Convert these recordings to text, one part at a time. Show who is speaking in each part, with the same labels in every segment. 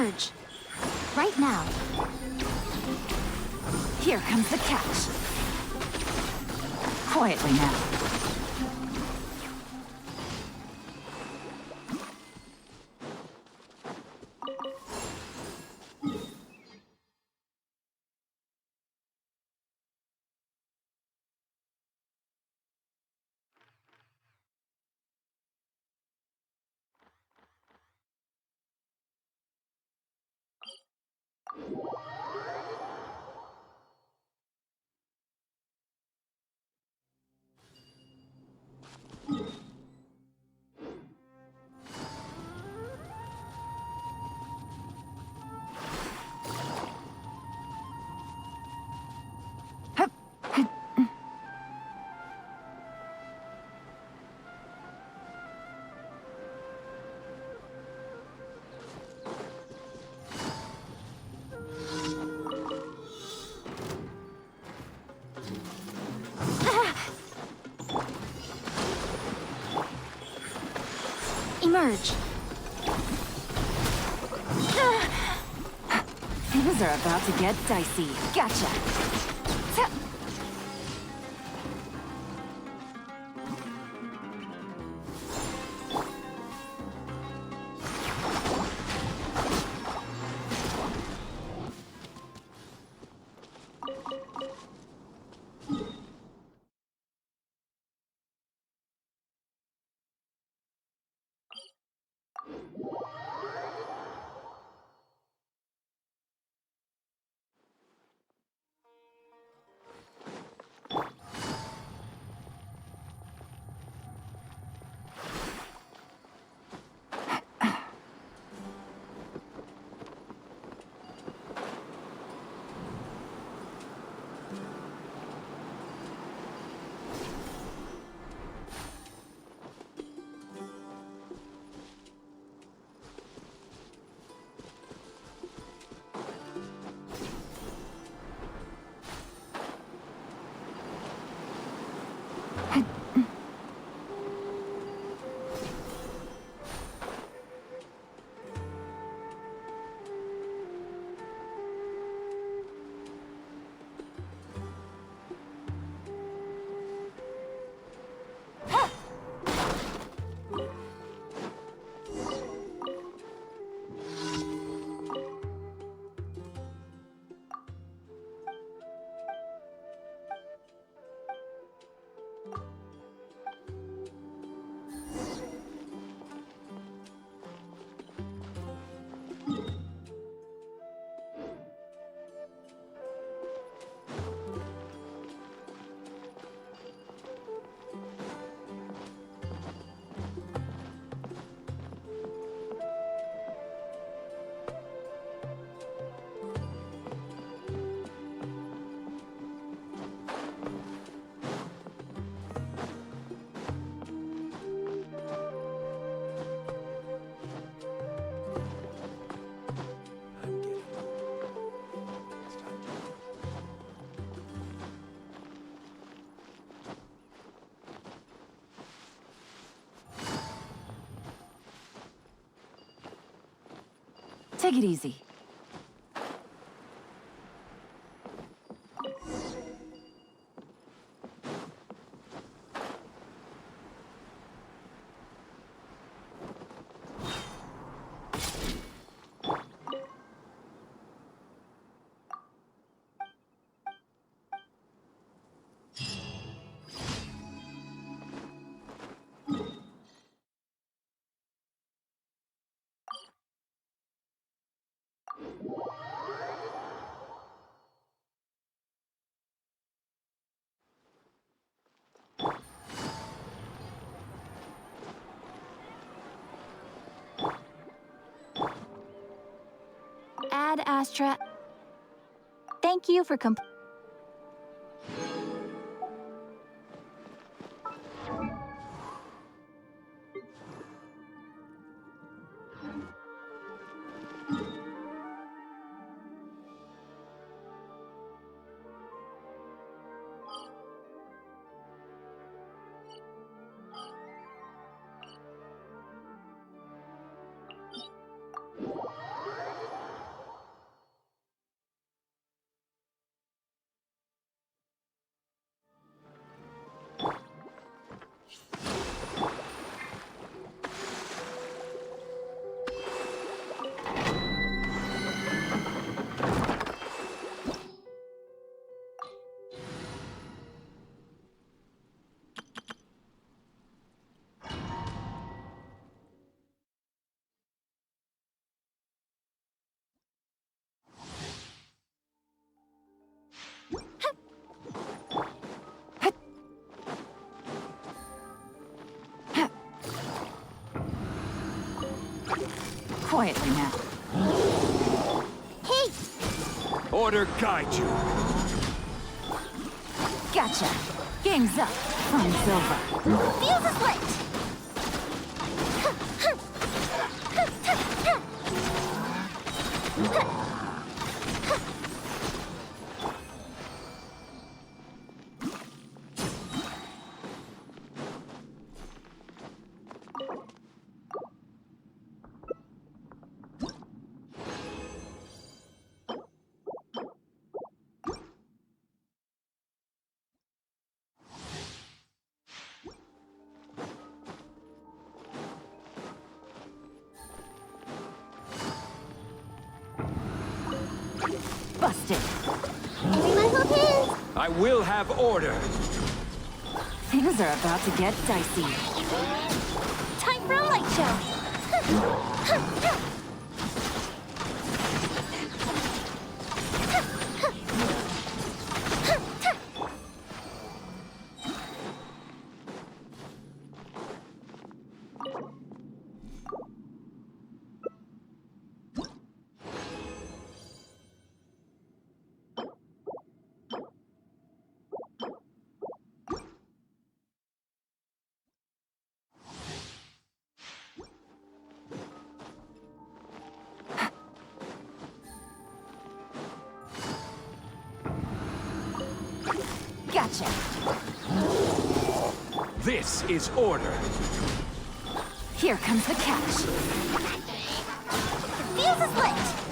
Speaker 1: Emerge! Right now. Here comes the catch. Quietly now. Emerge. Things are about to get dicey. Gotcha. Take it easy. Ad Astra. Thank you for quietly now.
Speaker 2: Hey!
Speaker 3: Order guide you.
Speaker 1: Gotcha. Game's up. Fun's over.
Speaker 2: Fuse is lit!
Speaker 1: Busted.
Speaker 2: Everyone hold hands!
Speaker 3: I will have order.
Speaker 1: Things are about to get dicey.
Speaker 2: Time for a light show!
Speaker 1: Gotcha.
Speaker 3: This is order.
Speaker 1: Here comes the catch.
Speaker 2: Fuse is lit!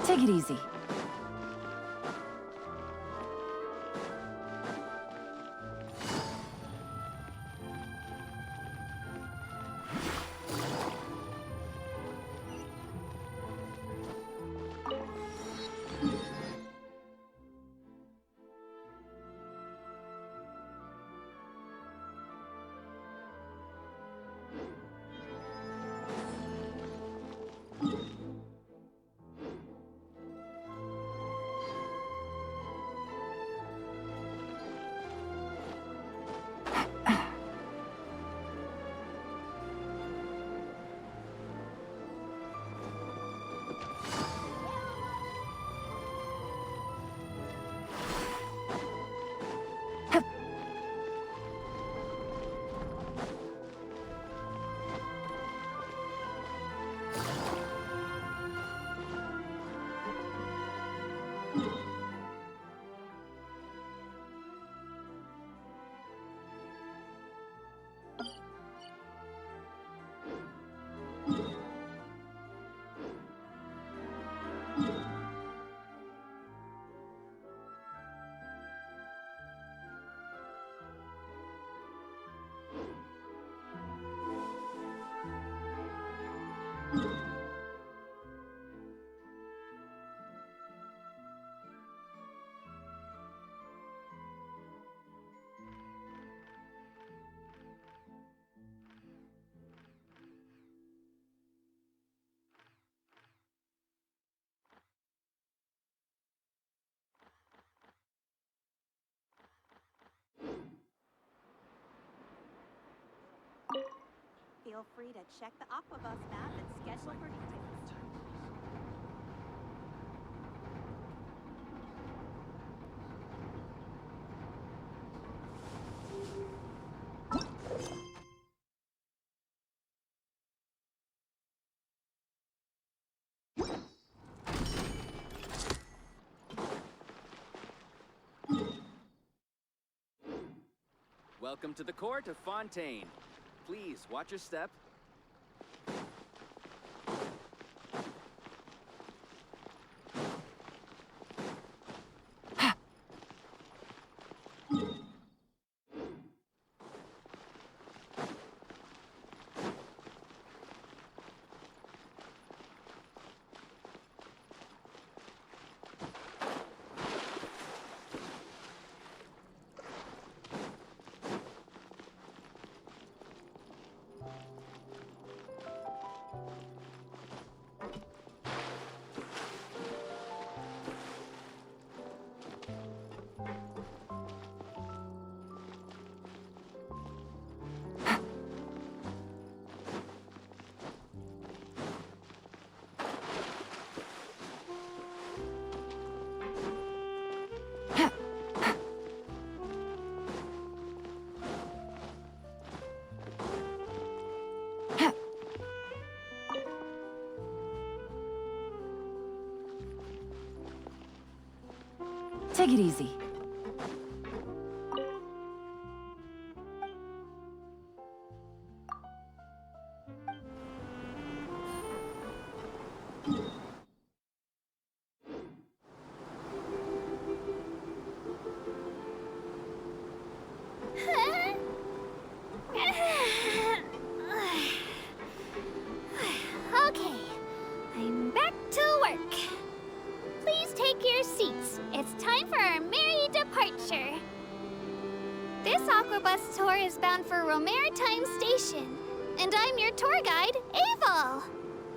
Speaker 1: Take it easy.
Speaker 4: Feel free to check the Aquabus map and schedule for details.
Speaker 5: Welcome to the court of Fontaine. Please watch your step.
Speaker 1: Take it easy.
Speaker 2: Okay, I'm back to work. Please take your seats. It's time for our merry departure. This Aquabus tour is bound for Romaritime Station, and I'm your tour guide, Aval.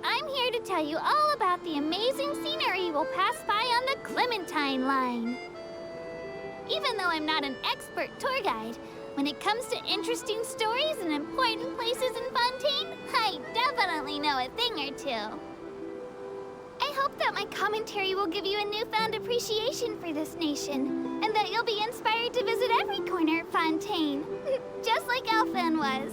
Speaker 2: I'm here to tell you all about the amazing scenery we'll pass by on the Clementine line. Even though I'm not an expert tour guide, when it comes to interesting stories and important places in Fontaine, I definitely know a thing or two. I hope that my commentary will give you a newfound appreciation for this nation, and that you'll be inspired to visit every corner of Fontaine, just like Elfan was.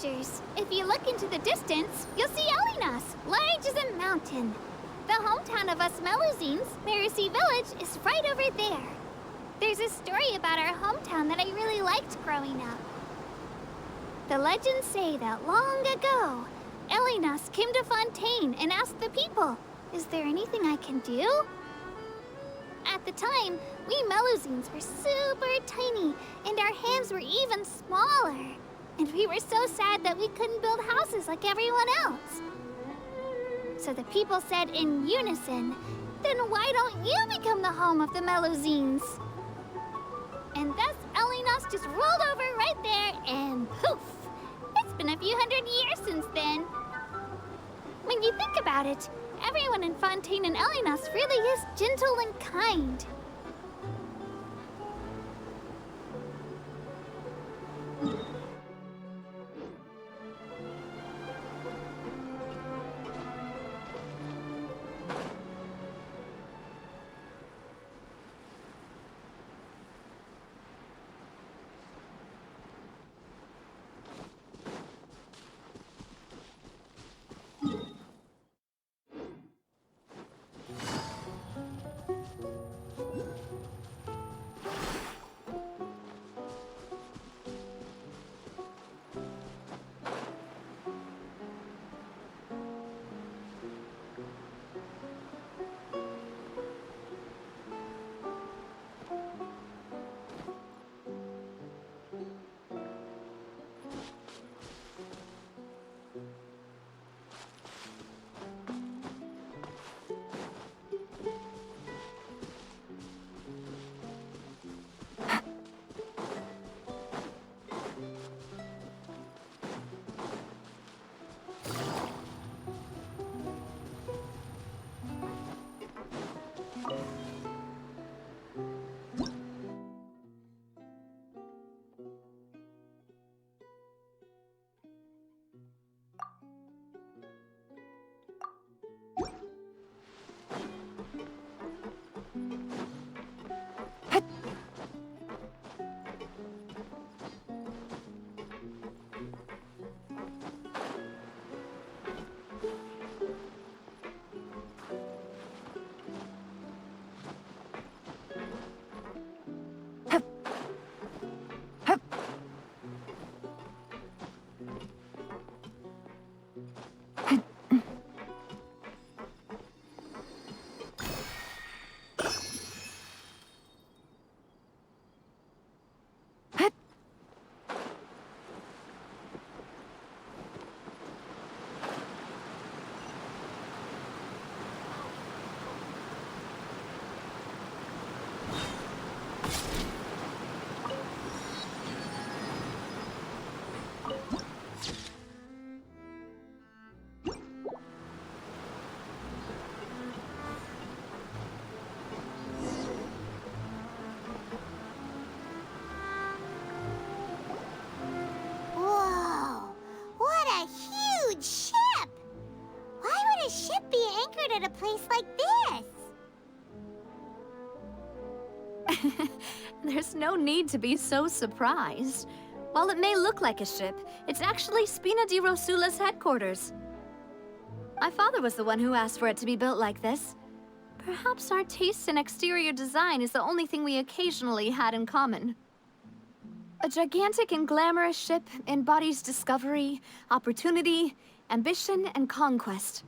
Speaker 2: strangers. If you look into the distance, you'll see Elinas, large as a mountain. The hometown of us Melusines, Mercy Village, is right over there. There's a story about our hometown that I really liked growing up. The legends say that long ago, Elinas came to Fontaine and asked the people, "Is there anything I can do?" At the time, we Melusines were super tiny, and our hands were even smaller. And we were so sad that we couldn't build houses like everyone else. So the people said in unison, "Then why don't you become the home of the Melusines?" And thus Elinas just rolled over right there and poof! It's been a few hundred years since then. When you think about it, everyone in Fontaine and Elinas really is gentle and kind.
Speaker 6: At a place like this?
Speaker 1: There's no need to be so surprised. While it may look like a ship, it's actually Spina di Rosula's headquarters. My father was the one who asked for it to be built like this. Perhaps our taste in exterior design is the only thing we occasionally had in common. A gigantic and glamorous ship embodies discovery, opportunity, ambition, and conquest.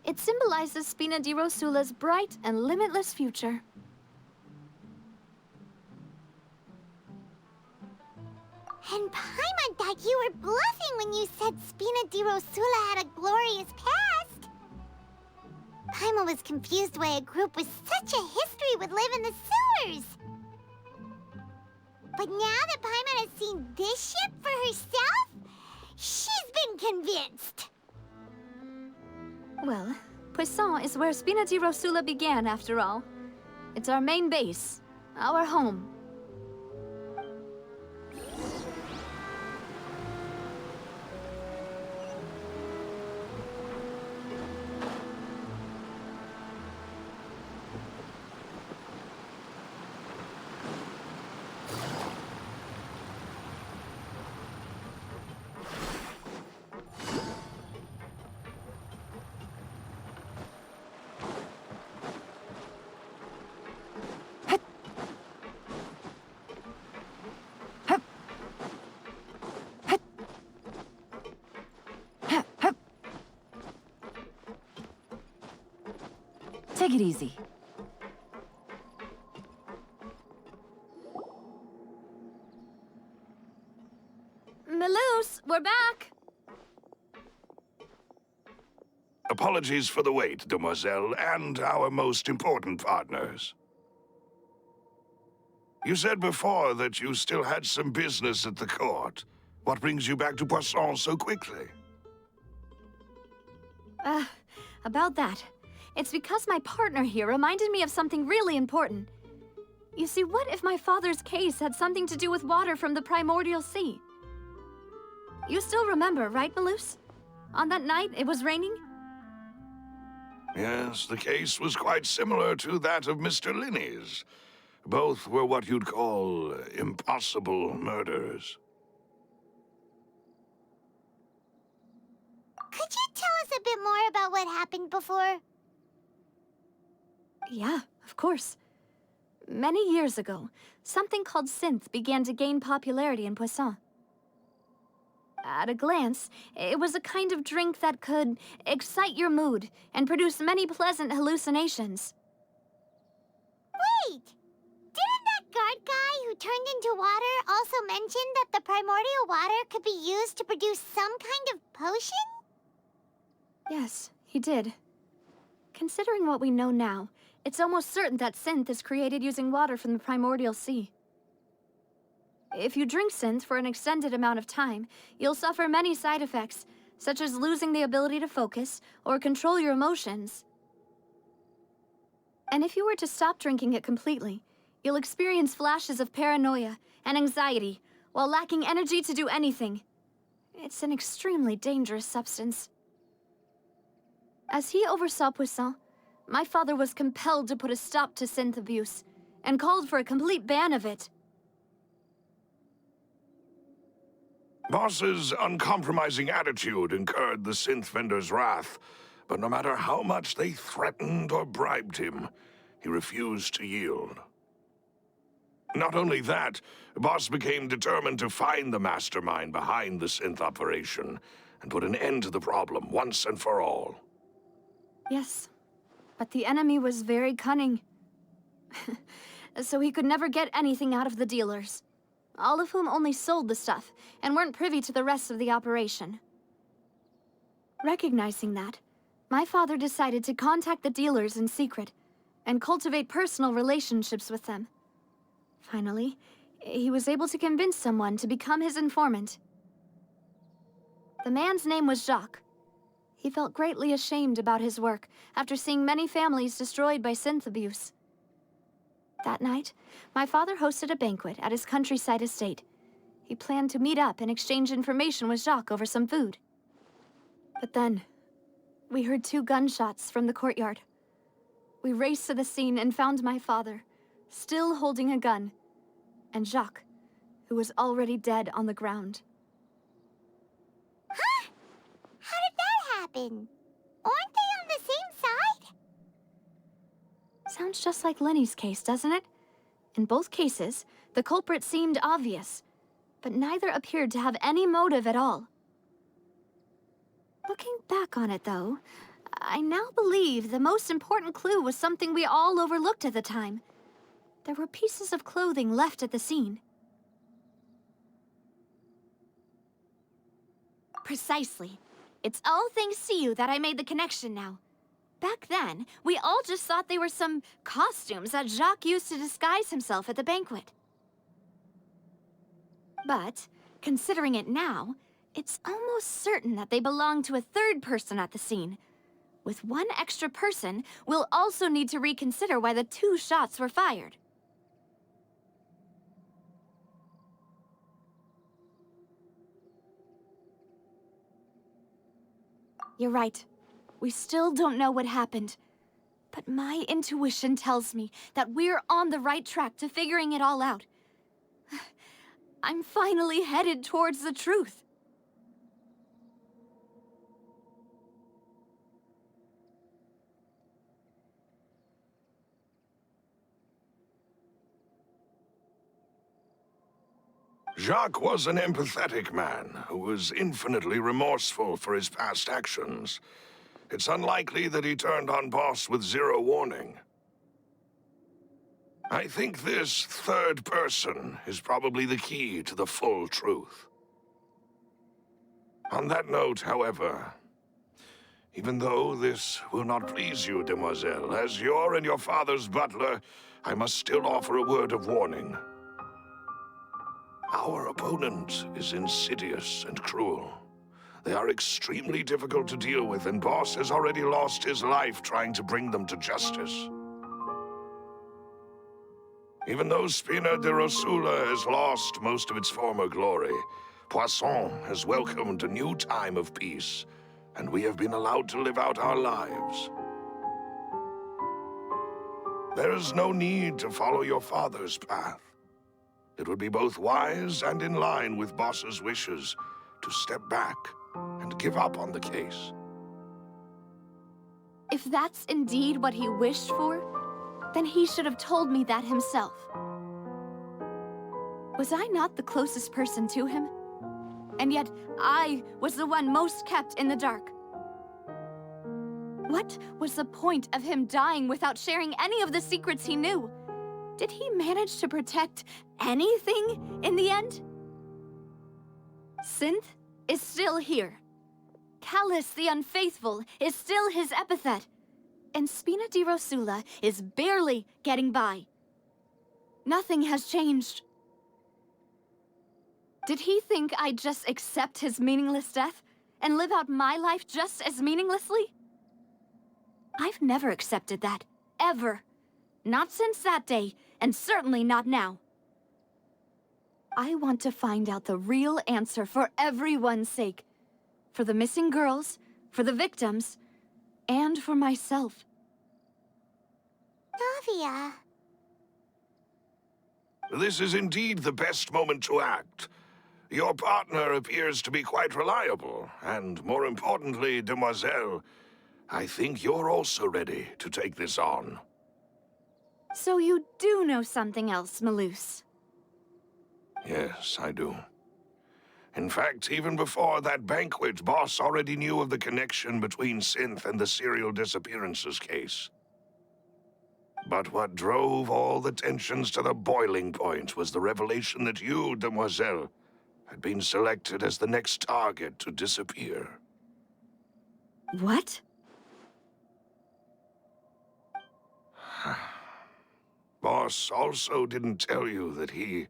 Speaker 1: It symbolizes Spina di Rosula's bright and limitless future.
Speaker 6: And Paimon thought you were bluffing when you said Spina di Rosula had a glorious past. Paimon was confused why a group with such a history would live in the sewers. But now that Paimon has seen this ship for herself, she's been convinced.
Speaker 1: Well, Poisson is where Spina di Rosula began, after all. It's our main base, our home.
Speaker 7: Take it easy.
Speaker 1: Melus, we're back!
Speaker 8: Apologies for the wait, demoiselle, and our most important partners. You said before that you still had some business at the court. What brings you back to Poisson so quickly?
Speaker 1: About that. It's because my partner here reminded me of something really important. You see, what if my father's case had something to do with water from the primordial sea? You still remember, right, Melus? On that night, it was raining?
Speaker 8: Yes, the case was quite similar to that of Mr. Linney's. Both were what you'd call impossible murders.
Speaker 6: Could you tell us a bit more about what happened before?
Speaker 1: Yeah, of course. Many years ago, something called synth began to gain popularity in Poisson. At a glance, it was a kind of drink that could excite your mood and produce many pleasant hallucinations.
Speaker 6: Wait! Didn't that guard guy who turned into water also mention that the primordial water could be used to produce some kind of potion?
Speaker 1: Yes, he did. Considering what we know now, it's almost certain that synth is created using water from the primordial sea. If you drink synth for an extended amount of time, you'll suffer many side effects, such as losing the ability to focus or control your emotions. And if you were to stop drinking it completely, you'll experience flashes of paranoia and anxiety while lacking energy to do anything. It's an extremely dangerous substance. As he oversaw Poisson, my father was compelled to put a stop to synth abuse and called for a complete ban of it.
Speaker 8: Boss's uncompromising attitude incurred the synth vendor's wrath, but no matter how much they threatened or bribed him, he refused to yield. Not only that, Boss became determined to find the mastermind behind the synth operation and put an end to the problem once and for all.
Speaker 1: Yes, but the enemy was very cunning. So he could never get anything out of the dealers, all of whom only sold the stuff and weren't privy to the rest of the operation. Recognizing that, my father decided to contact the dealers in secret and cultivate personal relationships with them. Finally, he was able to convince someone to become his informant. The man's name was Jacques. He felt greatly ashamed about his work after seeing many families destroyed by synth abuse. That night, my father hosted a banquet at his countryside estate. He planned to meet up and exchange information with Jacques over some food. But then, we heard 2 gunshots from the courtyard. We raced to the scene and found my father, still holding a gun, and Jacques, who was already dead on the ground.
Speaker 6: Huh? How did that happen? Aren't they on the same side?
Speaker 1: Sounds just like Lenny's case, doesn't it? In both cases, the culprit seemed obvious, but neither appeared to have any motive at all. Looking back on it, though, I now believe the most important clue was something we all overlooked at the time. There were pieces of clothing left at the scene. Precisely. It's all thanks to you that I made the connection now. Back then, we all just thought they were some costumes that Jacques used to disguise himself at the banquet. But, considering it now, it's almost certain that they belong to a third person at the scene. With one extra person, we'll also need to reconsider why the 2 shots were fired. You're right. We still don't know what happened. But my intuition tells me that we're on the right track to figuring it all out. I'm finally headed towards the truth.
Speaker 8: Jacques was an empathetic man who was infinitely remorseful for his past actions. It's unlikely that he turned on Boss with zero warning. I think this third person is probably the key to the full truth. On that note, however, even though this will not please you, demoiselle, as your and your father's butler, I must still offer a word of warning. Our opponent is insidious and cruel. They are extremely difficult to deal with, and Boss has already lost his life trying to bring them to justice. Even though Spina di Rosula has lost most of its former glory, Poisson has welcomed a new time of peace, and we have been allowed to live out our lives. There is no need to follow your father's path. It would be both wise and in line with Boss's wishes to step back and give up on the case.
Speaker 1: If that's indeed what he wished for, then he should have told me that himself. Was I not the closest person to him? And yet, I was the one most kept in the dark. What was the point of him dying without sharing any of the secrets he knew? Did he manage to protect anything in the end? Synth is still here. Callus the Unfaithful is still his epithet. And Spina di Rosula is barely getting by. Nothing has changed. Did he think I'd just accept his meaningless death and live out my life just as meaninglessly? I've never accepted that, ever. Not since that day, and certainly not now. I want to find out the real answer for everyone's sake. For the missing girls, for the victims, and for myself.
Speaker 6: Navia.
Speaker 8: This is indeed the best moment to act. Your partner appears to be quite reliable, and more importantly, demoiselle, I think you're also ready to take this on.
Speaker 1: So you do know something else, Maloose?
Speaker 8: Yes, I do. In fact, even before that banquet, Boss already knew of the connection between Synth and the serial disappearances case. But what drove all the tensions to the boiling point was the revelation that you, demoiselle, had been selected as the next target to disappear.
Speaker 1: What?
Speaker 8: Boss also didn't tell you that he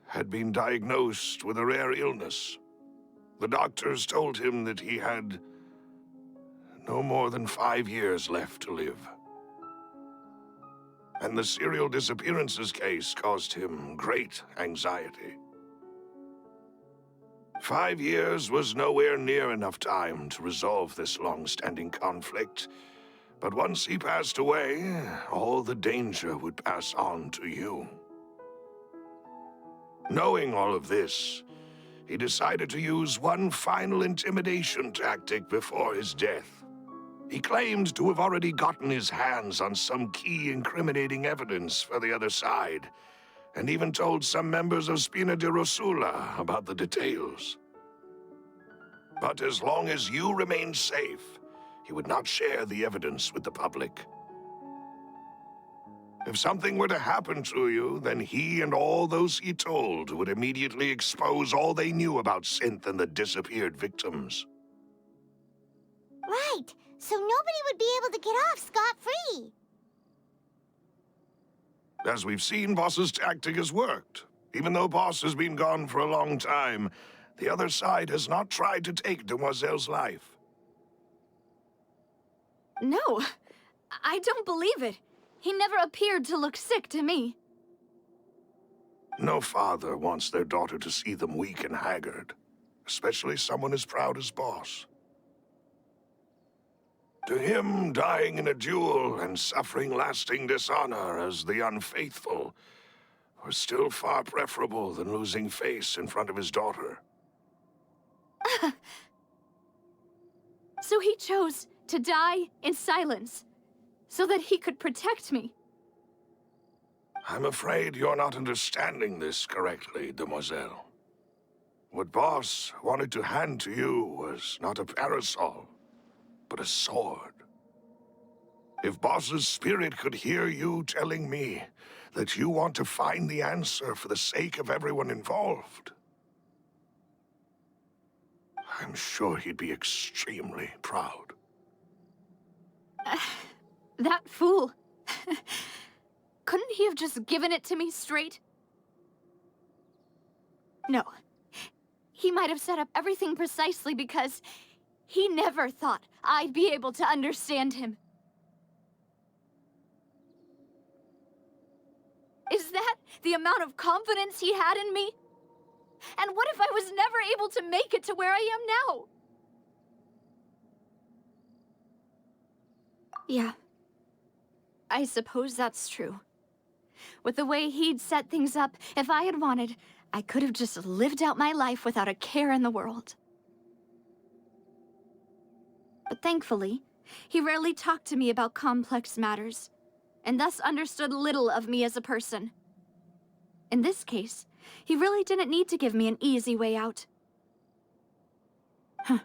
Speaker 8: had been diagnosed with a rare illness. The doctors told him that he had no more than 5 years left to live. And the serial disappearances case caused him great anxiety. 5 years was nowhere near enough time to resolve this long-standing conflict. But once he passed away, all the danger would pass on to you. Knowing all of this, he decided to use one final intimidation tactic before his death. He claimed to have already gotten his hands on some key incriminating evidence for the other side, and even told some members of Spina di Rosula about the details. But as long as you remained safe, he would not share the evidence with the public. If something were to happen to you, then he and all those he told would immediately expose all they knew about Synth and the disappeared victims.
Speaker 6: Right, so nobody would be able to get off scot-free.
Speaker 8: As we've seen, Boss's tactic has worked. Even though Boss has been gone for a long time, the other side has not tried to take Demoiselle's life.
Speaker 1: No, I don't believe it. He never appeared to look sick to me.
Speaker 8: No father wants their daughter to see them weak and haggard, especially someone as proud as Boss. To him, dying in a duel and suffering lasting dishonor as the Unfaithful were still far preferable than losing face in front of his daughter.
Speaker 1: So he chose to die in silence, so that he could protect me.
Speaker 8: I'm afraid you're not understanding this correctly, demoiselle. What Boss wanted to hand to you was not a parasol, but but a sword. If Boss's spirit could hear you telling me that you want to find the answer for the sake of everyone involved, I'm sure he'd be extremely proud.
Speaker 1: That fool. Couldn't he have just given it to me straight? No. He might have set up everything precisely because he never thought I'd be able to understand him. Is that the amount of confidence he had in me? And what if I was never able to make it to where I am now? Yeah. I suppose that's true. With the way he'd set things up, if I had wanted, I could have just lived out my life without a care in the world. But thankfully, he rarely talked to me about complex matters, and thus understood little of me as a person. In this case, he really didn't need to give me an easy way out. Huh.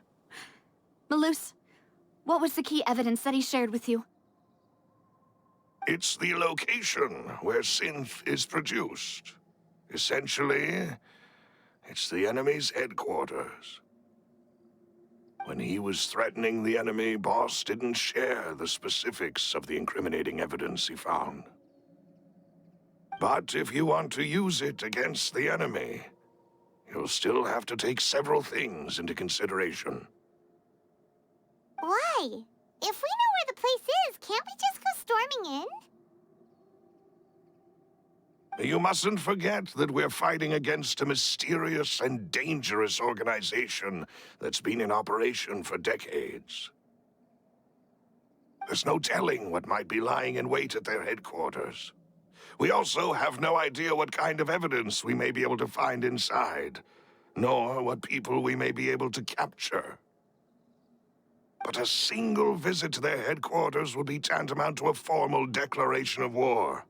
Speaker 1: Malus, what was the key evidence that he shared with you?
Speaker 8: It's the location where synth is produced. Essentially, it's the enemy's headquarters. When he was threatening the enemy, Boss didn't share the specifics of the incriminating evidence he found. But if you want to use it against the enemy, you'll still have to take several things into consideration.
Speaker 6: Why? If we know where the place is, can't we just go storming in?
Speaker 8: You mustn't forget that we're fighting against a mysterious and dangerous organization that's been in operation for decades. There's no telling what might be lying in wait at their headquarters. We also have no idea what kind of evidence we may be able to find inside, nor what people we may be able to capture. But a single visit to their headquarters would be tantamount to a formal declaration of war.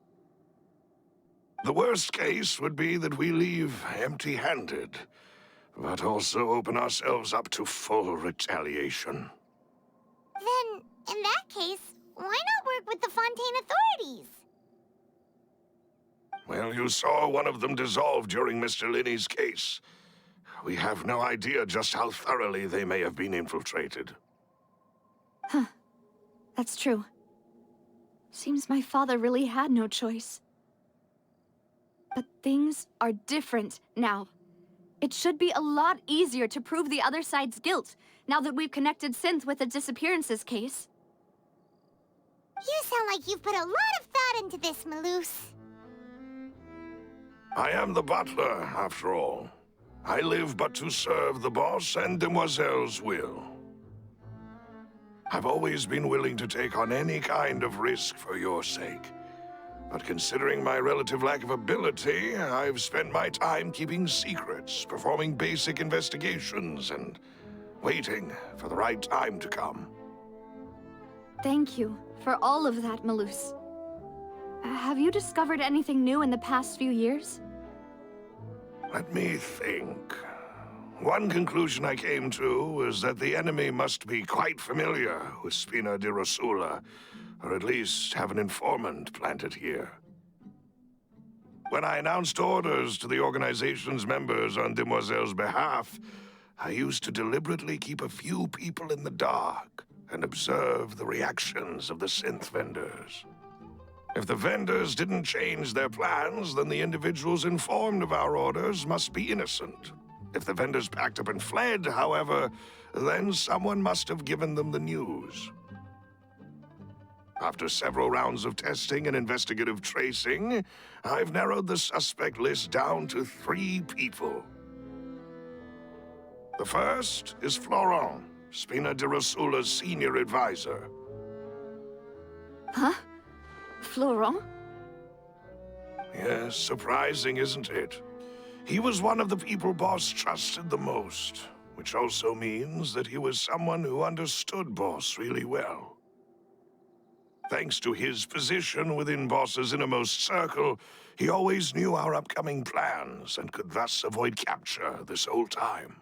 Speaker 8: The worst case would be that we leave empty-handed, but also open ourselves up to full retaliation.
Speaker 6: Then, in that case, why not work with the Fontaine authorities?
Speaker 8: Well, you saw one of them dissolve during Mr. Linney's case. We have no idea just how thoroughly they may have been infiltrated.
Speaker 1: Huh. That's true. Seems my father really had no choice. But things are different now. It should be a lot easier to prove the other side's guilt, now that we've connected Synth with the disappearances case.
Speaker 6: You sound like you've put a lot of thought into this, Malus.
Speaker 8: I am the butler, after all. I live but to serve the boss and Demoiselle's will. I've always been willing to take on any kind of risk for your sake. But considering my relative lack of ability, I've spent my time keeping secrets, performing basic investigations, and waiting for the right time to come.
Speaker 1: Thank you for all of that, Malus. Have you discovered anything new in the past few years?
Speaker 8: Let me think. One conclusion I came to was that the enemy must be quite familiar with Spina di Rosula, or at least have an informant planted here. When I announced orders to the organization's members on Demoiselle's behalf, I used to deliberately keep a few people in the dark and observe the reactions of the synth vendors. If the vendors didn't change their plans, then the individuals informed of our orders must be innocent. If the vendors packed up and fled, however, then someone must have given them the news. After several rounds of testing and investigative tracing, I've narrowed the suspect list down to 3 people. The first is Florent, Spina di Rosula's senior advisor.
Speaker 1: Huh? Florent?
Speaker 8: Yes, surprising, isn't it? He was one of the people Boss trusted the most, which also means that he was someone who understood Boss really well. Thanks to his position within Boss's innermost circle, he always knew our upcoming plans and could thus avoid capture this whole time.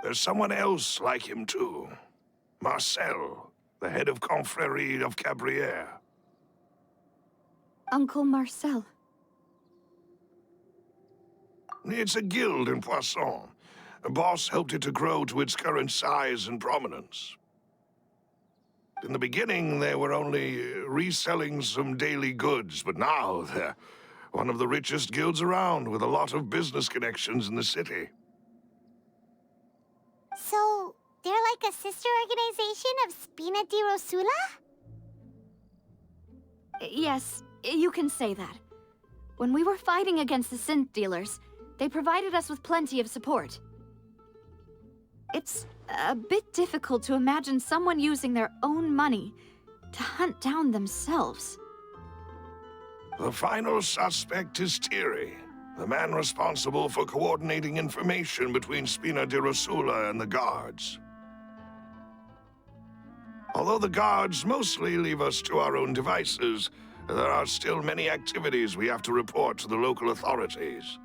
Speaker 8: There's someone else like him too. Marcel, the head of Confrérie of Cabrières.
Speaker 1: Uncle Marcel.
Speaker 8: It's a guild in Poisson. A boss helped it to grow to its current size and prominence. In the beginning, they were only reselling some daily goods, but now they're one of the richest guilds around, with a lot of business connections in the city.
Speaker 6: So, they're like a sister organization of Spina di Rosula?
Speaker 1: Yes, you can say that. When we were fighting against the synth dealers, they provided us with plenty of support. It's a bit difficult to imagine someone using their own money to hunt down themselves.
Speaker 8: The final suspect is Thierry, the man responsible for coordinating information between Spina di Rosula and the guards. Although the guards mostly leave us to our own devices, there are still many activities we have to report to the local authorities.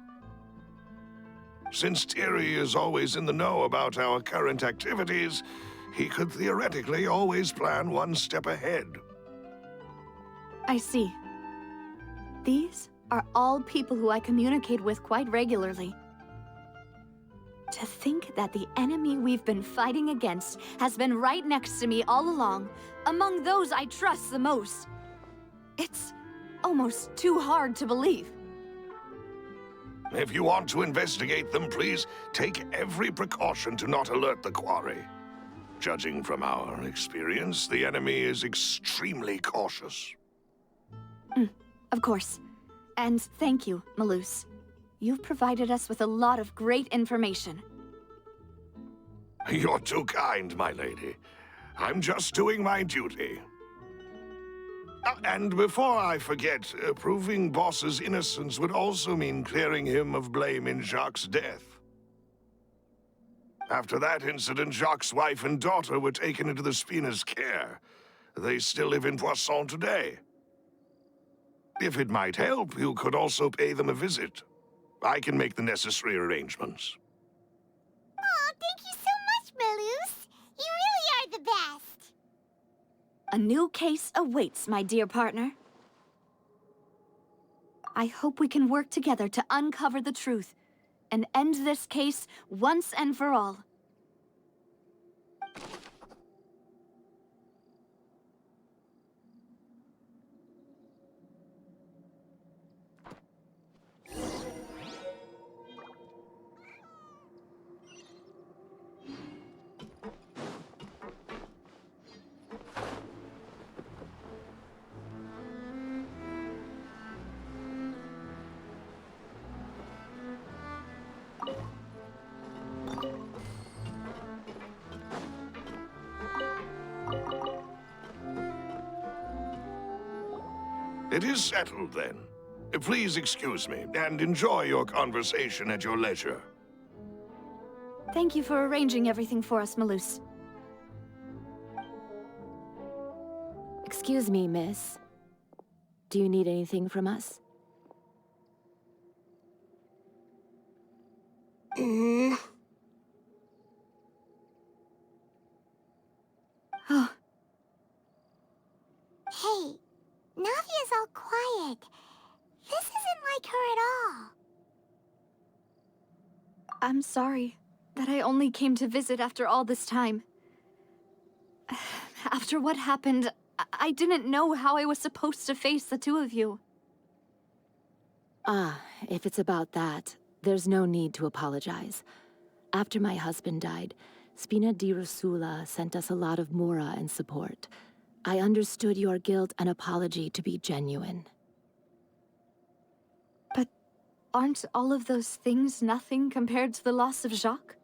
Speaker 8: Since Thierry is always in the know about our current activities, he could theoretically always plan one step ahead.
Speaker 1: I see. These are all people who I communicate with quite regularly. To think that the enemy we've been fighting against has been right next to me all along, among those I trust the most. It's almost too hard to believe.
Speaker 8: If you want to investigate them, please take every precaution to not alert the quarry. Judging from our experience, the enemy is extremely cautious.
Speaker 1: Of course. And thank you, Malus. You've provided us with a lot of great information.
Speaker 8: You're too kind, my lady. I'm just doing my duty. And before I forget, proving Boss's innocence would also mean clearing him of blame in Jacques' death. After that incident, Jacques' wife and daughter were taken into the Spina's care. They still live in Poisson today. If it might help, you could also pay them a visit. I can make the necessary arrangements.
Speaker 6: Aw, thank you so much, Malus. You really are the best.
Speaker 1: A new case awaits, my dear partner. I hope we can work together to uncover the truth and end this case once and for all.
Speaker 8: It is settled, then. Please excuse me, and enjoy your conversation at your leisure.
Speaker 1: Thank you for arranging everything for us, Malus.
Speaker 7: Excuse me, miss. Do you need anything from us?
Speaker 1: Oh,
Speaker 6: Hey, Navia's all quiet. This isn't like her at all.
Speaker 1: I'm sorry that I only came to visit after all this time. After what happened, I didn't know how I was supposed to face the two of you.
Speaker 7: Ah, if it's about that, there's no need to apologize. After my husband died, Spina di Rosula sent us a lot of mora and support. I understood your guilt and apology to be genuine.
Speaker 1: But aren't all of those things nothing compared to the loss of Jacques?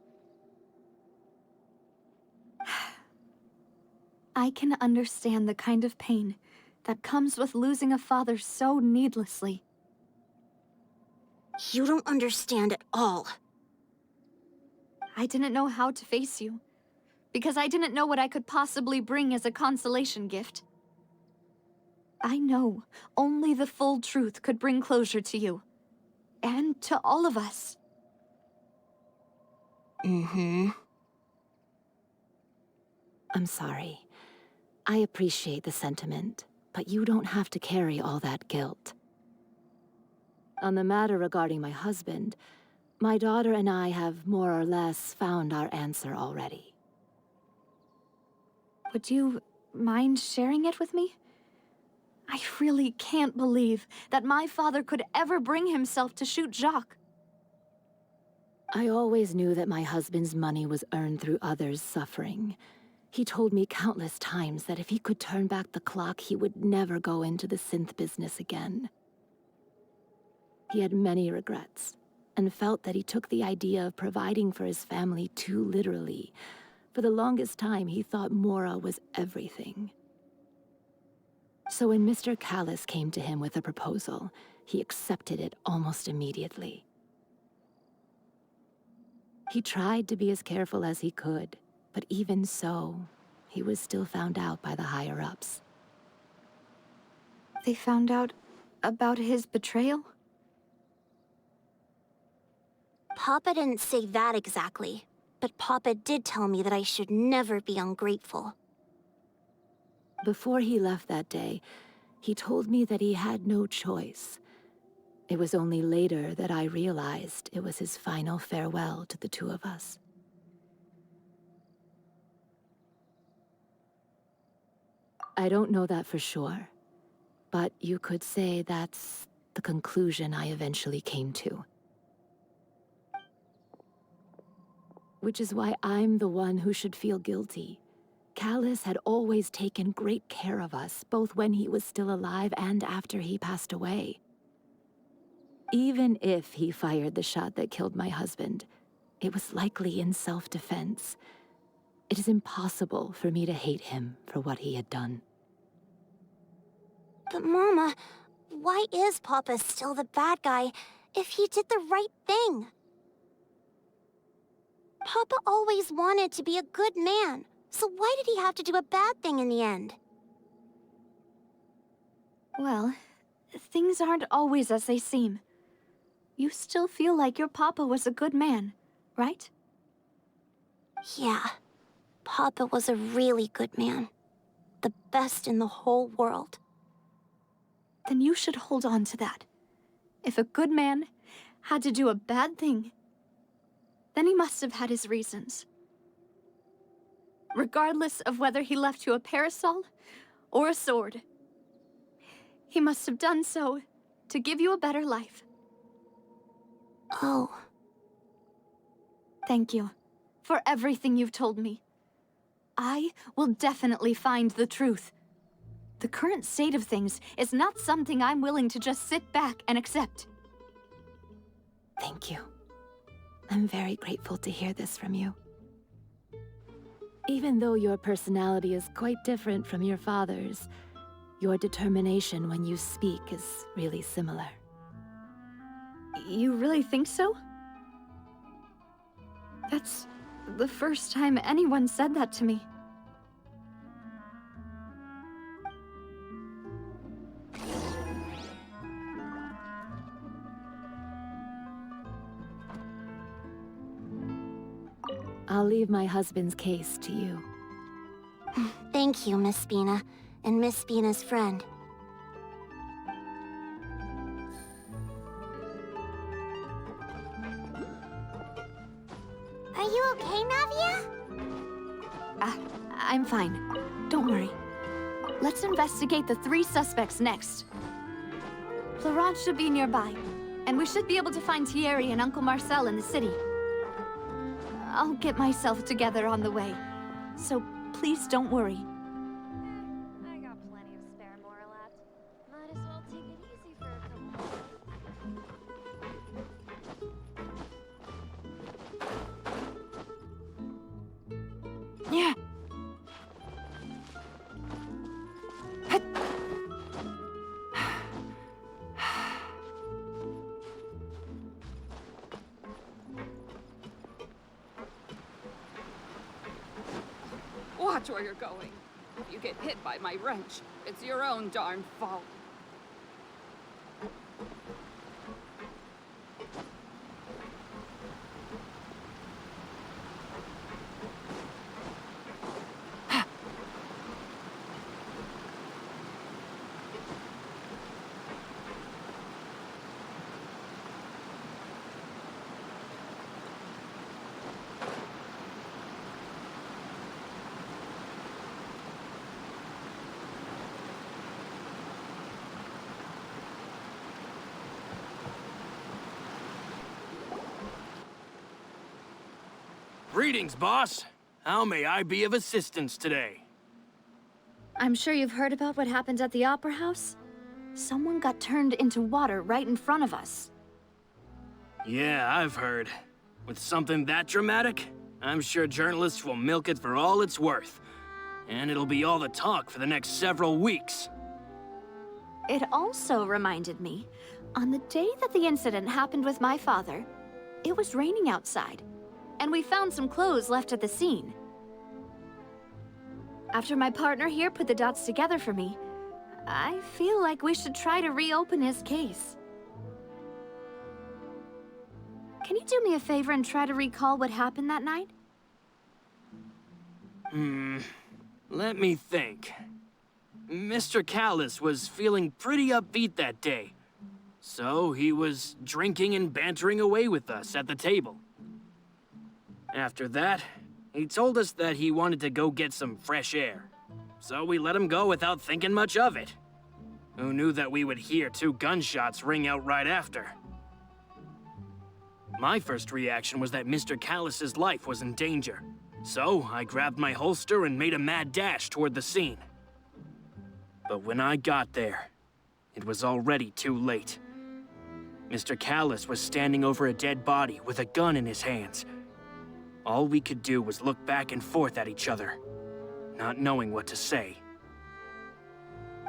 Speaker 1: I can understand the kind of pain that comes with losing a father so needlessly.
Speaker 9: You don't understand at all.
Speaker 1: I didn't know how to face you, because I didn't know what I could possibly bring as a consolation gift. I know only the full truth could bring closure to you, and to all of us.
Speaker 7: I'm sorry. I appreciate the sentiment, but you don't have to carry all that guilt. On the matter regarding my husband, my daughter and I have more or less found our answer already.
Speaker 1: Would you mind sharing it with me? I really can't believe that my father could ever bring himself to shoot Jacques.
Speaker 7: I always knew that my husband's money was earned through others' suffering. He told me countless times that if he could turn back the clock, he would never go into the synth business again. He had many regrets, and felt that he took the idea of providing for his family too literally. For the longest time, he thought Mora was everything. So when Mr. Callis came to him with a proposal, he accepted it almost immediately. He tried to be as careful as he could, but even so, he was still found out by the higher-ups.
Speaker 1: They found out about his betrayal?
Speaker 9: Papa didn't say that exactly, but Papa did tell me that I should never be ungrateful.
Speaker 7: Before he left that day, he told me that he had no choice. It was only later that I realized it was his final farewell to the two of us. I don't know that for sure, but you could say that's the conclusion I eventually came to. Which is why I'm the one who should feel guilty. Callis had always taken great care of us, both when he was still alive and after he passed away. Even if he fired the shot that killed my husband, it was likely in self-defense. It is impossible for me to hate him for what he had done.
Speaker 9: But Mama, why is Papa still the bad guy if he did the right thing? Papa always wanted to be a good man, so why did he have to do a bad thing in the end?
Speaker 1: Well, things aren't always as they seem. You still feel like your papa was a good man, right?
Speaker 9: Yeah, Papa was a really good man. The best in the whole world.
Speaker 1: Then you should hold on to that. If a good man had to do a bad thing, then he must have had his reasons. Regardless of whether he left you a parasol or a sword, he must have done so to give you a better life.
Speaker 9: Oh.
Speaker 1: Thank you for everything you've told me. I will definitely find the truth. The current state of things is not something I'm willing to just sit back and accept.
Speaker 7: Thank you. I'm very grateful to hear this from you. Even though your personality is quite different from your father's, your determination when you speak is really similar.
Speaker 1: You really think so? That's the first time anyone said that to me.
Speaker 7: I'll leave my husband's case to you.
Speaker 9: Thank you, Miss Spina, and Miss Spina's friend.
Speaker 6: Are you okay, Navia?
Speaker 1: I'm fine. Don't worry. Let's investigate the 3 suspects next. Florent should be nearby, and we should be able to find Thierry and Uncle Marcel in the city. I'll get myself together on the way, so please don't worry.
Speaker 2: I got plenty of spare Moralat. Might as well take it easy for a couple.
Speaker 1: Yeah.
Speaker 10: Watch where you're going. If you get hit by my wrench, it's your own darn fault.
Speaker 11: Greetings, boss. How may I be of assistance today?
Speaker 1: I'm sure you've heard about what happened at the Opera House. Someone got turned into water right in front of us.
Speaker 11: Yeah, I've heard. With something that dramatic, I'm sure journalists will milk it for all it's worth. And it'll be all the talk for the next several weeks.
Speaker 1: It also reminded me, on the day that the incident happened with my father, it was raining outside, and we found some clothes left at the scene. After my partner here put the dots together for me, I feel like we should try to reopen his case. Can you do me a favor and try to recall what happened that night?
Speaker 11: Let me think. Mr. Callis was feeling pretty upbeat that day. So he was drinking and bantering away with us at the table. After that, he told us that he wanted to go get some fresh air. So we let him go without thinking much of it. Who knew that we would hear 2 gunshots ring out right after? My first reaction was that Mr. Callis's life was in danger. So I grabbed my holster and made a mad dash toward the scene. But when I got there, it was already too late. Mr. Callis was standing over a dead body with a gun in his hands. All we could do was look back and forth at each other, not knowing what to say.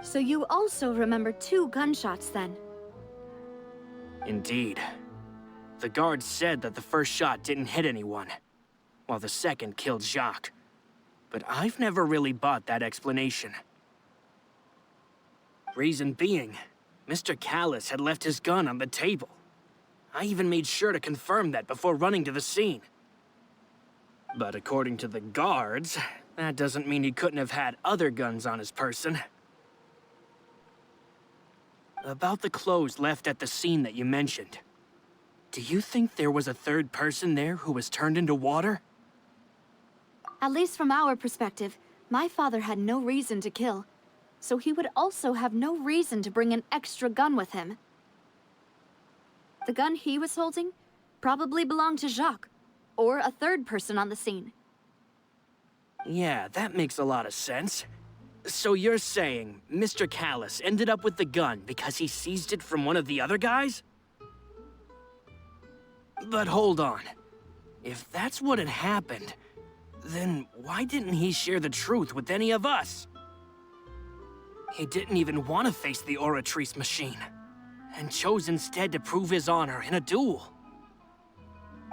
Speaker 1: So you also remember 2 gunshots then?
Speaker 11: Indeed. The guards said that the first shot didn't hit anyone, while the second killed Jacques. But I've never really bought that explanation. Reason being, Mr. Callis had left his gun on the table. I even made sure to confirm that before running to the scene. But according to the guards, that doesn't mean he couldn't have had other guns on his person. About the clothes left at the scene that you mentioned, do you think there was a third person there who was turned into water?
Speaker 1: At least from our perspective, my father had no reason to kill. So he would also have no reason to bring an extra gun with him. The gun he was holding probably belonged to Jacques, or a third person on the scene.
Speaker 11: Yeah, that makes a lot of sense. So you're saying Mr. Callis ended up with the gun because he seized it from one of the other guys? But hold on. If that's what had happened, then why didn't he share the truth with any of us? He didn't even want to face the Oratrice machine, and chose instead to prove his honor in a duel.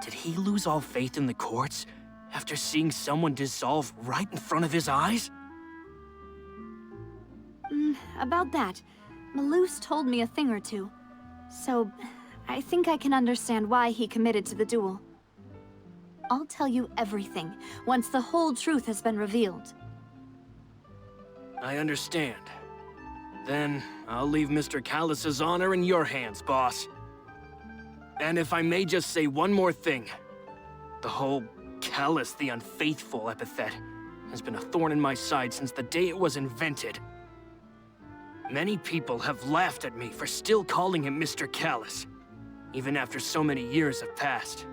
Speaker 11: Did he lose all faith in the courts after seeing someone dissolve right in front of his eyes?
Speaker 1: About that, Malouse told me a thing or two. So, I think I can understand why he committed to the duel. I'll tell you everything once the whole truth has been revealed.
Speaker 11: I understand. Then, I'll leave Mr. Callis's honor in your hands, boss. And if I may just say one more thing. The whole Callis the Unfaithful epithet has been a thorn in my side since the day it was invented. Many people have laughed at me for still calling him Mr. Callis, even after so many years have passed.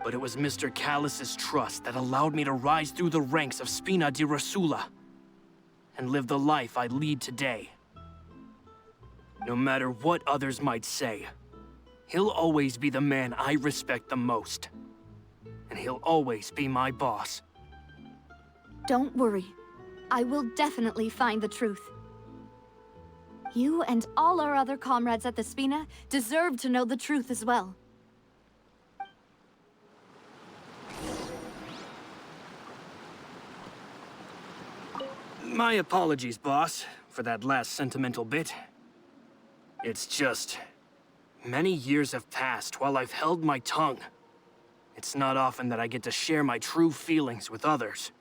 Speaker 11: But it was Mr. Callis's trust that allowed me to rise through the ranks of Spina di Rosula and live the life I lead today. No matter what others might say, he'll always be the man I respect the most. And he'll always be my boss.
Speaker 1: Don't worry. I will definitely find the truth. You and all our other comrades at the Spina deserve to know the truth as well.
Speaker 11: My apologies, boss, for that last sentimental bit. It's just... many years have passed while I've held my tongue. It's not often that I get to share my true feelings with others.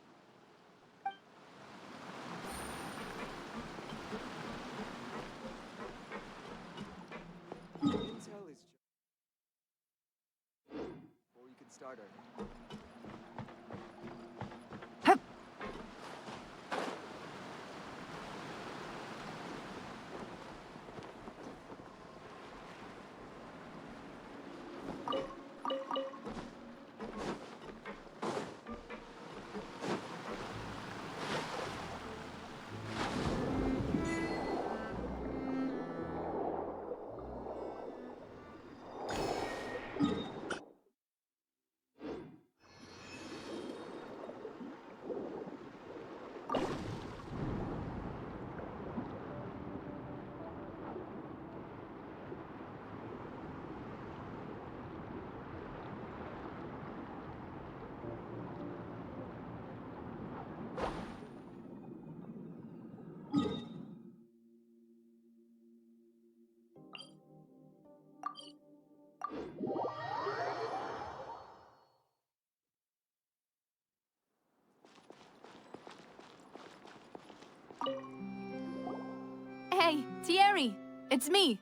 Speaker 1: Hey, Thierry, it's me.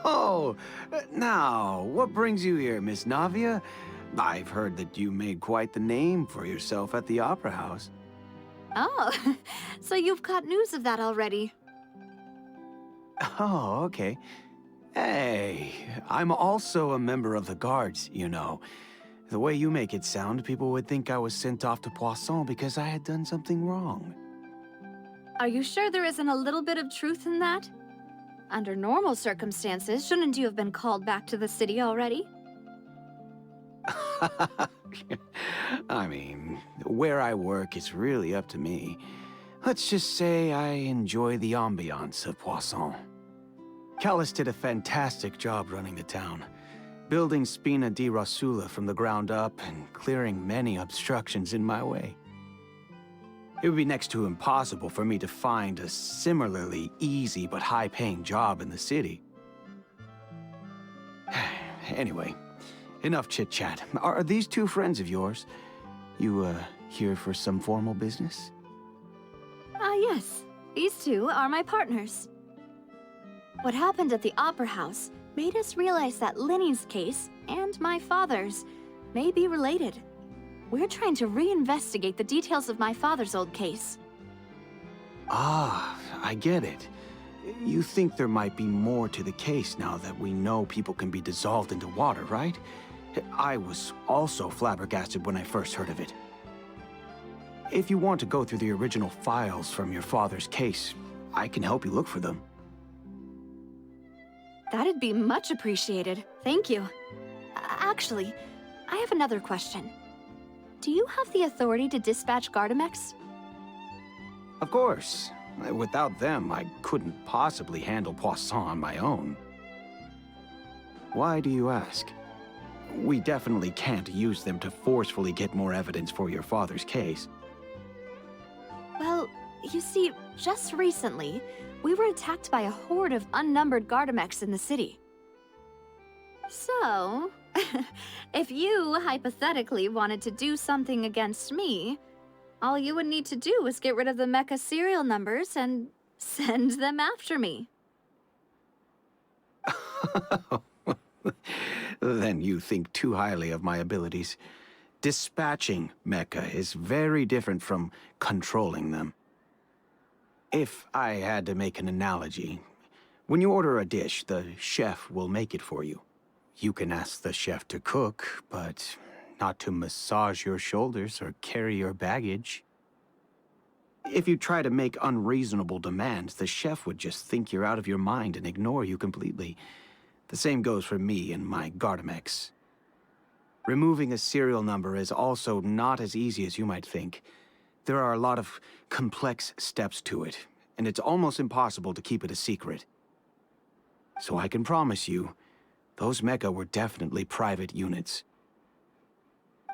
Speaker 12: Oh, now, what brings you here, Miss Navia? I've heard that you made quite the name for yourself at the Opera House.
Speaker 1: Oh, so you've caught news of that already.
Speaker 12: Oh, okay. Hey, I'm also a member of the Guards, you know. The way you make it sound, people would think I was sent off to Poisson because I had done something wrong.
Speaker 1: Are you sure there isn't a little bit of truth in that? Under normal circumstances, shouldn't you have been called back to the city already?
Speaker 12: I mean, where I work is really up to me. Let's just say I enjoy the ambiance of Poisson. Callus did a fantastic job running the town, building Spina di Rosula from the ground up and clearing many obstructions in my way. It would be next to impossible for me to find a similarly easy but high-paying job in the city. Anyway, enough chit-chat. Are these two friends of yours? You, here for some formal business?
Speaker 1: Yes. These two are my partners. What happened at the Opera House made us realize that Linny's case and my father's may be related. We're trying to reinvestigate the details of my father's old case.
Speaker 12: Ah, I get it. You think there might be more to the case now that we know people can be dissolved into water, right? I was also flabbergasted when I first heard of it. If you want to go through the original files from your father's case, I can help you look for them.
Speaker 1: That'd be much appreciated. Thank you. Actually, I have another question. Do you have the authority to dispatch Gardamex?
Speaker 12: Of course. Without them, I couldn't possibly handle Poisson on my own. Why do you ask? We definitely can't use them to forcefully get more evidence for your father's case.
Speaker 1: Well, you see, just recently, we were attacked by a horde of unnumbered Gardamex in the city. So, if you hypothetically wanted to do something against me, all you would need to do is get rid of the mecha serial numbers and send them after me.
Speaker 12: Then you think too highly of my abilities. Dispatching mecha is very different from controlling them. If I had to make an analogy, when you order a dish, the chef will make it for you. You can ask the chef to cook, but not to massage your shoulders or carry your baggage. If you try to make unreasonable demands, the chef would just think you're out of your mind and ignore you completely. The same goes for me and my Gardamex. Removing a serial number is also not as easy as you might think. There are a lot of complex steps to it, and it's almost impossible to keep it a secret. So I can promise you, those mecha were definitely private units.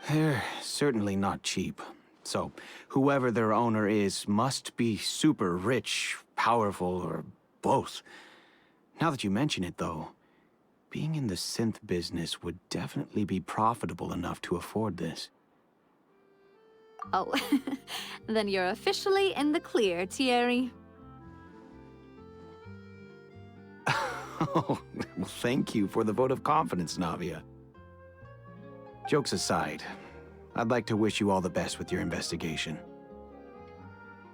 Speaker 12: They're certainly not cheap. So, whoever their owner is must be super rich, powerful, or both. Now that you mention it, though, being in the synth business would definitely be profitable enough to afford this.
Speaker 1: Oh, then you're officially in the clear, Thierry.
Speaker 12: Oh, well, thank you for the vote of confidence, Navia. Jokes aside, I'd like to wish you all the best with your investigation.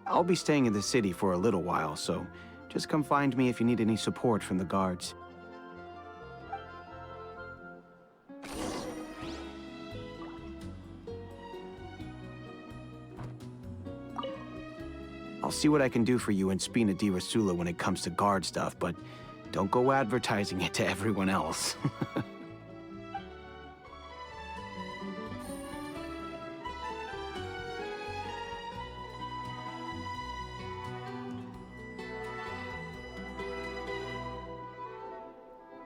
Speaker 12: I'll be staying in the city for a little while, so just come find me if you need any support from the guards. I'll see what I can do for you in Spina di Rosula when it comes to guard stuff, but don't go advertising it to everyone else.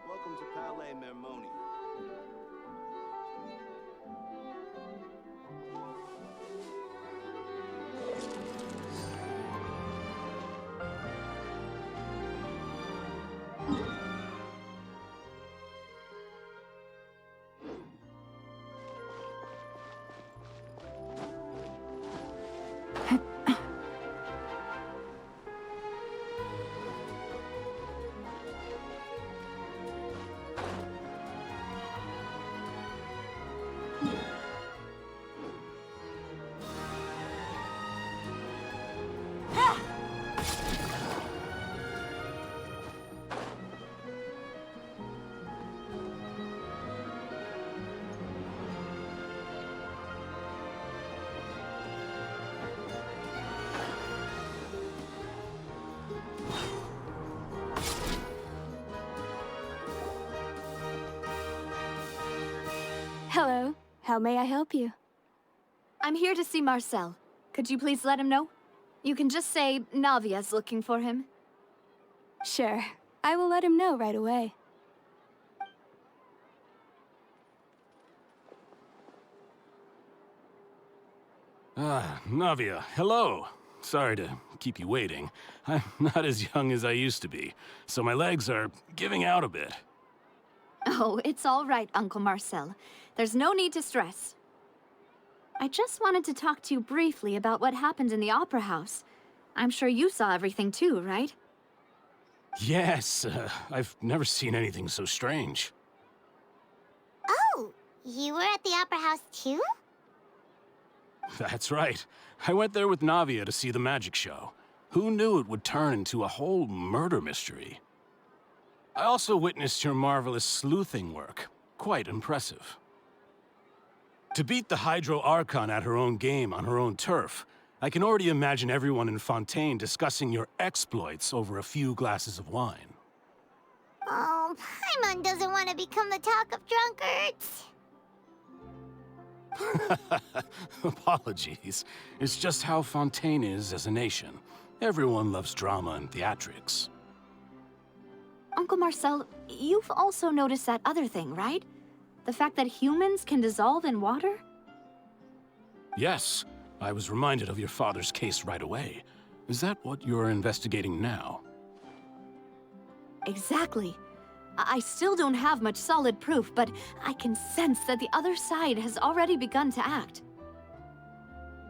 Speaker 13: Welcome to Palais Mermonia.
Speaker 1: Hello. How may I help you? I'm here to see Marcel. Could you please let him know? You can just say Navia's looking for him. Sure. I will let him know right away.
Speaker 14: Ah, Navia, hello. Sorry to keep you waiting. I'm not as young as I used to be, so my legs are giving out a bit.
Speaker 1: Oh, it's all right, Uncle Marcel. There's no need to stress. I just wanted to talk to you briefly about what happened in the Opera House. I'm sure you saw everything too, right?
Speaker 14: Yes, I've never seen anything so strange.
Speaker 6: Oh, you were at the Opera House too?
Speaker 14: That's right. I went there with Navia to see the magic show. Who knew it would turn into a whole murder mystery? I also witnessed your marvelous sleuthing work. Quite impressive. To beat the Hydro Archon at her own game on her own turf, I can already imagine everyone in Fontaine discussing your exploits over a few glasses of wine.
Speaker 6: Oh, Paimon doesn't want to become the talk of drunkards.
Speaker 14: Apologies. It's just how Fontaine is as a nation. Everyone loves drama and theatrics.
Speaker 1: Uncle Marcel, you've also noticed that other thing, right? The fact that humans can dissolve in water?
Speaker 14: Yes, I was reminded of your father's case right away. Is that what you're investigating now?
Speaker 1: Exactly. I still don't have much solid proof, but I can sense that the other side has already begun to act.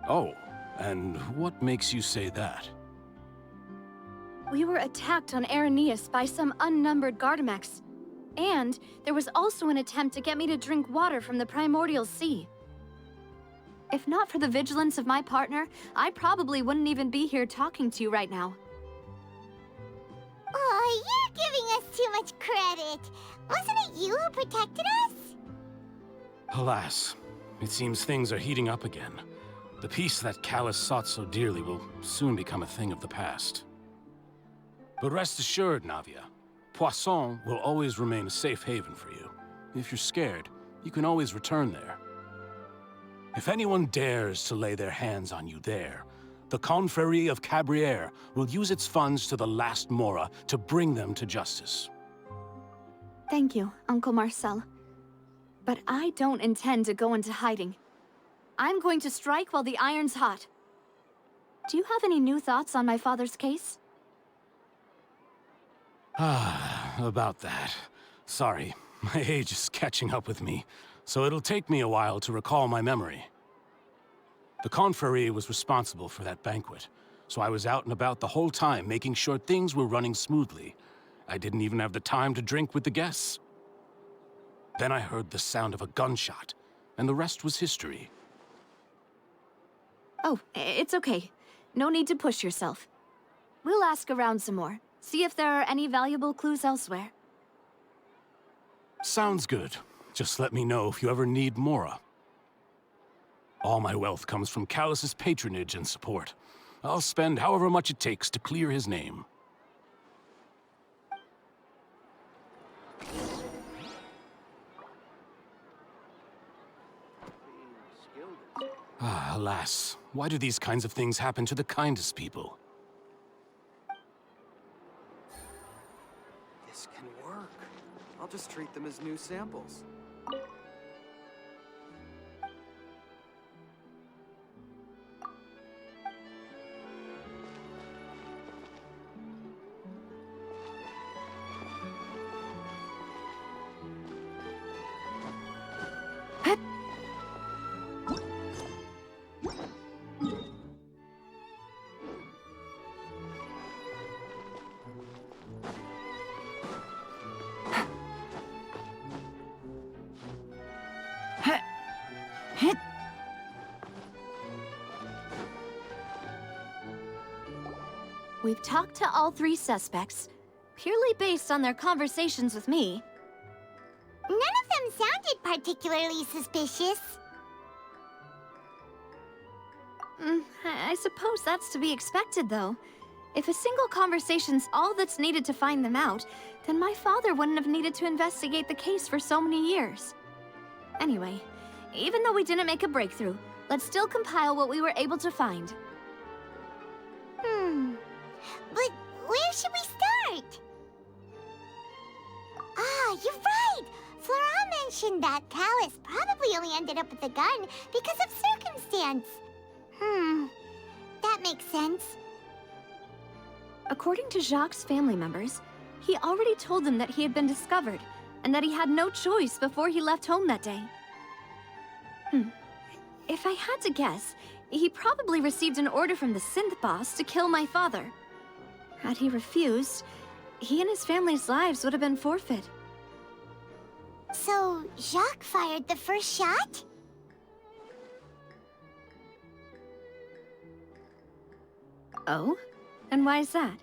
Speaker 14: Oh, and what makes you say that?
Speaker 1: We were attacked on Araneus by some unnumbered Gardamex. And there was also an attempt to get me to drink water from the primordial sea. If not for the vigilance of my partner, I probably wouldn't even be here talking to you right now.
Speaker 6: Oh, you're giving us too much credit. Wasn't it you who protected us?
Speaker 14: Alas, it seems things are heating up again. The peace that Callus sought so dearly will soon become a thing of the past. But rest assured, Navia, Poisson will always remain a safe haven for you. If you're scared, you can always return there. If anyone dares to lay their hands on you there, the Confrérie of Cabrières will use its funds to the last Mora to bring them to justice.
Speaker 1: Thank you, Uncle Marcel. But I don't intend to go into hiding. I'm going to strike while the iron's hot. Do you have any new thoughts on my father's case?
Speaker 14: About that. Sorry, my age is catching up with me, so it'll take me a while to recall my memory. The Confrérie was responsible for that banquet, so I was out and about the whole time making sure things were running smoothly. I didn't even have the time to drink with the guests. Then I heard the sound of a gunshot, and the rest was history.
Speaker 1: Oh, it's okay. No need to push yourself. We'll ask around some more. See if there are any valuable clues elsewhere.
Speaker 14: Sounds good. Just let me know if you ever need Mora. All my wealth comes from Callus's patronage and support. I'll spend however much it takes to clear his name. Alas, why do these kinds of things happen to the kindest people?
Speaker 15: This can work. I'll just treat them as new samples.
Speaker 1: We've talked to all 3 suspects, purely based on their conversations with me.
Speaker 6: None of them sounded particularly suspicious.
Speaker 1: I suppose that's to be expected, though. If a single conversation's all that's needed to find them out, then my father wouldn't have needed to investigate the case for so many years. Anyway, even though we didn't make a breakthrough, let's still compile what we were able to find.
Speaker 6: But where should we start? Ah, you're right! Flora mentioned that Callus probably only ended up with the gun because of circumstance. That makes sense.
Speaker 1: According to Jacques' family members, he already told them that he had been discovered, and that he had no choice before he left home that day. If I had to guess, he probably received an order from the synth boss to kill my father. Had he refused, he and his family's lives would have been forfeit.
Speaker 6: So, Jacques fired the first shot?
Speaker 1: Oh? And why is that?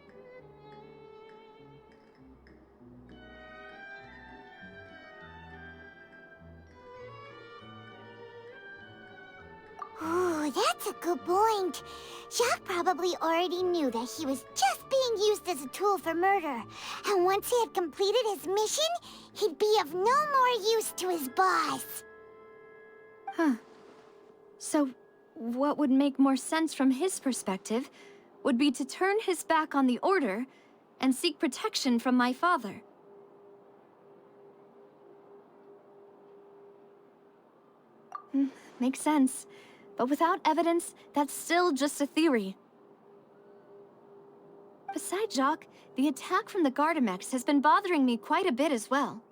Speaker 6: Ooh, that's a good point. Jacques probably already knew that he was just being used as a tool for murder. And once he had completed his mission, he'd be of no more use to his boss.
Speaker 1: So, what would make more sense from his perspective would be to turn his back on the Order and seek protection from my father. Makes sense. But without evidence, that's still just a theory. Besides Jacques, the attack from the Gardamex has been bothering me quite a bit as well.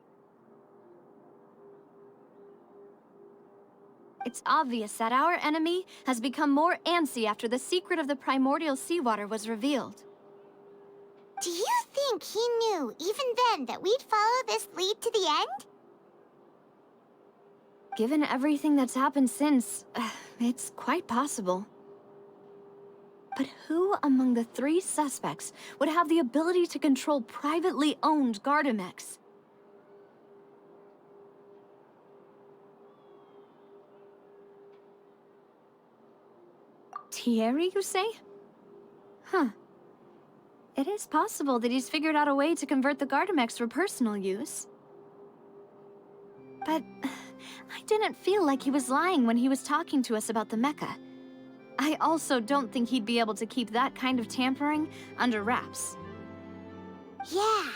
Speaker 1: It's obvious that our enemy has become more antsy after the secret of the primordial seawater was revealed.
Speaker 6: Do you think he knew, even then, that we'd follow this lead to the end?
Speaker 1: Given everything that's happened since, it's quite possible. But who among the 3 suspects would have the ability to control privately owned Gardamex? Thierry, you say? It is possible that he's figured out a way to convert the Gardamex for personal use. But I didn't feel like he was lying when he was talking to us about the mecha. I also don't think he'd be able to keep that kind of tampering under wraps.
Speaker 6: Yeah,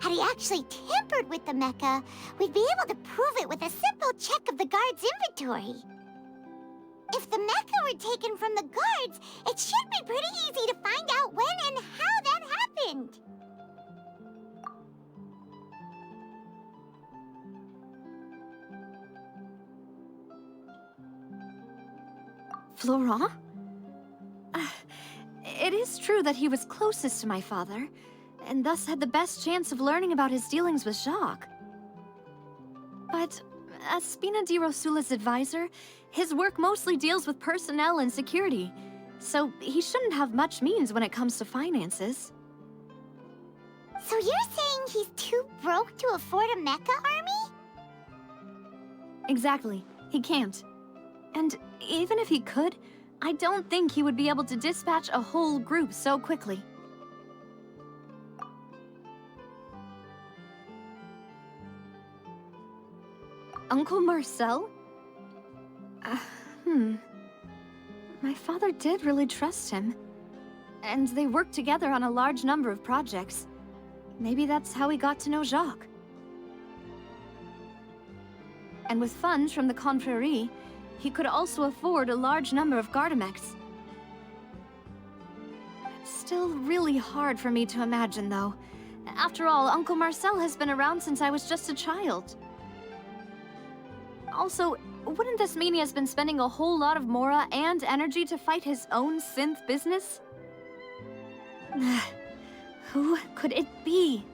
Speaker 6: had he actually tampered with the mecha, we'd be able to prove it with a simple check of the guard's inventory. If the mecha were taken from the guards, it should be pretty easy to find out when and how that happened.
Speaker 1: Florent? It is true that he was closest to my father, and thus had the best chance of learning about his dealings with Jacques. But as Spina di Rosula's advisor, his work mostly deals with personnel and security, so he shouldn't have much means when it comes to finances.
Speaker 6: So you're saying he's too broke to afford a mecha army?
Speaker 1: Exactly. He can't. And even if he could, I don't think he would be able to dispatch a whole group so quickly. Uncle Marcel? My father did really trust him. And they worked together on a large number of projects. Maybe that's how he got to know Jacques. And with funds from the Confrérie, he could also afford a large number of Gardamex. It's still really hard for me to imagine, though. After all, Uncle Marcel has been around since I was just a child. Also, wouldn't this mean he has been spending a whole lot of mora and energy to fight his own synth business? Who could it be?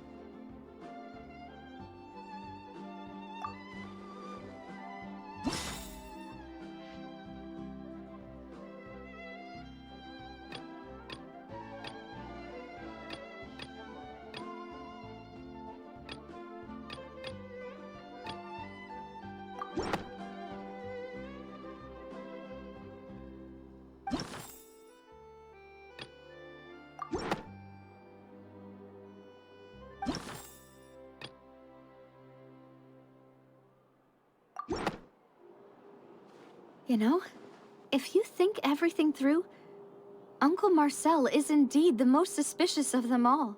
Speaker 1: You know, if you think everything through, Uncle Marcel is indeed the most suspicious of them all.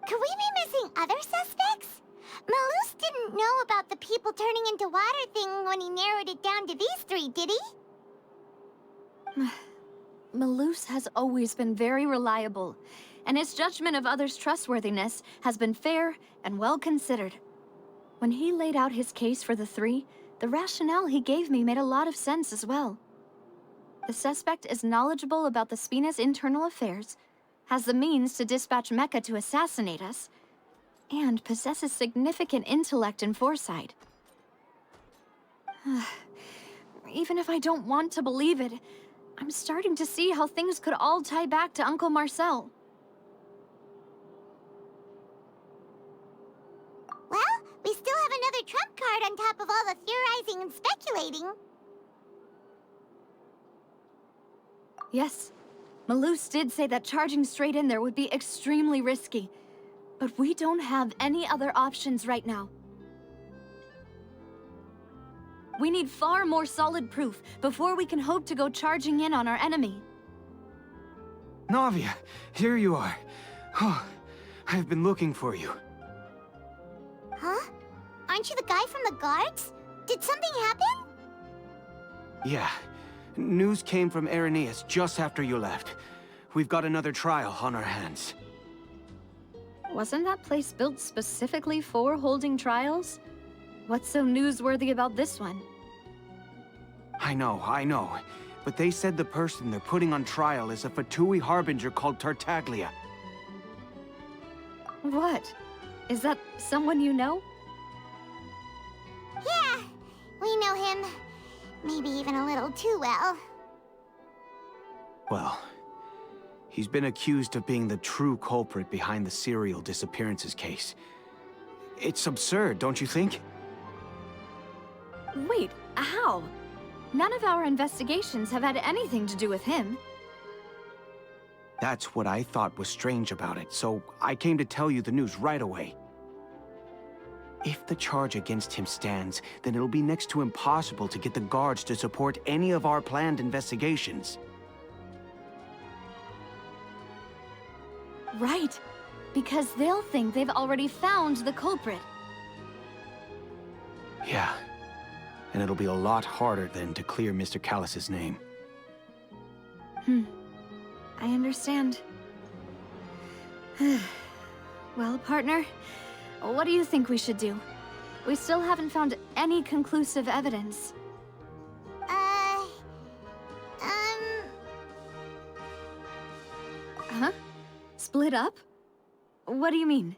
Speaker 6: Could we be missing other suspects? Malus didn't know about the people turning into water thing when he narrowed it down to these three, did he?
Speaker 1: Malus has always been very reliable, and his judgment of others' trustworthiness has been fair and well considered. When he laid out his case for the three, the rationale he gave me made a lot of sense as well. The suspect is knowledgeable about the Spina's internal affairs, has the means to dispatch Mecha to assassinate us, and possesses significant intellect and foresight. Even if I don't want to believe it, I'm starting to see how things could all tie back to Uncle Marcel.
Speaker 6: Well, we still have another trump card on top of all the theorizing and speculating.
Speaker 1: Yes, Malus did say that charging straight in there would be extremely risky, but we don't have any other options right now. We need far more solid proof before we can hope to go charging in on our enemy.
Speaker 12: Navia, here you are. Oh, I've been looking for you.
Speaker 6: Huh? Aren't you the guy from the guards? Did something happen?
Speaker 12: Yeah. News came from Irenaeus just after you left. We've got another trial on our hands.
Speaker 1: Wasn't that place built specifically for holding trials? What's so newsworthy about this one?
Speaker 12: I know. But they said the person they're putting on trial is a Fatui harbinger called Tartaglia.
Speaker 1: What? Is that someone you know?
Speaker 6: Yeah, we know him. Maybe even a little too well.
Speaker 12: Well, he's been accused of being the true culprit behind the serial disappearances case. It's absurd, don't you think?
Speaker 1: Wait, how? None of our investigations have had anything to do with him.
Speaker 12: That's what I thought was strange about it, so I came to tell you the news right away. If the charge against him stands, then it'll be next to impossible to get the guards to support any of our planned investigations.
Speaker 1: Right, because they'll think they've already found the culprit.
Speaker 12: Yeah, and it'll be a lot harder then to clear Mr. Callus's name.
Speaker 1: I understand. Well, partner, what do you think we should do? We still haven't found any conclusive evidence. Huh? Split up? What do you mean?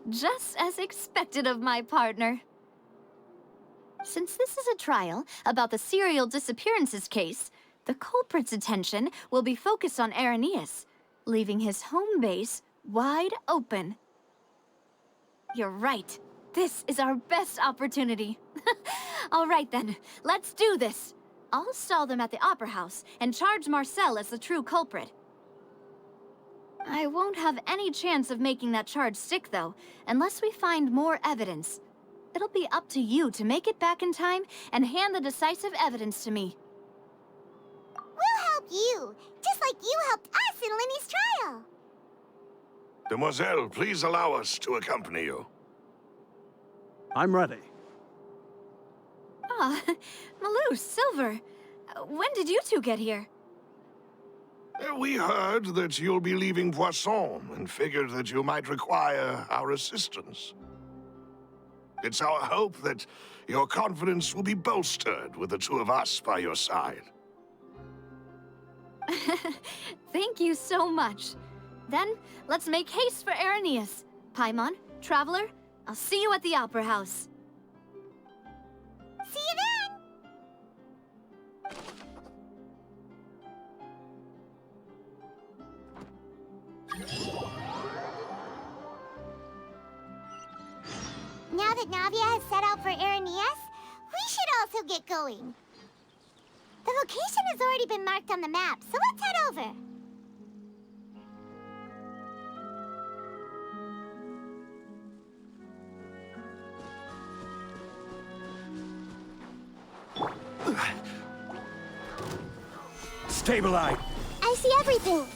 Speaker 1: Just as expected of my partner. Since this is a trial about the serial disappearances case, the culprit's attention will be focused on Irenaeus, leaving his home base wide open. You're right. This is our best opportunity. All right then, let's do this. I'll stall them at the Opera House and charge Marcel as the true culprit. I won't have any chance of making that charge stick, though, unless we find more evidence. It'll be up to you to make it back in time and hand the decisive evidence to me.
Speaker 6: We'll help you, just like you helped us in Linny's trial.
Speaker 8: Demoiselle, please allow us to accompany you.
Speaker 16: I'm ready.
Speaker 1: Ah, Malus, Silver. When did you two get here?
Speaker 8: We heard that you'll be leaving Poisson and figured that you might require our assistance. It's our hope that your confidence will be bolstered with the two of us by your side.
Speaker 1: Thank you so much. Then, let's make haste for Irenaeus. Paimon, Traveler, I'll see you at the Opera House.
Speaker 6: See you then! Now that Navia has set out for Irenaeus, we should also get going. The location has already been marked on the map, so let's head over.
Speaker 3: Stabilize!
Speaker 6: I see everything!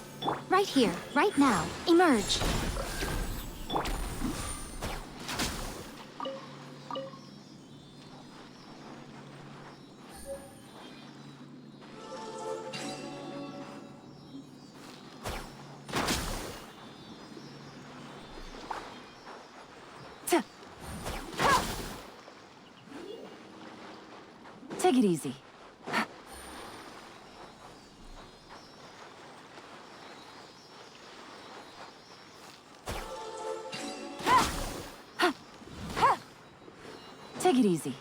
Speaker 1: Right here, right now. Emerge. Take it easy. Take it easy.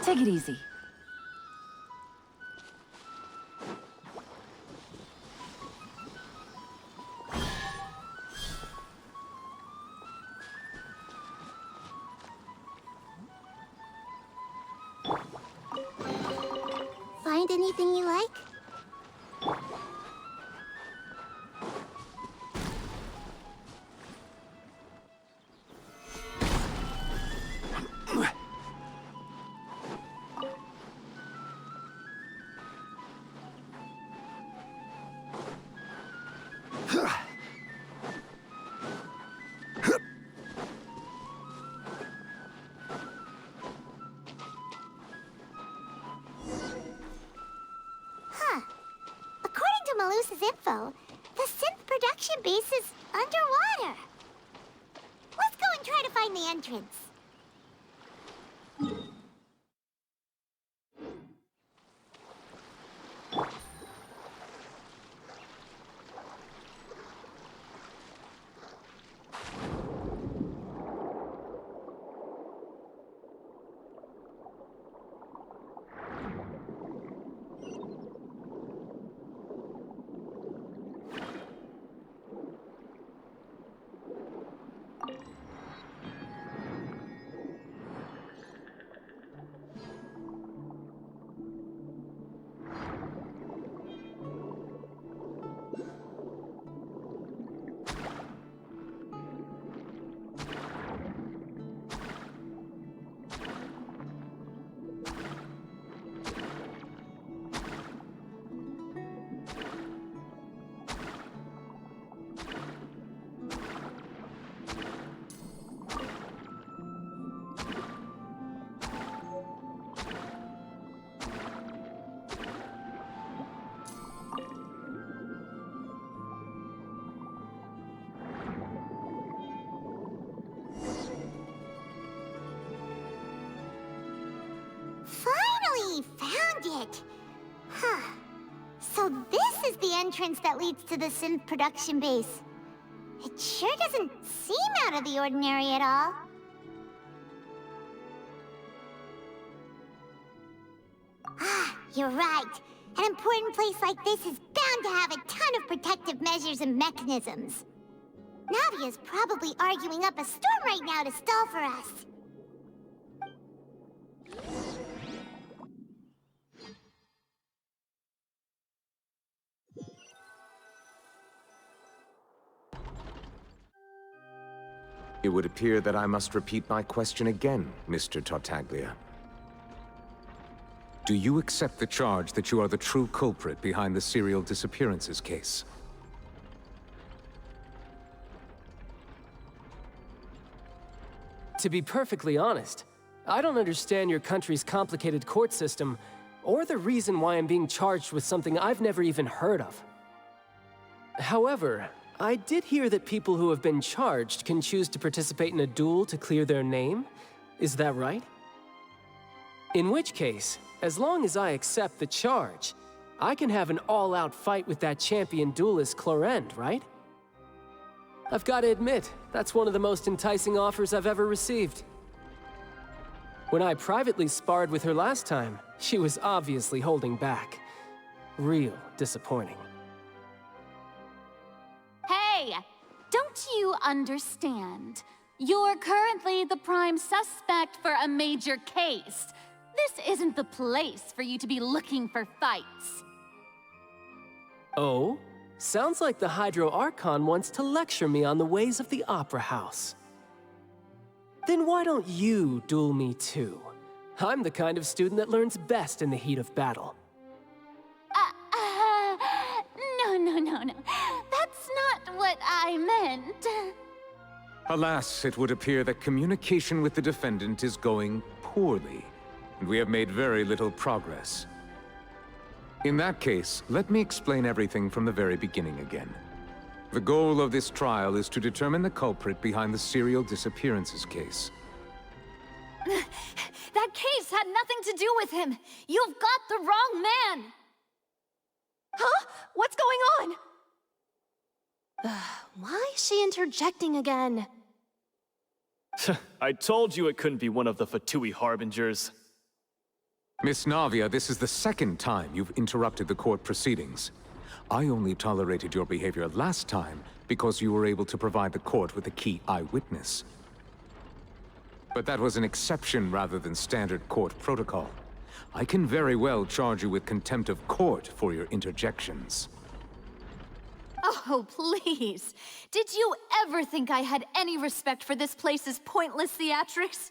Speaker 1: Take it easy.
Speaker 6: Find anything you like? Malusa's info, the synth production base is underwater. Let's go and try to find the entrance. Finally found it! Huh. So this is the entrance that leads to the synth production base. It sure doesn't seem out of the ordinary at all. Ah, you're right. An important place like this is bound to have a ton of protective measures and mechanisms. Navia's probably arguing up a storm right now to stall for us.
Speaker 17: It would appear that I must repeat my question again, Mr. Tartaglia. Do you accept the charge that you are the true culprit behind the serial disappearances case?
Speaker 18: To be perfectly honest, I don't understand your country's complicated court system, or the reason why I'm being charged with something I've never even heard of. However, I did hear that people who have been charged can choose to participate in a duel to clear their name. Is that right? In which case, as long as I accept the charge, I can have an all-out fight with that champion duelist Clorend, right? I've got to admit, that's one of the most enticing offers I've ever received. When I privately sparred with her last time, she was obviously holding back. Real disappointing.
Speaker 2: Don't you understand? You're currently the prime suspect for a major case. This isn't the place for you to be looking for fights.
Speaker 18: Oh? Sounds like the Hydro Archon wants to lecture me on the ways of the Opera House. Then why don't you duel me too? I'm the kind of student that learns best in the heat of battle.
Speaker 2: No. That's not what I meant.
Speaker 17: Alas, it would appear that communication with the defendant is going poorly, and we have made very little progress. In that case, let me explain everything from the very beginning again. The goal of this trial is to determine the culprit behind the serial disappearances case.
Speaker 1: That case had nothing to do with him. You've got the wrong man.
Speaker 7: Huh? What's going on? Why is she interjecting again?
Speaker 19: I told you it couldn't be one of the Fatui Harbingers.
Speaker 17: Miss Navia, this is the second time you've interrupted the court proceedings. I only tolerated your behavior last time because you were able to provide the court with a key eyewitness. But that was an exception rather than standard court protocol. I can very well charge you with contempt of court for your interjections.
Speaker 1: Oh, please. Did you ever think I had any respect for this place's pointless theatrics?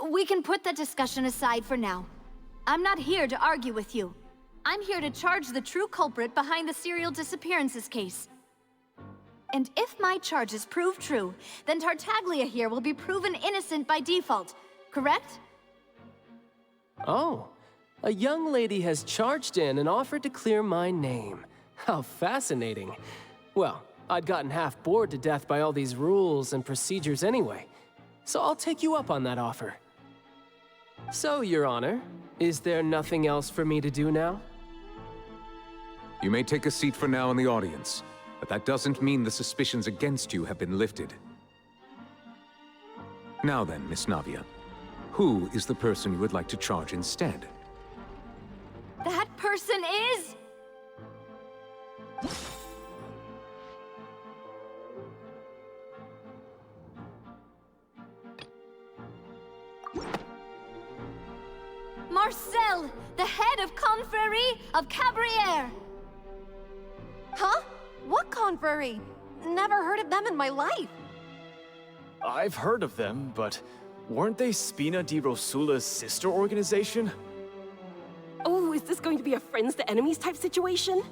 Speaker 1: We can put that discussion aside for now. I'm not here to argue with you. I'm here to charge the true culprit behind the serial disappearances case. And if my charges prove true, then Tartaglia here will be proven innocent by default, correct?
Speaker 18: Oh, a young lady has charged in and offered to clear my name. How fascinating. Well, I'd gotten half bored to death by all these rules and procedures anyway, so I'll take you up on that offer. So, Your Honor, is there nothing else for me to do now?
Speaker 17: You may take a seat for now in the audience, but that doesn't mean the suspicions against you have been lifted. Now then, Miss Navia, who is the person you would like to charge instead?
Speaker 1: That person is... Marcel, the head of Confrérie of Cabrières!
Speaker 7: Huh? What confrérie? Never heard of them in my life.
Speaker 19: I've heard of them, but weren't they Spina di Rosula's sister organization?
Speaker 7: Oh, is this going to be a friends to enemies type situation?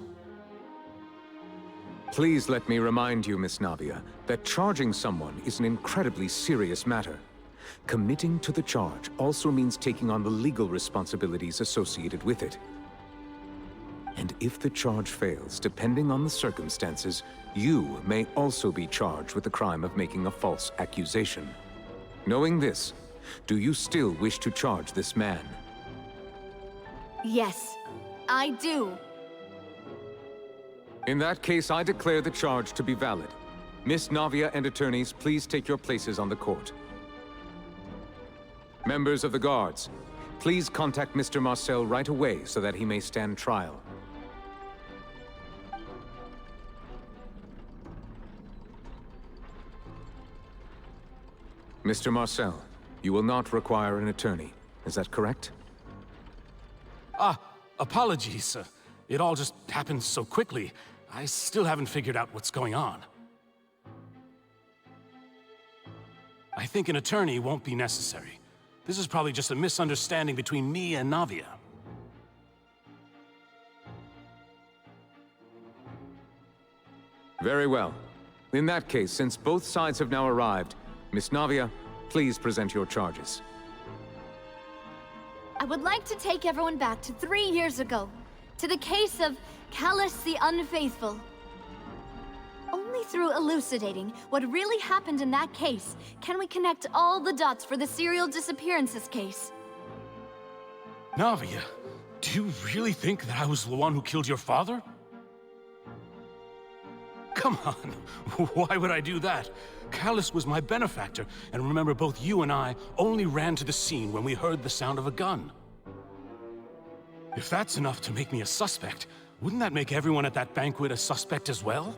Speaker 17: Please let me remind you, Miss Navia, that charging someone is an incredibly serious matter. Committing to the charge also means taking on the legal responsibilities associated with it. And if the charge fails, depending on the circumstances, you may also be charged with the crime of making a false accusation. Knowing this, do you still wish to charge this man?
Speaker 1: Yes, I do.
Speaker 17: In that case, I declare the charge to be valid. Miss Navia and attorneys, please take your places on the court. Members of the guards, please contact Mr. Marcel right away so that he may stand trial. Mr. Marcel, you will not require an attorney. Is that correct?
Speaker 14: Apologies. It all just happened so quickly. I still haven't figured out what's going on. I think an attorney won't be necessary. This is probably just a misunderstanding between me and Navia.
Speaker 17: Very well. In that case, since both sides have now arrived, Miss Navia, please present your charges.
Speaker 1: I would like to take everyone back to 3 years ago, to the case of Callus the Unfaithful. Only through elucidating what really happened in that case can we connect all the dots for the serial disappearances case.
Speaker 14: Navia, do you really think that I was the one who killed your father? Come on, why would I do that? Callus was my benefactor, and remember, both you and I only ran to the scene when we heard the sound of a gun. If that's enough to make me a suspect, wouldn't that make everyone at that banquet a suspect as well?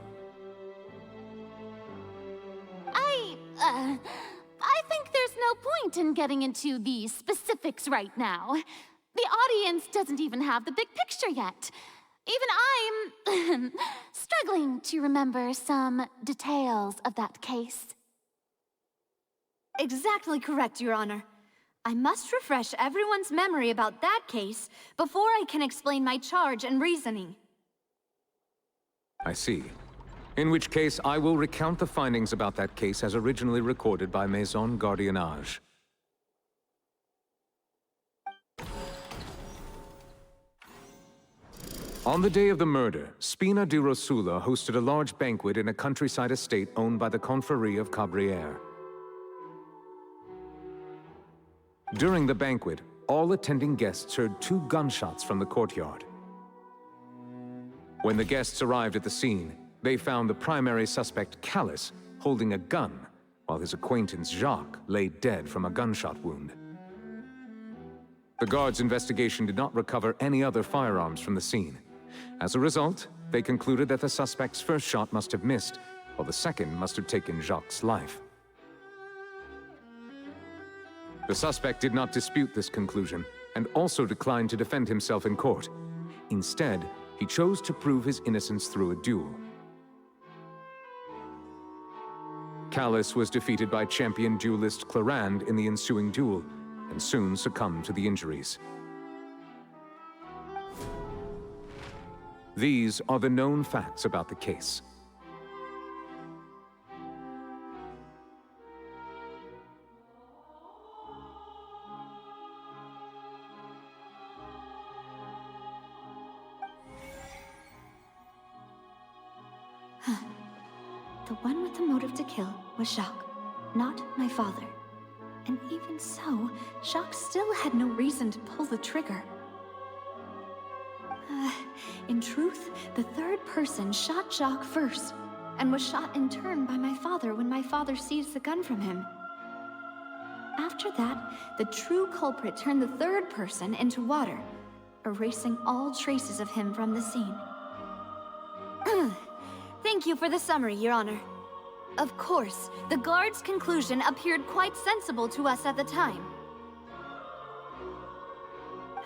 Speaker 20: I think there's no point in getting into the specifics right now. The audience doesn't even have the big picture yet. Even I'm struggling to remember some details of that case.
Speaker 1: Exactly correct, Your Honor. I must refresh everyone's memory about that case before I can explain my charge and reasoning.
Speaker 17: I see. In which case, I will recount the findings about that case as originally recorded by Maison Gardiennage. On the day of the murder, Spina di Rosula hosted a large banquet in a countryside estate owned by the Confrérie of Cabrières. During the banquet, all attending guests heard 2 gunshots from the courtyard. When the guests arrived at the scene, they found the primary suspect, Callus, holding a gun, while his acquaintance, Jacques, lay dead from a gunshot wound. The guards' investigation did not recover any other firearms from the scene. As a result, they concluded that the suspect's first shot must have missed, while the second must have taken Jacques' life. The suspect did not dispute this conclusion, and also declined to defend himself in court. Instead, he chose to prove his innocence through a duel. Callus was defeated by champion duelist Clarande in the ensuing duel, and soon succumbed to the injuries. These are the known facts about the case.
Speaker 1: The one with the motive to kill was Jacques, not my father. And even so, Jacques still had no reason to pull the trigger. In truth, the third person shot Jacques first, and was shot in turn by my father when my father seized the gun from him. After that, the true culprit turned the third person into water, erasing all traces of him from the scene. Thank you for the summary, Your Honor. Of course, the guard's conclusion appeared quite sensible to us at the time.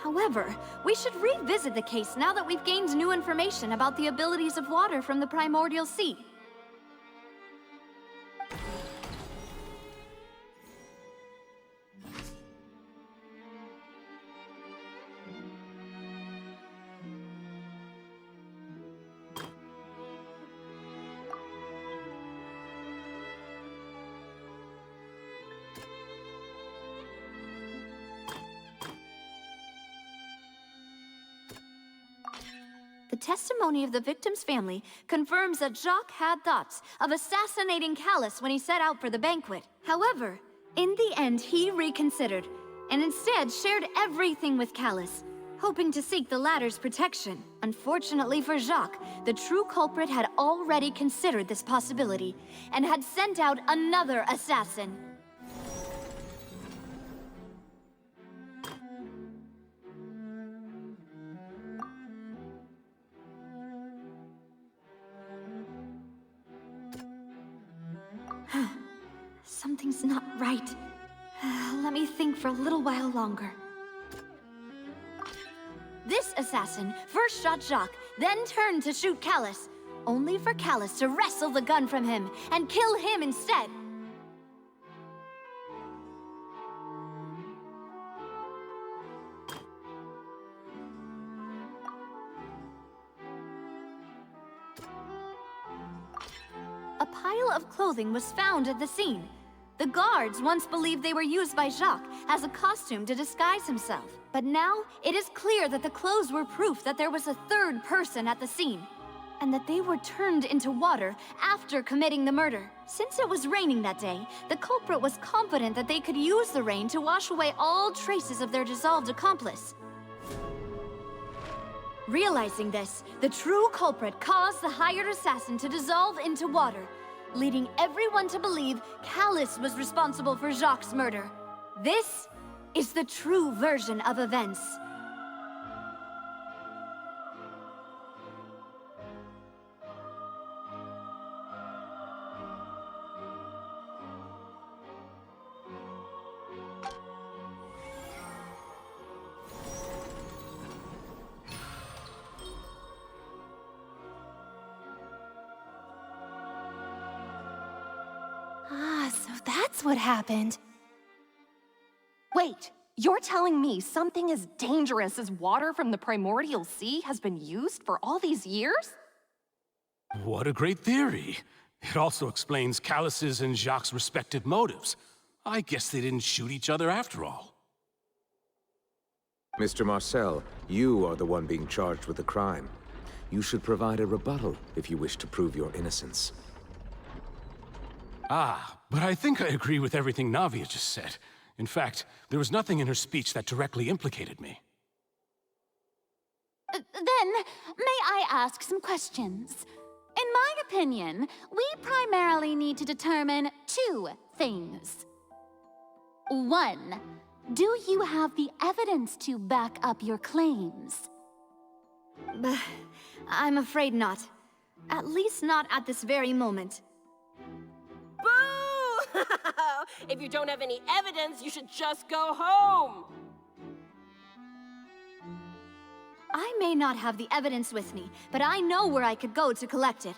Speaker 1: However, we should revisit the case now that we've gained new information about the abilities of water from the primordial sea. The testimony of the victim's family confirms that Jacques had thoughts of assassinating Callus when he set out for the banquet. However, in the end, he reconsidered, and instead shared everything with Callus, hoping to seek the latter's protection. Unfortunately for Jacques, the true culprit had already considered this possibility, and had sent out another assassin. Something's not right. Let me think for a little while longer. This assassin first shot Jacques, then turned to shoot Callus, only for Callus to wrestle the gun from him and kill him instead. A pile of clothing was found at the scene. The guards once believed they were used by Jacques as a costume to disguise himself. But now, it is clear that the clothes were proof that there was a third person at the scene, and that they were turned into water after committing the murder. Since it was raining that day, the culprit was confident that they could use the rain to wash away all traces of their dissolved accomplice. Realizing this, the true culprit caused the hired assassin to dissolve into water, leading everyone to believe Callus was responsible for Jacques' murder. This is the true version of events.
Speaker 21: what happened. Wait, you're telling me something as dangerous as water from the primordial sea has been used for all these years?
Speaker 14: What a great theory. It also explains Callus's and Jacques' respective motives. I guess they didn't shoot each other after all.
Speaker 17: Mr. Marcel, you are the one being charged with the crime. You should provide a rebuttal if you wish to prove your innocence.
Speaker 14: Ah, but I think I agree with everything Navia just said. In fact, there was nothing in her speech that directly implicated me.
Speaker 20: Then, may I ask some questions? In my opinion, we primarily need to determine two things. One, do you have the evidence to back up your claims?
Speaker 1: I'm afraid not. At least not at this very moment.
Speaker 21: Boo! If you don't have any evidence, you should just go home!
Speaker 1: I may not have the evidence with me, but I know where I could go to collect it.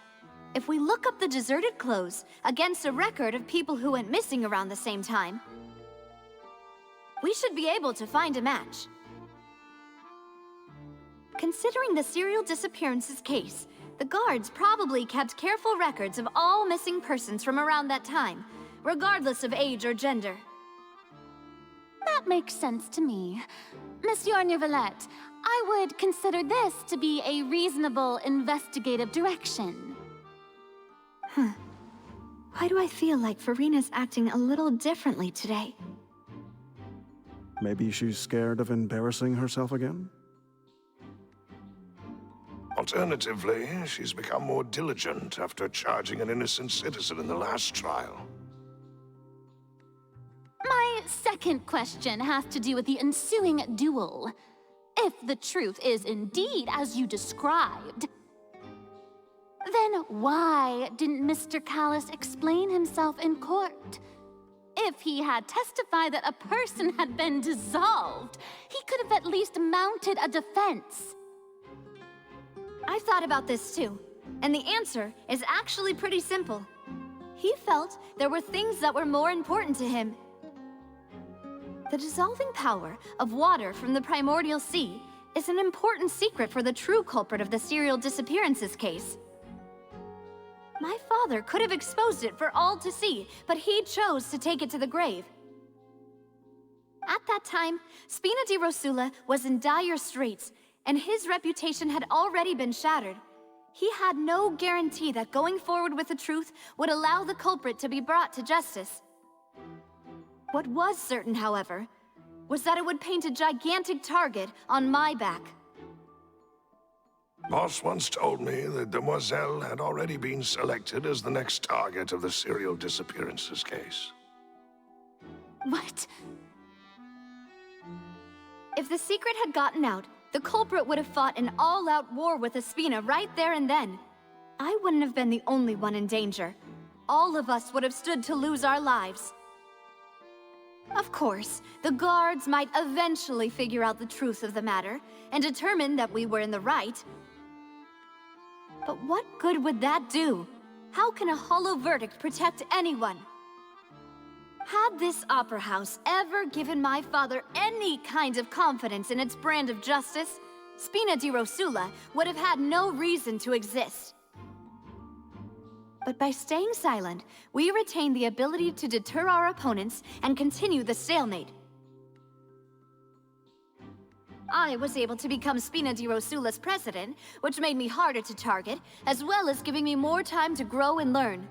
Speaker 1: If we look up the deserted clothes against a record of people who went missing around the same time, we should be able to find a match. Considering the serial disappearances case, the guards probably kept careful records of all missing persons from around that time, regardless of age or gender.
Speaker 20: That makes sense to me. Monsieur Neuvillette, I would consider this to be a reasonable investigative direction.
Speaker 1: Why do I feel like Farina's acting a little differently today?
Speaker 16: Maybe she's scared of embarrassing herself again?
Speaker 8: Alternatively, she's become more diligent after charging an innocent citizen in the last trial.
Speaker 20: My second question has to do with the ensuing duel. If the truth is indeed as you described, then why didn't Mr. Callus explain himself in court? If he had testified that a person had been dissolved, he could have at least mounted a defense.
Speaker 1: I've thought about this too, and the answer is actually pretty simple. He felt there were things that were more important to him. The dissolving power of water from the primordial sea is an important secret for the true culprit of the serial disappearances case. My father could have exposed it for all to see, but he chose to take it to the grave. At that time, Spina di Rosula was in dire straits, and his reputation had already been shattered. He had no guarantee that going forward with the truth would allow the culprit to be brought to justice. What was certain, however, was that it would paint a gigantic target on my back.
Speaker 8: Boss once told me that Demoiselle had already been selected as the next target of the serial disappearances case.
Speaker 20: What?
Speaker 1: If the secret had gotten out, the culprit would have fought an all-out war with Espina right there and then. I wouldn't have been the only one in danger. All of us would have stood to lose our lives. Of course, the guards might eventually figure out the truth of the matter and determine that we were in the right. But what good would that do? How can a hollow verdict protect anyone? Had this opera house ever given my father any kind of confidence in its brand of justice, Spina di Rosula would have had no reason to exist. But by staying silent, we retain the ability to deter our opponents and continue the stalemate. I was able to become Spina di Rosula's president, which made me harder to target, as well as giving me more time to grow and learn.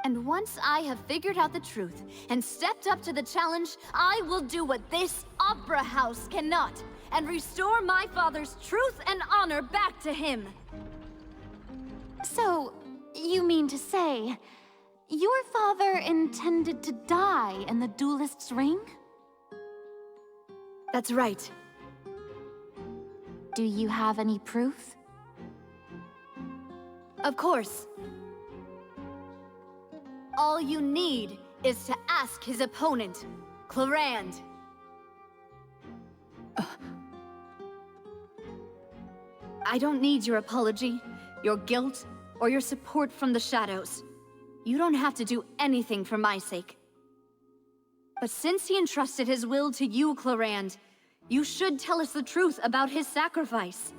Speaker 1: And once I have figured out the truth and stepped up to the challenge, I will do what this opera house cannot, and restore my father's truth and honor back to him.
Speaker 20: So, you mean to say, your father intended to die in the duelist's ring?
Speaker 1: That's right.
Speaker 20: Do you have any proof?
Speaker 1: Of course. All you need is to ask his opponent, Clarand. I don't need your apology, your guilt, or your support from the shadows. You don't have to do anything for my sake. But since he entrusted his will to you, Clorand, you should tell us the truth about his sacrifice.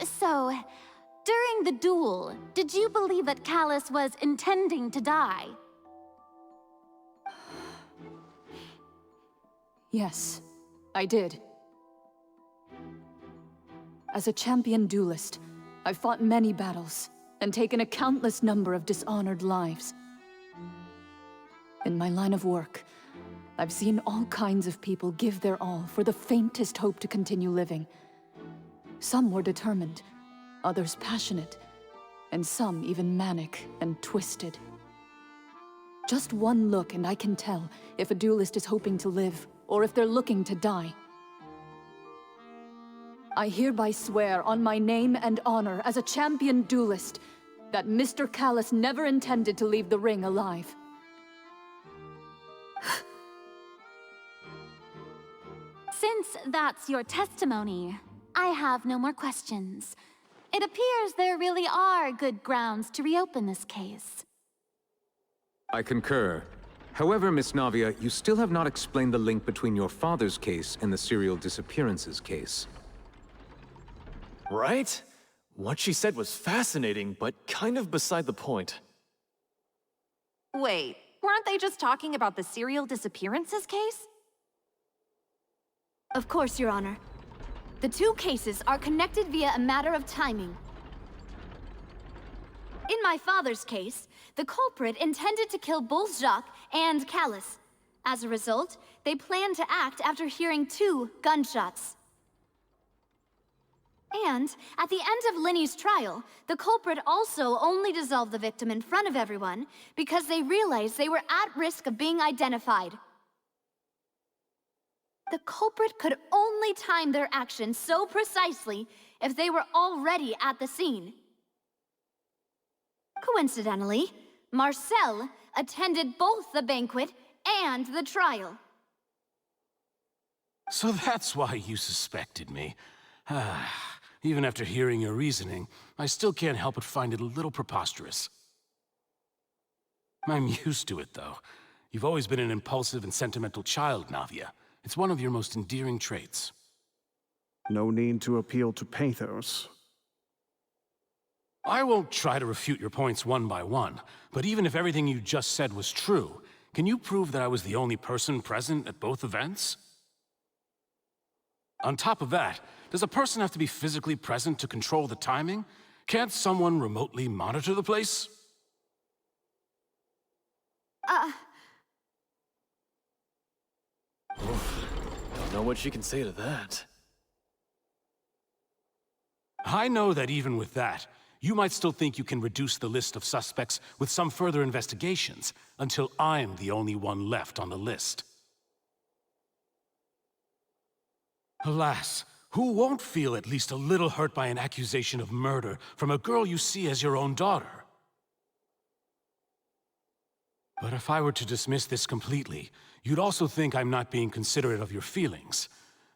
Speaker 20: So, during the duel, did you believe that Callus was intending to die?
Speaker 4: Yes, I did. As a champion duelist, I've fought many battles and taken a countless number of dishonored lives. In my line of work, I've seen all kinds of people give their all for the faintest hope to continue living. Some were determined, others passionate, and some even manic and twisted. Just one look and I can tell if a duelist is hoping to live or if they're looking to die. I hereby swear on my name and honor as a champion duelist that Mr. Callus never intended to leave the ring alive.
Speaker 20: Since that's your testimony, I have no more questions. It appears there really are good grounds to reopen this case.
Speaker 17: I concur. However, Miss Navia, you still have not explained the link between your father's case and the serial disappearances case.
Speaker 19: Right? What she said was fascinating, but kind of beside the point.
Speaker 21: Wait, weren't they just talking about the serial disappearances case?
Speaker 1: Of course, Your Honor. The two cases are connected via a matter of timing. In my father's case, the culprit intended to kill both Jacques and Callus. As a result, they planned to act after hearing 2 gunshots. And at the end of Linny's trial, the culprit also only dissolved the victim in front of everyone because they realized they were at risk of being identified. The culprit could only time their actions so precisely if they were already at the scene. Coincidentally, Marcel attended both the banquet and the trial.
Speaker 14: So that's why you suspected me. Even after hearing your reasoning, I still can't help but find it a little preposterous. I'm used to it, though. You've always been an impulsive and sentimental child, Navia. It's one of your most endearing traits.
Speaker 16: No need to appeal to pathos.
Speaker 14: I won't try to refute your points one by one, but even if everything you just said was true, can you prove that I was the only person present at both events? On top of that, does a person have to be physically present to control the timing? Can't someone remotely monitor the place?
Speaker 19: Don't know what she can say to that.
Speaker 14: I know that even with that, you might still think you can reduce the list of suspects with some further investigations, until I'm the only one left on the list. Alas, who won't feel at least a little hurt by an accusation of murder from a girl you see as your own daughter? But if I were to dismiss this completely, you'd also think I'm not being considerate of your feelings.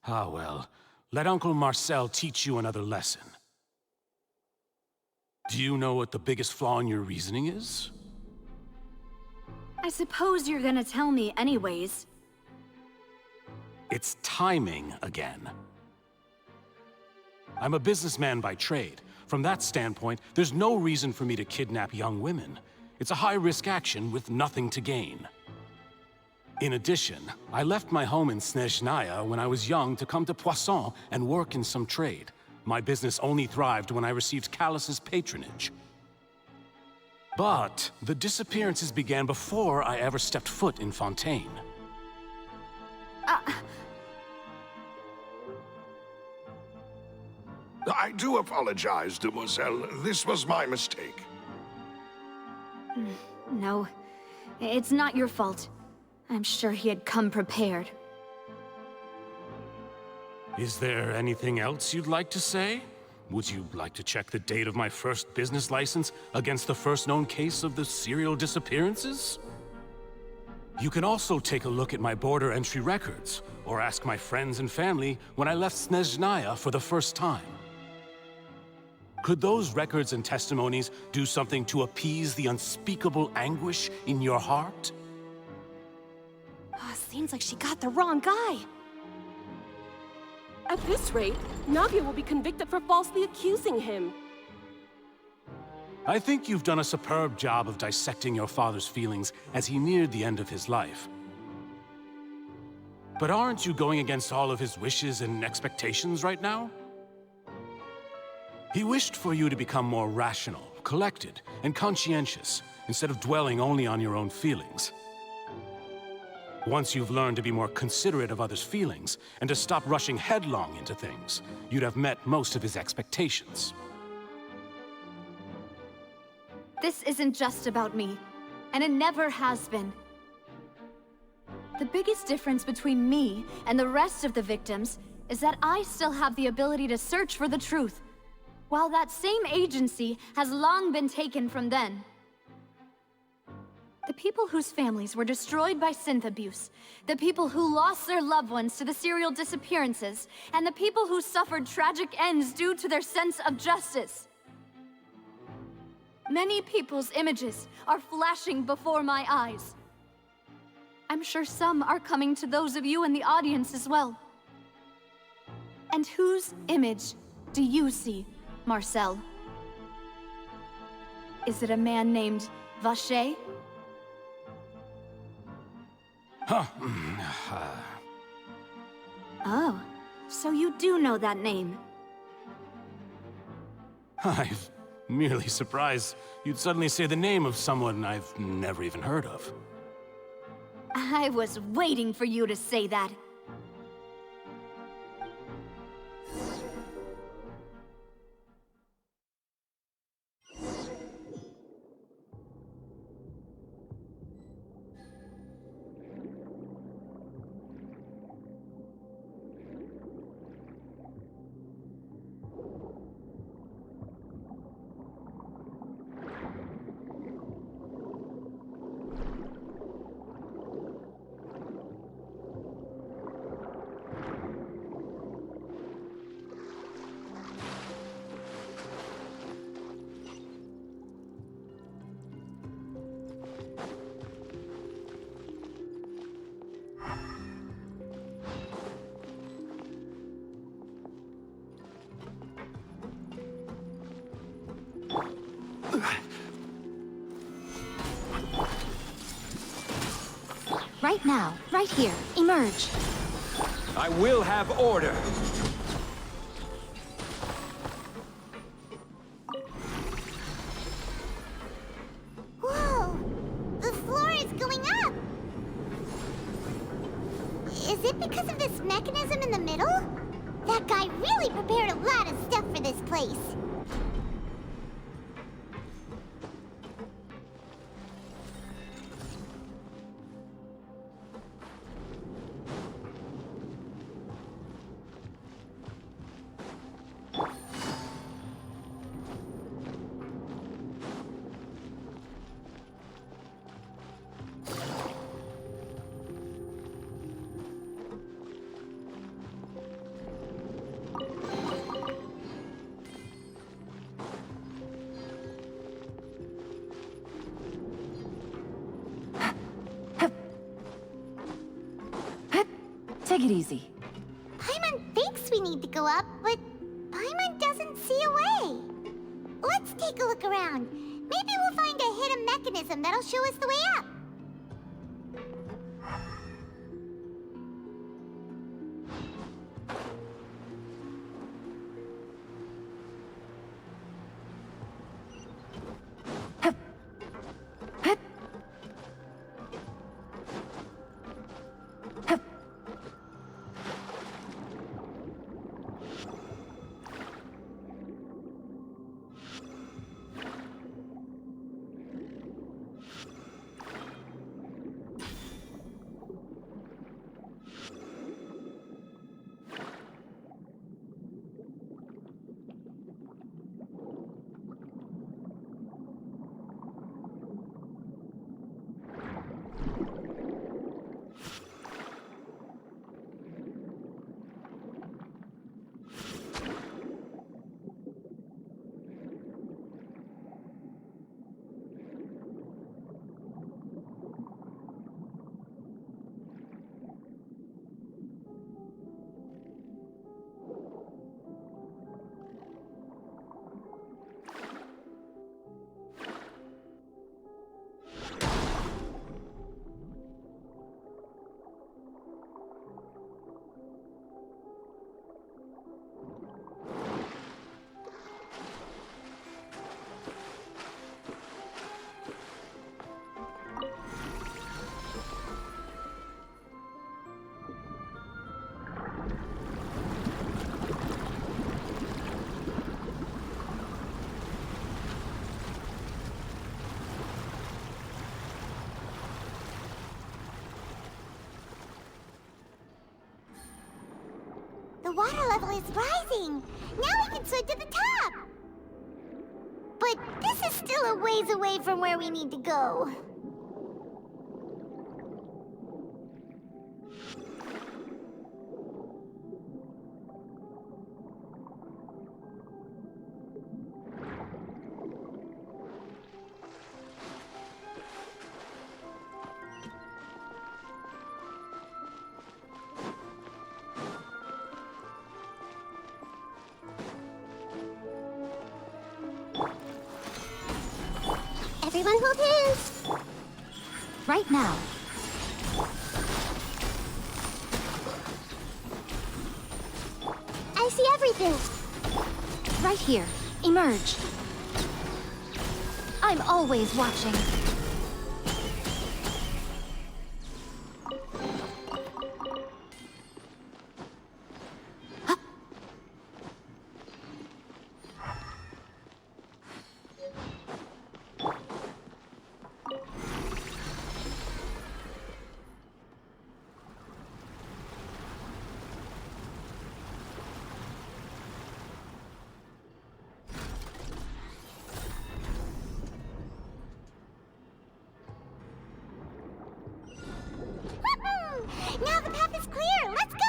Speaker 14: Ah well, let Uncle Marcel teach you another lesson. Do you know what the biggest flaw in your reasoning is?
Speaker 1: I suppose you're gonna tell me anyways.
Speaker 14: It's timing again. I'm a businessman by trade. From that standpoint, there's no reason for me to kidnap young women. It's a high-risk action with nothing to gain. In addition, I left my home in Snezhnaya when I was young to come to Poisson and work in some trade. My business only thrived when I received Callus's patronage. But the disappearances began before I ever stepped foot in Fontaine.
Speaker 8: I do apologize, demoiselle. This was my mistake.
Speaker 1: No, it's not your fault. I'm sure he had come prepared.
Speaker 14: Is there anything else you'd like to say? Would you like to check the date of my first business license against the first known case of the serial disappearances? You can also take a look at my border entry records, or ask my friends and family when I left Snezhnaya for the first time. Could those records and testimonies do something to appease the unspeakable anguish in your heart?
Speaker 21: Seems like she got the wrong guy. At this rate, Navia will be convicted for falsely accusing him.
Speaker 14: I think you've done a superb job of dissecting your father's feelings as he neared the end of his life. But aren't you going against all of his wishes and expectations right now? He wished for you to become more rational, collected, and conscientious, instead of dwelling only on your own feelings. Once you've learned to be more considerate of others' feelings, and to stop rushing headlong into things, you'd have met most of his expectations.
Speaker 1: This isn't just about me, and it never has been. The biggest difference between me and the rest of the victims is that I still have the ability to search for the truth, while that same agency has long been taken from them. The people whose families were destroyed by synth abuse, the people who lost their loved ones to the serial disappearances, and the people who suffered tragic ends due to their sense of justice. Many people's images are flashing before my eyes. I'm sure some are coming to those of you in the audience as well. And whose image do you see, Marcel? Is it a man named Vacher?
Speaker 14: Huh.
Speaker 1: Oh, so you do know that name.
Speaker 14: I'm merely surprised you'd suddenly say the name of someone I've never even heard of.
Speaker 1: I was waiting for you to say that.
Speaker 9: Right now, right here, emerge.
Speaker 3: I will have order.
Speaker 6: Whoa! The floor is going up! Is it because of this mechanism in the middle? That guy really prepared a lot of stuff for this place.
Speaker 4: Take it easy.
Speaker 6: Paimon thinks we need to go up, but Paimon doesn't see a way. Let's take a look around. Maybe we'll find a hidden mechanism that'll show us the way up. water level is rising. Now we can swim to the top. But this is still a ways away from where we need to go. Everyone hold hands!
Speaker 1: Right now.
Speaker 6: I see everything!
Speaker 1: Right here. Emerge. I'm always watching.
Speaker 6: Now the path is clear! Let's go!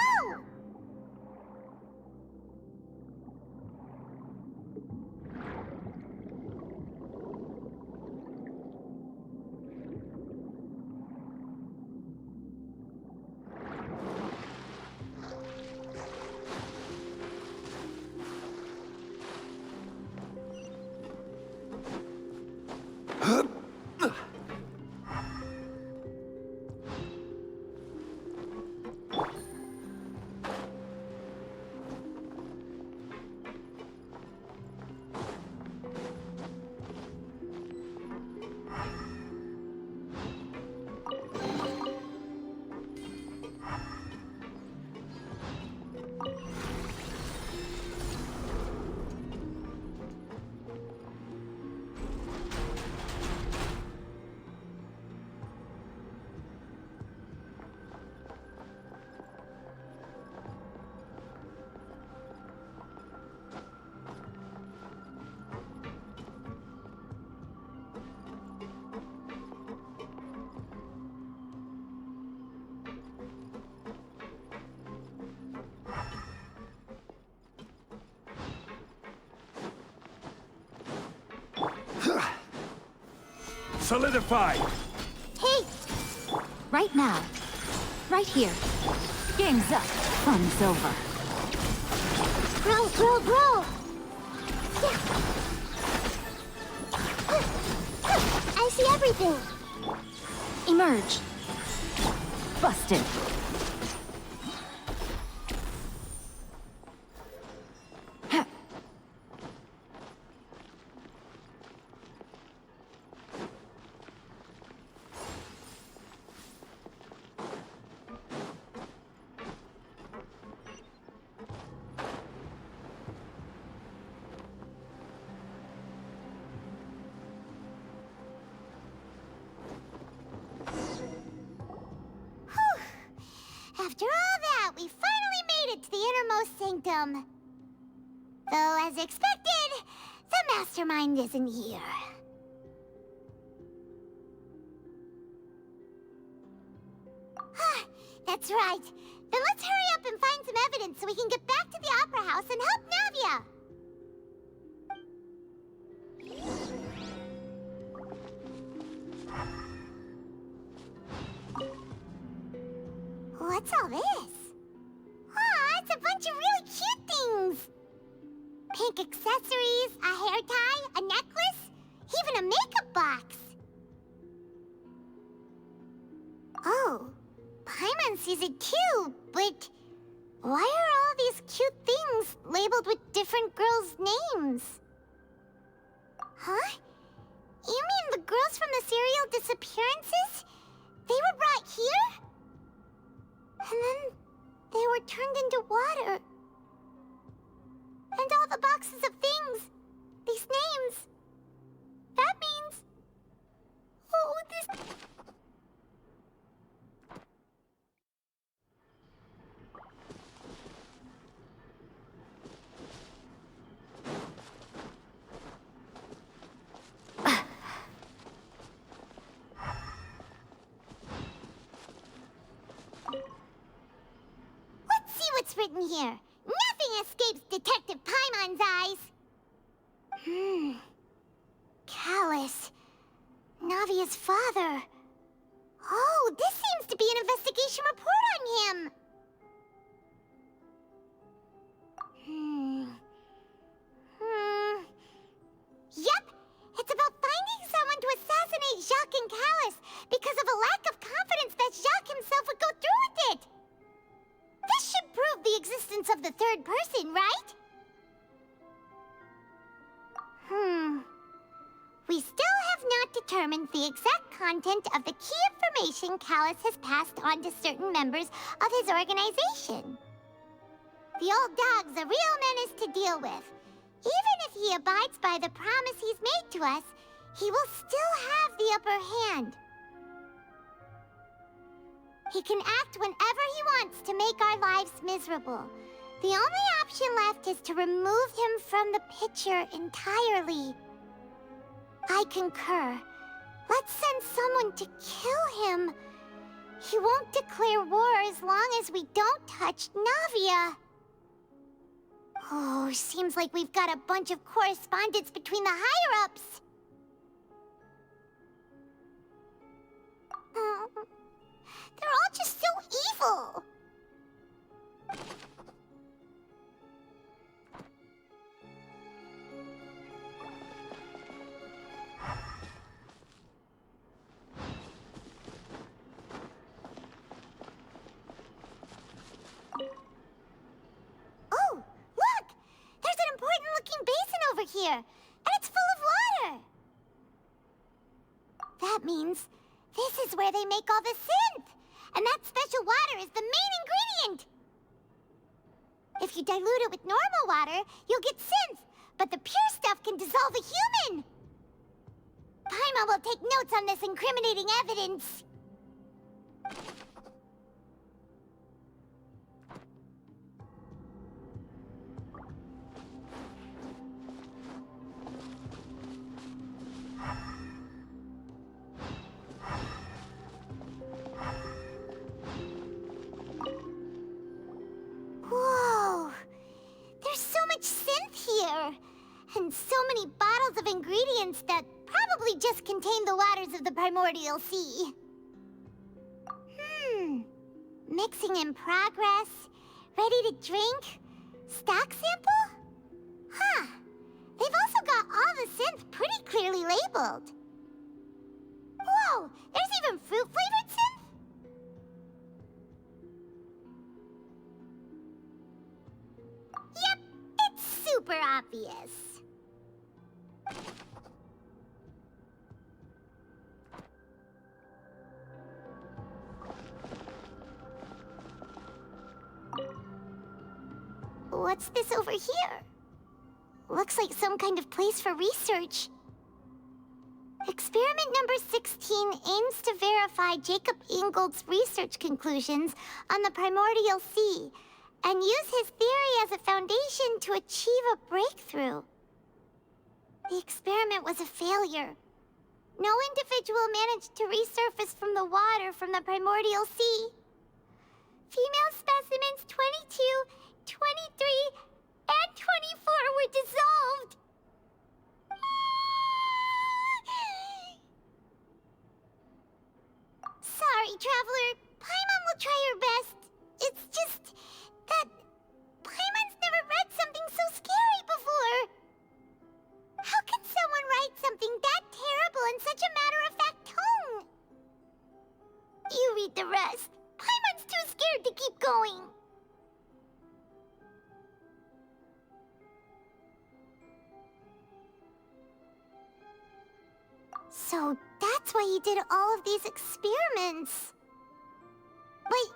Speaker 3: Solidify!
Speaker 6: Hey!
Speaker 1: Right now. Right here. Game's up. Fun's over.
Speaker 6: Grow, grow, grow! Yeah. I see everything!
Speaker 1: Emerge. Busted.
Speaker 6: After all that, we finally made it to the innermost sanctum. Though, as expected, the mastermind isn't here. That's right. Then let's hurry up and find some evidence so we can get back to the Opera House and help Navia. What's all this? Aw, it's a bunch of really cute things! Pink accessories, a hair tie, a necklace, even a makeup box. Oh, Paimon sees it too, but why are all these cute things labeled with different girls' names? Huh? You mean the girls from the serial disappearances? They were brought here? And then they were turned into water. And all the boxes of things, these names, that means... Oh, this... what's written here. Nothing escapes Detective Paimon's eyes. Callus. Navia's father. Oh, this seems to be an investigation report on him. Yep, it's about finding someone to assassinate Jacques and Callus because of a lack of confidence that Jacques himself would go through with it. This should prove the existence of the third person, right? We still have not determined the exact content of the key information Callus has passed on to certain members of his organization. The old dog's a real menace to deal with. Even if he abides by the promise he's made to us, he will still have the upper hand. He can act whenever he wants to make our lives miserable. The only option left is to remove him from the picture entirely. I concur. Let's send someone to kill him. He won't declare war as long as we don't touch Navia. Oh, seems like we've got a bunch of correspondence between the higher-ups. They're all just so evil. Oh, look! There's an important-looking basin over here, and it's full of water. That means this is where they make all the synth, and that special water is the main ingredient. If you dilute it with normal water, you'll get synth, but the pure stuff can dissolve a human. Paimon will take notes on this incriminating evidence. Whoa! There's so much synth here! And so many bottles of ingredients that probably just contain the waters of the primordial sea. Mixing in progress. Ready to drink? Stock sample? Huh. They've also got all the synth pretty clearly labeled. Whoa! There's even fruit-flavored synth? Yep, it's super obvious. What's this over here? Looks like some kind of place for research. Experiment number 16 aims to verify Jacob Ingold's research conclusions on the primordial sea and use his theory as a foundation to achieve a breakthrough. The experiment was a failure. No individual managed to resurface from the water from the primordial sea. Female specimens 22, 23, and 24 were dissolved. Sorry, Traveler. Paimon will try her best. It's just that Paimon's never read something so scary before. How can someone write something that terrible in such a matter-of-fact tone? You read the rest. Paimon's too scared to keep going. So that's why he did all of these experiments. Wait,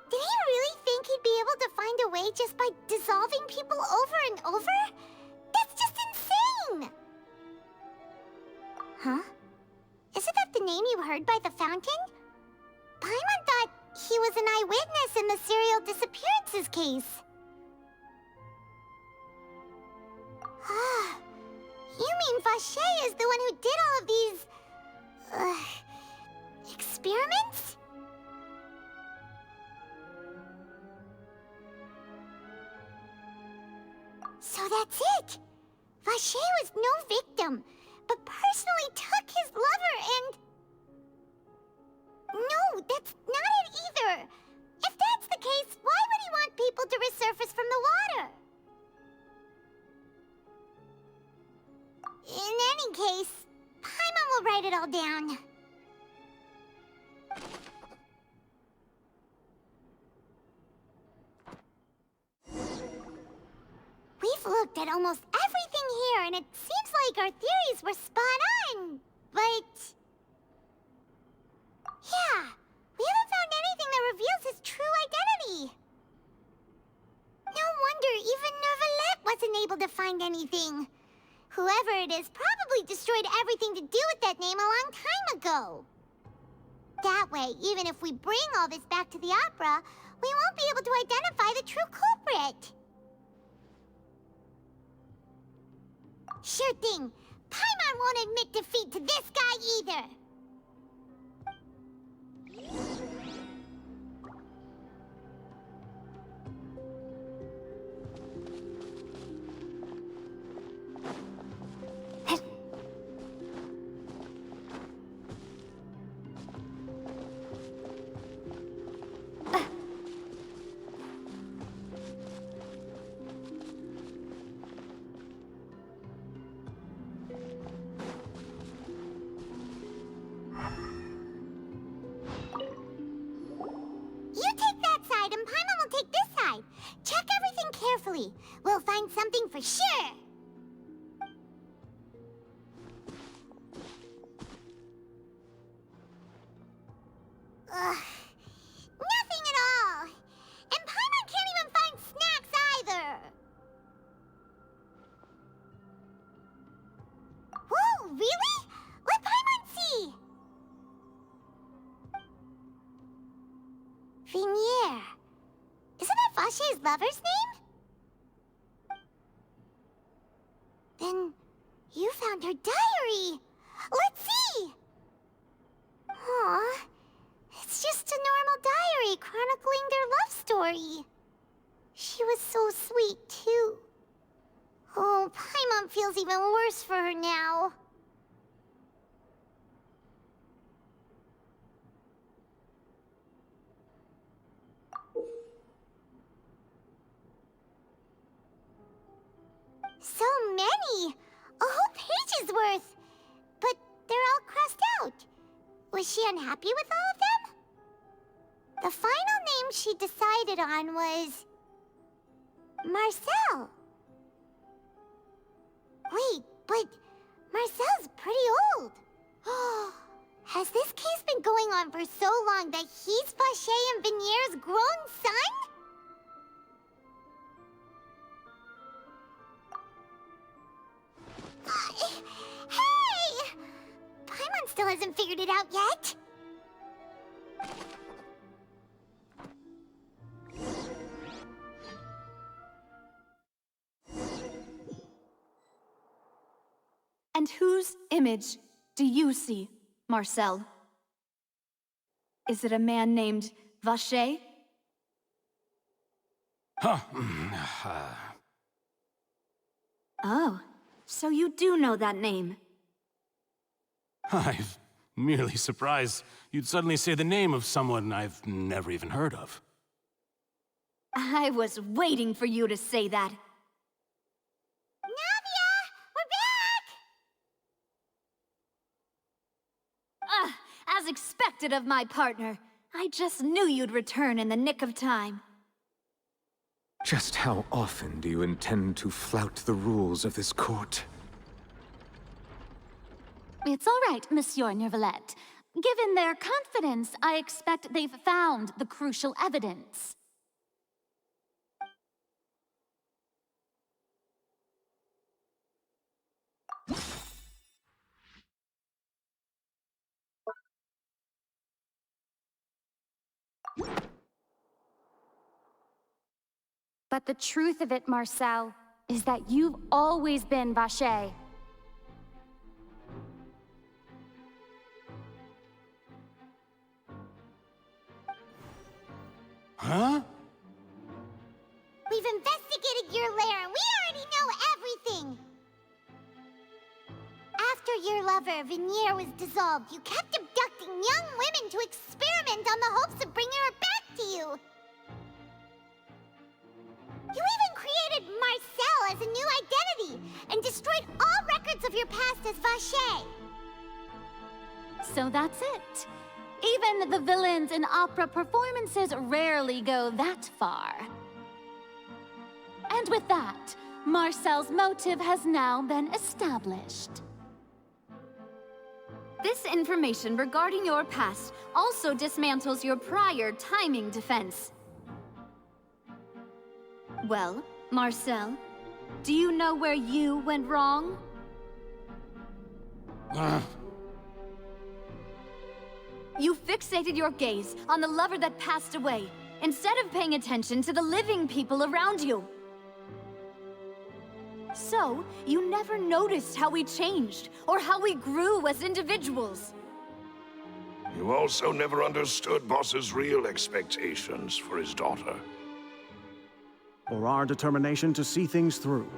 Speaker 6: did he really think he'd be able to find a way just by dissolving people over and over? That's just insane! Huh? Isn't that the name you heard by the fountain? Paimon thought he was an eyewitness in the serial disappearances case. Ah, you mean Vache is the one who did all of these... experiments? So that's it! Vacher was no victim, but personally took his lover and... No, that's not it either! If that's the case, why would he want people to resurface from the water? In any case, Paimon will write it all down. We've looked at almost everything here, and it seems like our theories were spot on, but... Yeah, we haven't found anything that reveals his true identity. No wonder even Neuvillette wasn't able to find anything. Whoever it is probably destroyed everything to do with that name a long time ago. That way, even if we bring all this back to the opera, we won't be able to identify the true culprit. Sure thing. Paimon won't admit defeat to this guy either. We'll find something for sure. Ugh. Nothing at all. And Paimon can't even find snacks either. Whoa, really? Let Paimon see. Vignier. Isn't that Vacher's lover's name? Then you found her diary. Let's see. Aw, it's just a normal diary chronicling their love story. She was so sweet, too. Oh, Paimon feels even worse for her now. So many! A whole page's worth! But they're all crossed out. Was she unhappy with all of them? The final name she decided on was... Marcel. Wait, but Marcel's pretty old. Has this case been going on for so long that he's Vacher and Vignier's grown son? Hey! Paimon still hasn't figured it out yet.
Speaker 1: And whose image do you see, Marcel? Is it a man named Vacher? Oh, so you do know that name.
Speaker 14: I'm merely surprised you'd suddenly say the name of someone I've never even heard of.
Speaker 1: I was waiting for you to say that. As expected of my partner. I just knew you'd return in the nick of time.
Speaker 17: Just how often do you intend to flout the rules of this court?
Speaker 20: It's all right, Monsieur Neuvillette. Given their confidence, I expect they've found the crucial evidence. But the truth of it, Marcel, is that you've always been Vacher.
Speaker 14: Huh?
Speaker 6: We've investigated your lair, and we already know after your lover, Vinier, was dissolved, you kept abducting young women to experiment on the hopes of bringing her back to you. You even created Marcel as a new identity, and destroyed all records of your past as Vacher.
Speaker 20: So that's it. Even the villains in opera performances rarely go that far. And with that, Marcel's motive has now been established.
Speaker 1: This information regarding your past also dismantles your prior timing defense. Well, Marcel, do you know where you went wrong? You fixated your gaze on the lover that passed away, instead of paying attention to the living people around you. So, you never noticed how we changed, or how we grew as individuals.
Speaker 8: You also never understood Boss's real expectations for his daughter.
Speaker 16: Or our determination to see things through.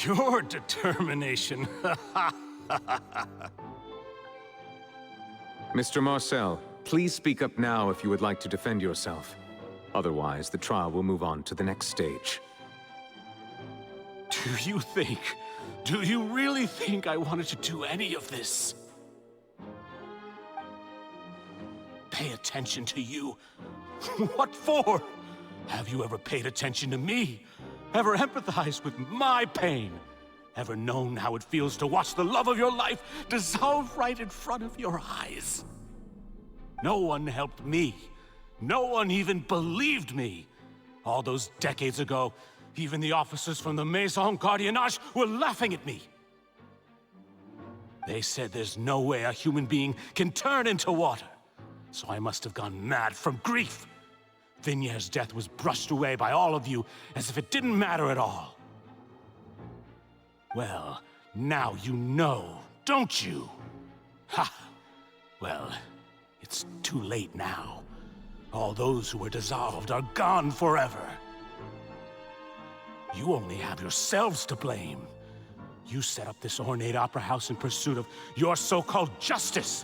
Speaker 14: Your determination.
Speaker 17: Mr. Marcel, please speak up now if you would like to defend yourself. Otherwise, the trial will move on to the next stage.
Speaker 14: Do you really think I wanted to do any of this? Pay attention to you? What for? Have you ever paid attention to me? Ever empathized with my pain? Ever known how it feels to watch the love of your life dissolve right in front of your eyes? No one helped me. No one even believed me. All those decades ago, even the officers from the Maison Gardiennage were laughing at me. They said there's no way a human being can turn into water. So I must have gone mad from grief. Vinier's death was brushed away by all of you as if it didn't matter at all. Well, now you know, don't you? Ha! Well, it's too late now. All those who were dissolved are gone forever. You only have yourselves to blame. You set up this ornate opera house in pursuit of your so-called justice,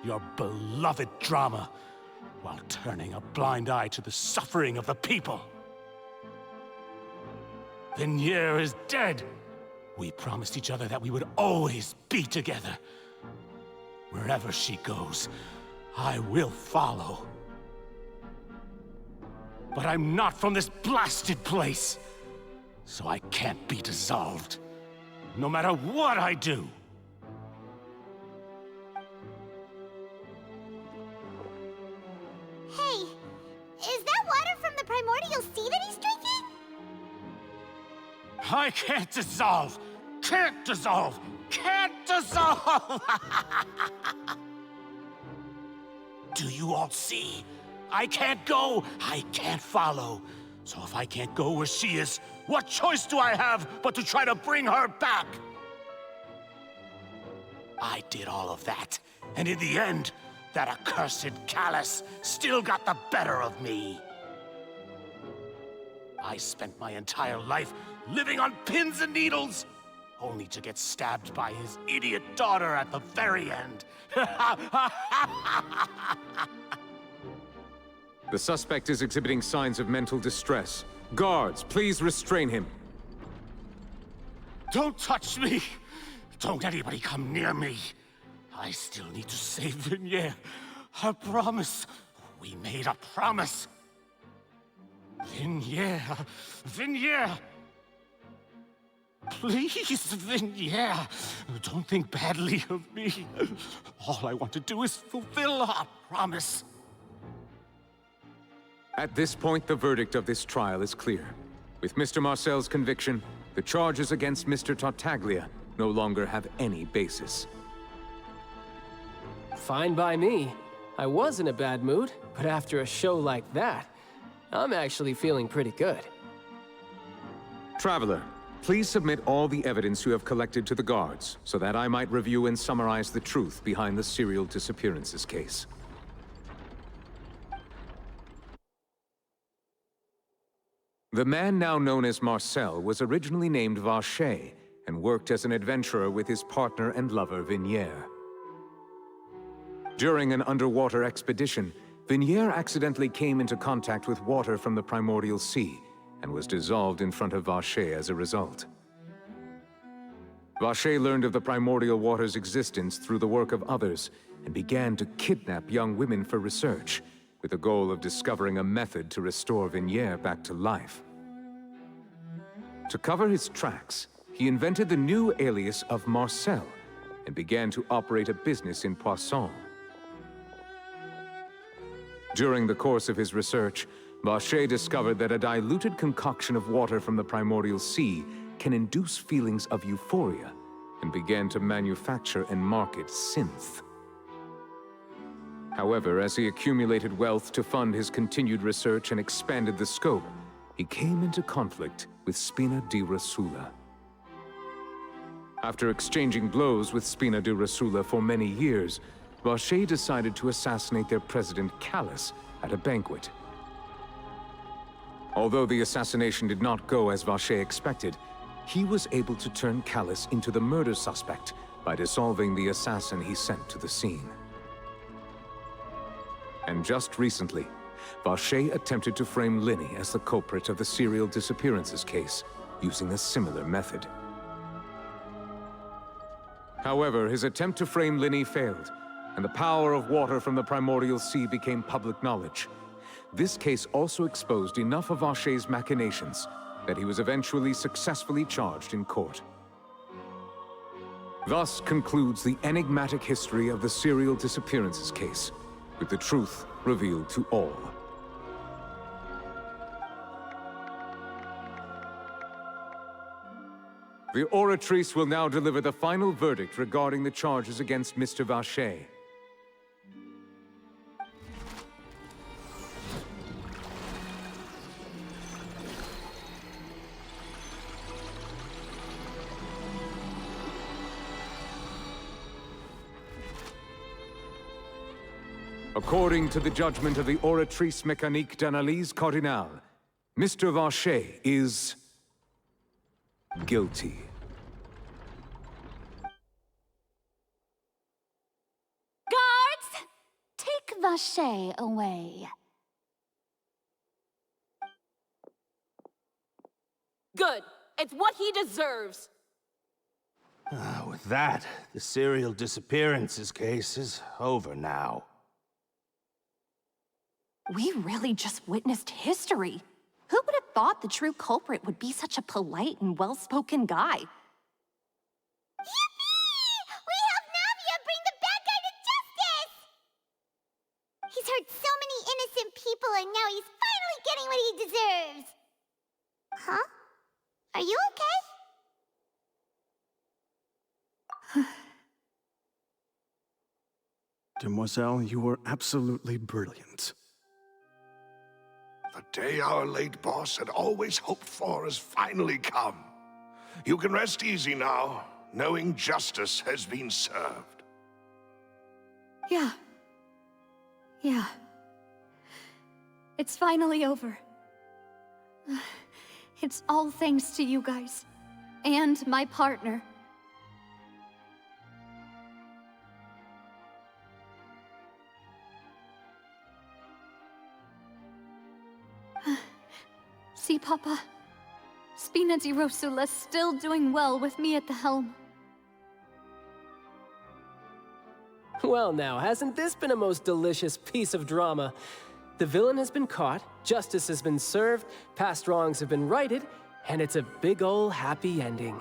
Speaker 14: your beloved drama, while turning a blind eye to the suffering of the people. Vinier is dead. We promised each other that we would always be together. Wherever she goes, I will follow. But I'm not from this blasted place, so I can't be dissolved, no matter what I do.
Speaker 6: Hey, is that water from the primordial sea that he's drinking?
Speaker 14: I can't dissolve! Can't dissolve! Can't dissolve! Do you all see? I can't go, I can't follow. So if I can't go where she is, what choice do I have but to try to bring her back? I did all of that, and in the end, that accursed Callus still got the better of me. I spent my entire life living on pins and needles, only to get stabbed by his idiot daughter at the very end.
Speaker 17: The suspect is exhibiting signs of mental distress. Guards, please restrain him.
Speaker 14: Don't touch me! Don't anybody come near me! I still need to save Vinier. A promise. We made a promise. Vinier. Vinier! Please, Vinier. Don't think badly of me. All I want to do is fulfill our promise.
Speaker 17: At this point, the verdict of this trial is clear. With Mr. Marcel's conviction, the charges against Mr. Tartaglia no longer have any basis.
Speaker 18: Fine by me. I was in a bad mood, but after a show like that, I'm actually feeling pretty good.
Speaker 17: Traveler, please submit all the evidence you have collected to the guards, so that I might review and summarize the truth behind the serial disappearances case. The man now known as Marcel was originally named Vacher, and worked as an adventurer with his partner and lover, Vignier. During an underwater expedition, Vignier accidentally came into contact with water from the primordial sea and was dissolved in front of Vacher as a result. Vacher learned of the primordial water's existence through the work of others and began to kidnap young women for research, with the goal of discovering a method to restore Vignier back to life. To cover his tracks, he invented the new alias of Marcel and began to operate a business in Poisson. During the course of his research, Vacher discovered that a diluted concoction of water from the primordial sea can induce feelings of euphoria, and began to manufacture and market synth. However, as he accumulated wealth to fund his continued research and expanded the scope, he came into conflict with Spina di Rosula. After exchanging blows with Spina di Rosula for many years, Vacher decided to assassinate their president, Callus, at a banquet. Although the assassination did not go as Vacher expected, he was able to turn Callus into the murder suspect by dissolving the assassin he sent to the scene. And just recently, Vacher attempted to frame Linny as the culprit of the serial disappearances case, using a similar method. However, his attempt to frame Linny failed, and the power of water from the primordial sea became public knowledge. This case also exposed enough of Vacher's machinations that he was eventually successfully charged in court. Thus concludes the enigmatic history of the serial disappearances case, with the truth revealed to all. The Oratrice will now deliver the final verdict regarding the charges against Mr. Vacher. According to the judgment of the Oratrice Mécanique d'Analyse Cardinale, Mr. Vacher is guilty.
Speaker 20: Guards! Take Vacher away.
Speaker 5: Good. It's what he deserves.
Speaker 22: With that, the serial disappearances case is over now.
Speaker 21: We really just witnessed history. Who would have thought the true culprit would be such a polite and well-spoken guy?
Speaker 6: Yippee! We helped Navia bring the bad guy to justice! He's hurt so many innocent people, and now he's finally getting what he deserves! Huh? Are you okay?
Speaker 16: Demoiselle, you were absolutely brilliant.
Speaker 8: The day our late boss had always hoped for has finally come. You can rest easy now, knowing justice has been served.
Speaker 1: Yeah. It's finally over. It's all thanks to you guys. And my partner. See, Papa? Spina di Rosula's still doing well with me at the helm.
Speaker 18: Well now, hasn't this been a most delicious piece of drama? The villain has been caught, justice has been served, past wrongs have been righted, and it's a big ol' happy ending.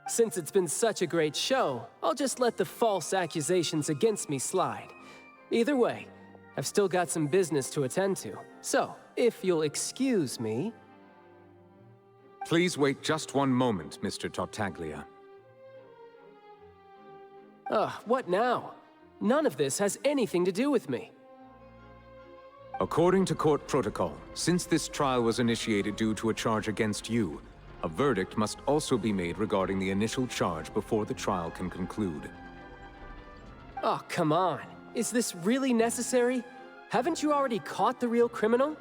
Speaker 18: Since it's been such a great show, I'll just let the false accusations against me slide. Either way, I've still got some business to attend to. So, if you'll excuse me...
Speaker 17: Please wait just one moment, Mr. Tartaglia.
Speaker 18: What now? None of this has anything to do with me.
Speaker 17: According to court protocol, since this trial was initiated due to a charge against you, A verdict must also be made regarding the initial charge before the trial can conclude.
Speaker 18: Oh, come on. Is this really necessary? Haven't you already caught the real criminal?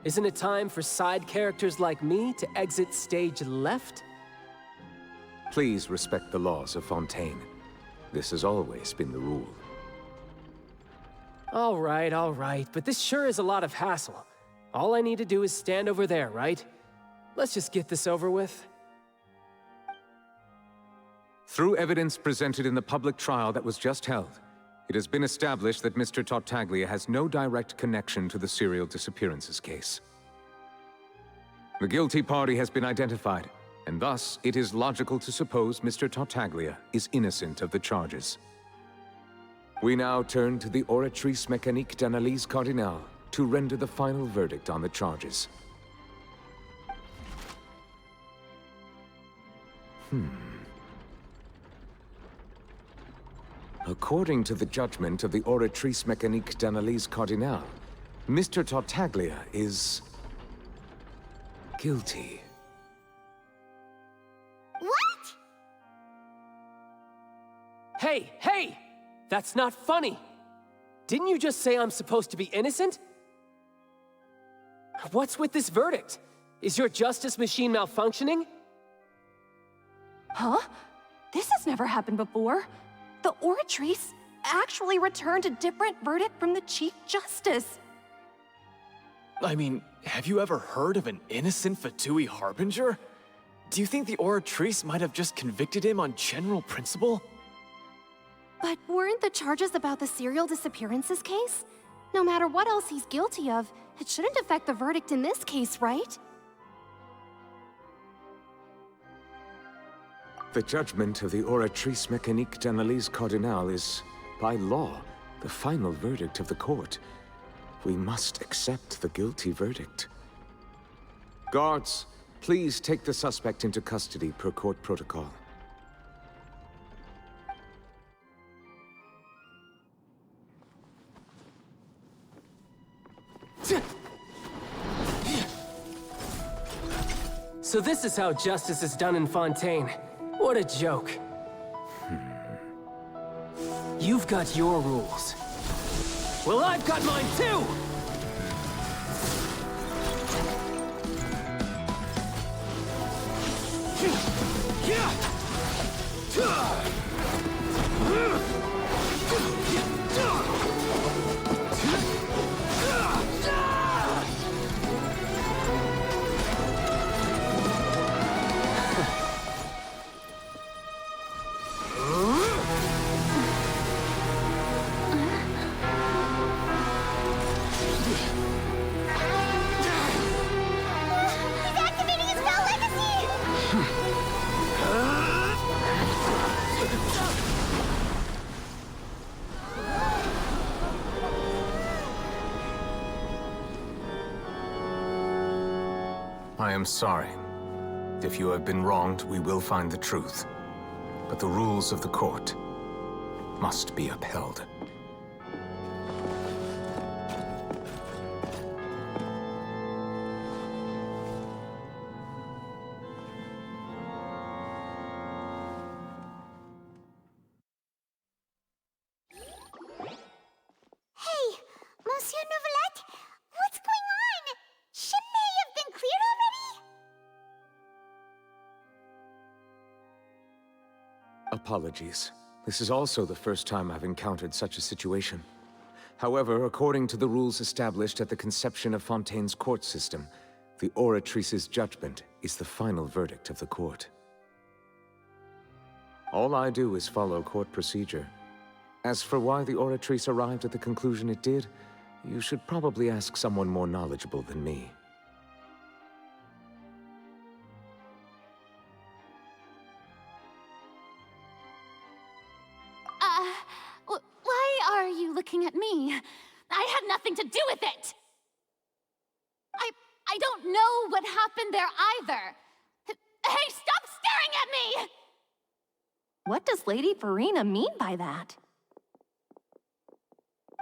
Speaker 18: Isn't it time for side characters like me to exit stage left?
Speaker 17: Please respect the laws of Fontaine. This has always been the rule.
Speaker 18: All right, but this sure is a lot of hassle. All I need to do is stand over there, right? Let's just get this over with.
Speaker 17: Through evidence presented in the public trial that was just held, it has been established that Mr. Tartaglia has no direct connection to the serial disappearances case. The guilty party has been identified, and thus it is logical to suppose Mr. Tartaglia is innocent of the charges. We now turn to the Oratrice Mécanique d'Analyse Cardinale to render the final verdict on the charges. According to the judgment of the Oratrice Mécanique d'Analyse Cardinale, Mr. Tartaglia is guilty.
Speaker 6: What?
Speaker 18: Hey! That's not funny! Didn't you just say I'm supposed to be innocent? What's with this verdict? Is your justice machine malfunctioning?
Speaker 21: Huh? This has never happened before. The Oratrice actually returned a different verdict from the Chief Justice.
Speaker 19: I mean, have you ever heard of an innocent Fatui Harbinger? Do you think the Oratrice might have just convicted him on general principle?
Speaker 21: But weren't the charges about the serial disappearances case? No matter what else he's guilty of, it shouldn't affect the verdict in this case, right?
Speaker 17: The judgment of the Oratrice Mécanique d'Analyse Cardinale is, by law, the final verdict of the court. We must accept the guilty verdict. Guards, please take the suspect into custody per court protocol.
Speaker 18: So this is how justice is done in Fontaine. What a joke. You've got your rules. Well, I've got mine too!
Speaker 17: I am sorry. If you have been wronged, we will find the truth. But the rules of the court must be upheld.
Speaker 6: Hey, Monsieur Nouvelette, what's going on? Shouldn't they have been cleared already?
Speaker 17: Apologies. This is also the first time I've encountered such a situation. However, according to the rules established at the conception of Fontaine's court system, the Oratrice's judgment is the final verdict of the court. All I do is follow court procedure. As for why the Oratrice arrived at the conclusion it did, you should probably ask someone more knowledgeable than me.
Speaker 20: Why are you looking at me? I had nothing to do with it! I don't know what happened there either. Hey, stop staring at me!
Speaker 21: What does Lady Farina mean by that?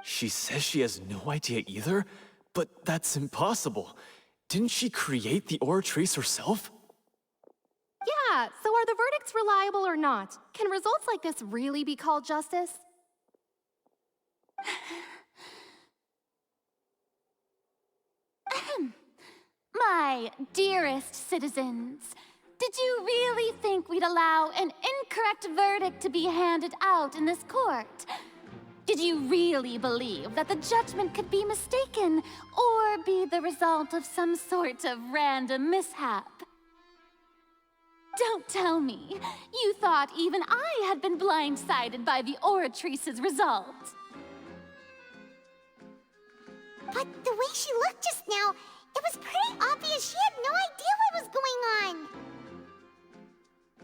Speaker 19: She says she has no idea either, but that's impossible. Didn't she create the Oratrice herself?
Speaker 21: Yeah, so are the verdicts reliable or not? Can results like this really be called justice?
Speaker 20: My dearest citizens, did you really think we'd allow an incorrect verdict to be handed out in this court? Did you really believe that the judgment could be mistaken or be the result of some sort of random mishap? Don't tell me you thought even I had been blindsided by the oratrice's result.
Speaker 6: But the way she looked just now, it was pretty obvious she had no idea what was going on.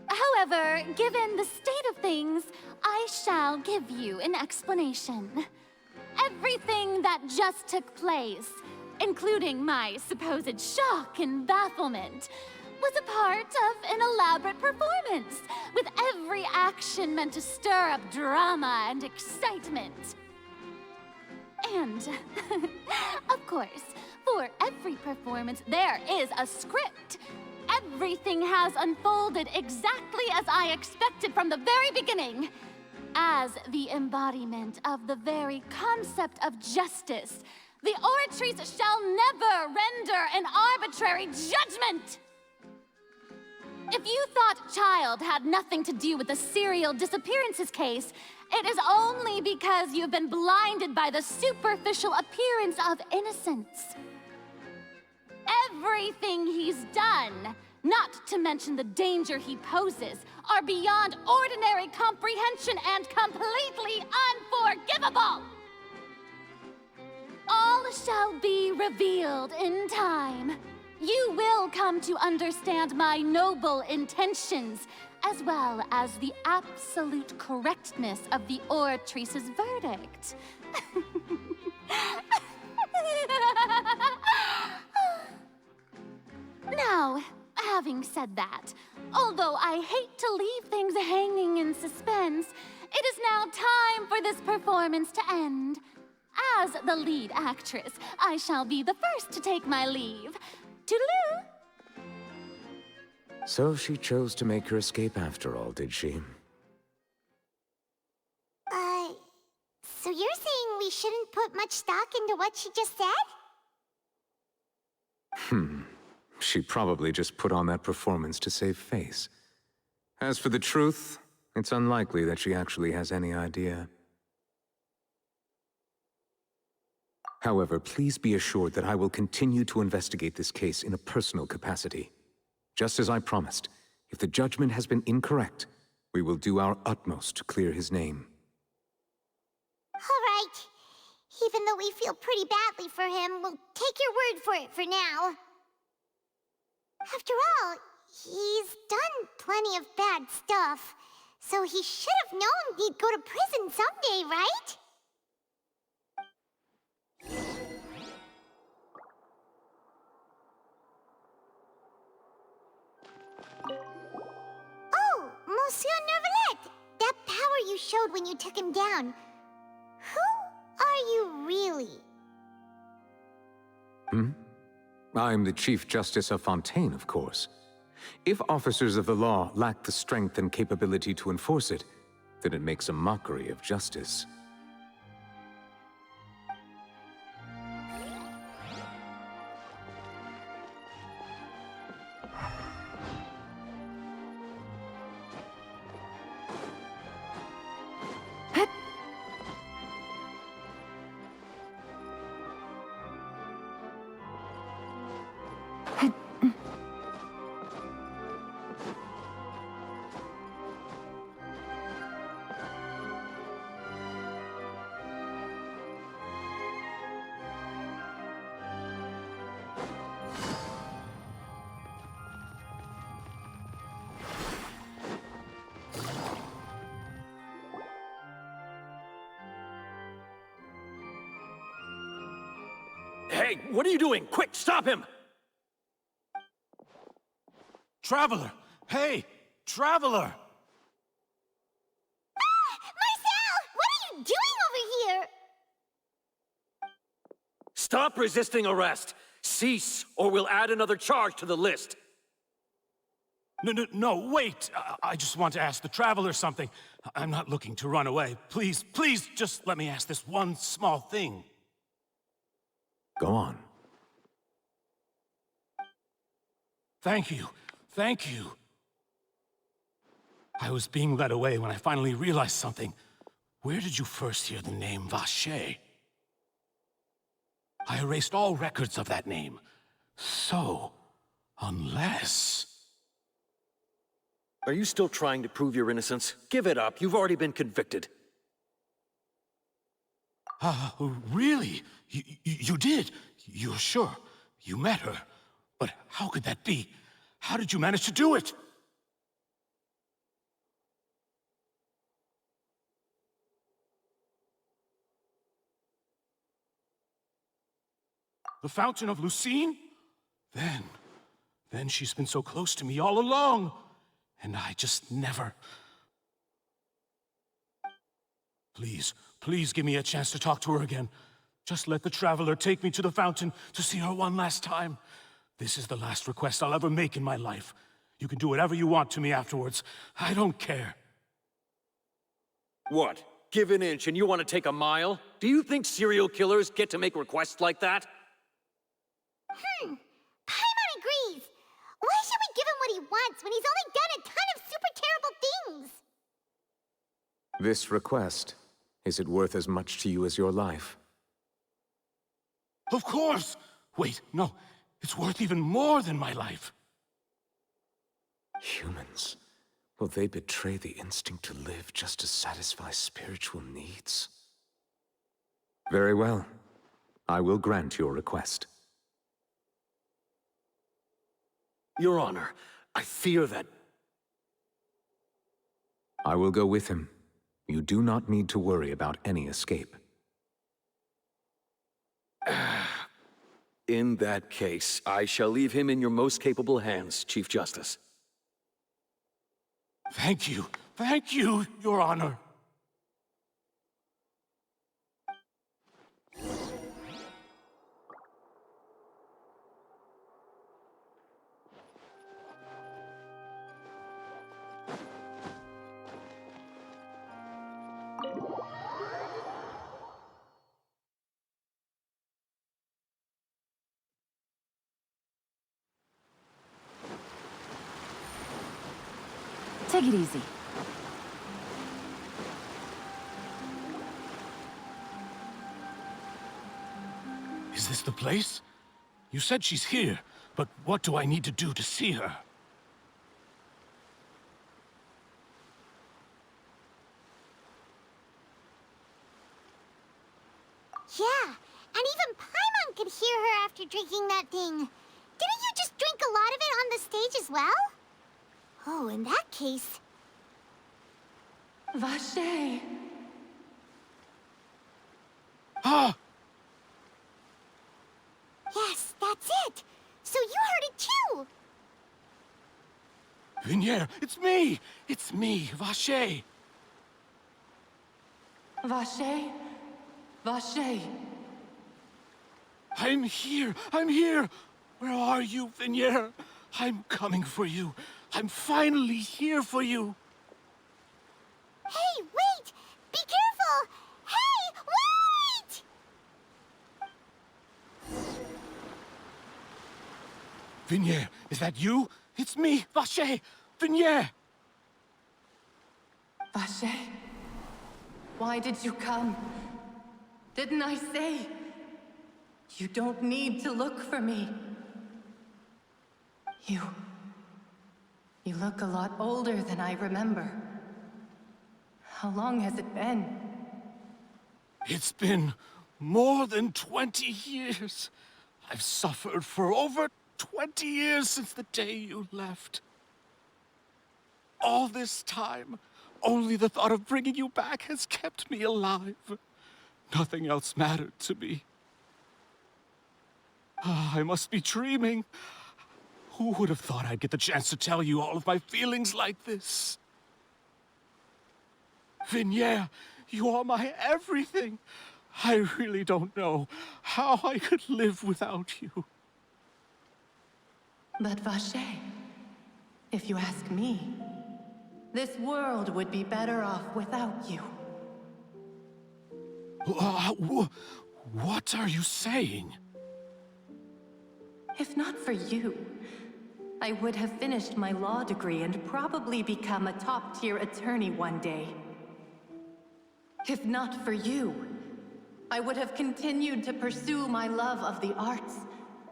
Speaker 20: However, given the state of things, I shall give you an explanation. Everything that just took place, including my supposed shock and bafflement, was a part of an elaborate performance, with every action meant to stir up drama and excitement. And, of course, for every performance, there is a script. Everything has unfolded exactly as I expected from the very beginning. As the embodiment of the very concept of justice, the oratrice shall never render an arbitrary judgment! If you thought Child had nothing to do with the serial disappearances case, it is only because you've been blinded by the superficial appearance of innocence. Everything he's done, not to mention the danger he poses, are beyond ordinary comprehension and completely unforgivable! All shall be revealed in time. You will come to understand my noble intentions, as well as the absolute correctness of the oratrice's verdict. Now, having said that, although I hate to leave things hanging in suspense, it is now time for this performance to end. As the lead actress, I shall be the first to take my leave. Toodaloo!
Speaker 17: So she chose to make her escape after all, did she?
Speaker 6: So you're saying we shouldn't put much stock into what she just said?
Speaker 17: She probably just put on that performance to save face. As for the truth, it's unlikely that she actually has any idea. However, please be assured that I will continue to investigate this case in a personal capacity. Just as I promised, if the judgment has been incorrect, we will do our utmost to clear his name.
Speaker 6: All right. Even though we feel pretty badly for him, we'll take your word for it for now. After all, he's done plenty of bad stuff, so he should have known he'd go to prison someday, right? Oh, Monsieur Neuvillette! That power you showed when you took him down. Who are you really?
Speaker 17: I'm the Chief Justice of Fontaine, of course. If officers of the law lack the strength and capability to enforce it, then it makes a mockery of justice.
Speaker 3: Hey, what are you doing? Quick, stop him!
Speaker 22: Traveler! Hey! Traveler!
Speaker 6: Marcel! What are you doing over here?
Speaker 3: Stop resisting arrest! Cease, or we'll add another charge to the list!
Speaker 14: No, wait! I just want to ask the Traveler something. I'm not looking to run away. Please, just let me ask this one small thing.
Speaker 17: Go on.
Speaker 14: Thank you. I was being led away when I finally realized something. Where did you first hear the name Vacher? I erased all records of that name. So, unless...
Speaker 3: Are you still trying to prove your innocence? Give it up. You've already been convicted.
Speaker 14: Really? You did? You're sure? You met her? But how could that be? How did you manage to do it? The Fountain of Lucine? Then she's been so close to me all along. And I just never... Please give me a chance to talk to her again. Just let the Traveler take me to the fountain to see her one last time. This is the last request I'll ever make in my life. You can do whatever you want to me afterwards. I don't care.
Speaker 3: What? Give an inch and you want to take a mile? Do you think serial killers get to make requests like that?
Speaker 6: Paimon agrees. Why should we give him what he wants when he's only done a ton of super terrible things?
Speaker 17: This request, is it worth as much to you as your life?
Speaker 14: Of course! Wait, no. It's worth even more than my life.
Speaker 17: Humans, will they betray the instinct to live just to satisfy spiritual needs? Very well. I will grant your request.
Speaker 3: Your Honor, I fear that...
Speaker 17: I will go with him. You do not need to worry about any escape.
Speaker 3: In that case, I shall leave him in your most capable hands, Chief Justice.
Speaker 14: Thank you, Your Honor.
Speaker 4: Take it easy.
Speaker 14: Is this the place? You said she's here, but what do I need to do to see her?
Speaker 6: Yeah, and even Paimon could hear her after drinking that thing. Didn't you just drink a lot of it on the stage as well? Oh, in that case...
Speaker 4: Vacher!
Speaker 14: Ah!
Speaker 6: Yes, that's it! So you heard it too!
Speaker 14: Vignier, it's me! It's me, Vacher!
Speaker 4: Vacher? Vacher!
Speaker 14: I'm here! Where are you, Vignier? I'm coming for you. I'm finally here for you.
Speaker 6: Hey, wait! Be careful! Hey, wait!
Speaker 14: Vignier, is that you? It's me, Vacher! Vignier!
Speaker 4: Vacher? Why did you come? Didn't I say? You don't need to look for me. You look a lot older than I remember. How long has it been?
Speaker 14: It's been more than 20 years. I've suffered for over 20 years since the day you left. All this time, only the thought of bringing you back has kept me alive. Nothing else mattered to me. I must be dreaming. Who would have thought I'd get the chance to tell you all of my feelings like this? Vignier, you are my everything. I really don't know how I could live without you.
Speaker 4: But Vacher,
Speaker 10: If you ask me, this world would be better off without you.
Speaker 14: What are you saying?
Speaker 10: If not for you, I would have finished my law degree and probably become a top-tier attorney one day. If not for you, I would have continued to pursue my love of the arts,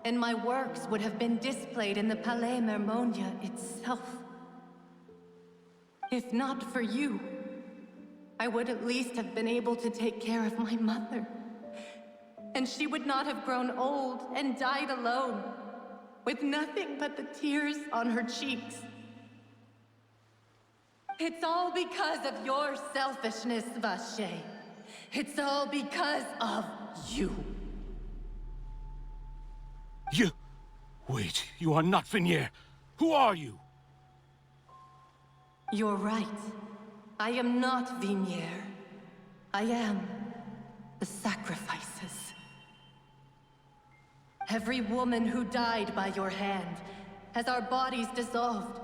Speaker 10: and my works would have been displayed in the Palais Mermonia itself. If not for you, I would at least have been able to take care of my mother. And she would not have grown old and died alone, with nothing but the tears on her cheeks. It's all because of your selfishness, Vache. It's all because of you.
Speaker 14: Wait, you are not Vignier. Who are you?
Speaker 10: You're right. I am not Vignier. I am the sacrifices. Every woman who died by your hand, as our bodies dissolved,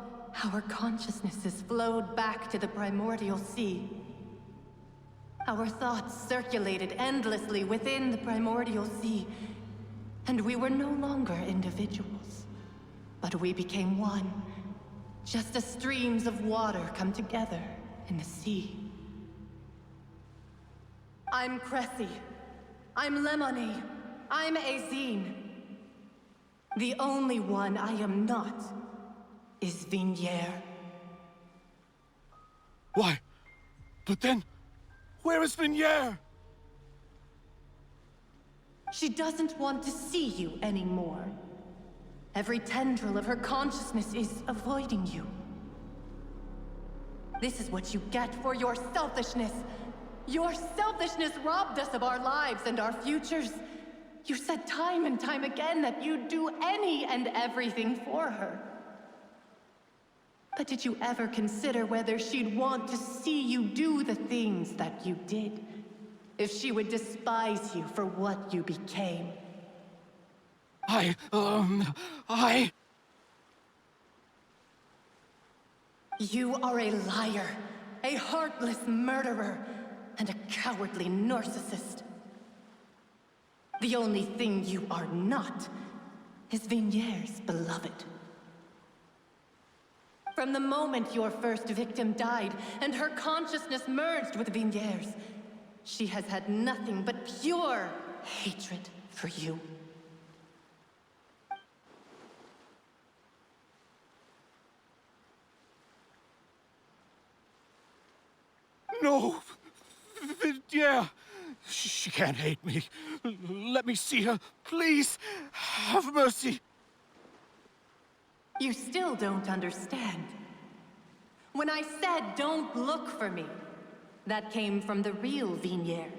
Speaker 10: our consciousnesses flowed back to the primordial sea. Our thoughts circulated endlessly within the primordial sea, and we were no longer individuals, but we became one, just as streams of water come together in the sea. I'm Cressy. I'm Lemony. I'm Azine. The only one I am not is Vignier.
Speaker 14: Why? But then, where is Vignier?
Speaker 10: She doesn't want to see you anymore. Every tendril of her consciousness is avoiding you. This is what you get for your selfishness. Your selfishness robbed us of our lives and our futures. You said time and time again that you'd do any and everything for her. But did you ever consider whether she'd want to see you do the things that you did? If she would despise you for what you became? You are a liar, a heartless murderer, and a cowardly narcissist. The only thing you are not is Vignier's beloved. From the moment your first victim died and her consciousness merged with Vignier's, she has had nothing but pure hatred for you.
Speaker 14: No! Vignier! She can't hate me. Let me see her, please. Have mercy.
Speaker 10: You still don't understand. When I said don't look for me, that came from the real Vignier.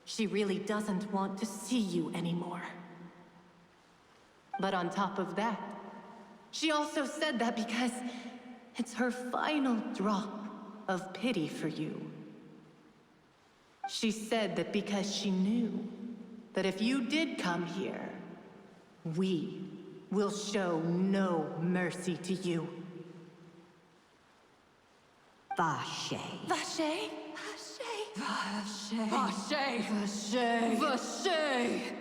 Speaker 10: She really doesn't want to see you anymore. But on top of that, she also said that because it's her final drop of pity for you. She said that because she knew that if you did come here, we will show no mercy to you.
Speaker 11: Vache.
Speaker 10: Vache? Vache. Vache. Vache. Vache.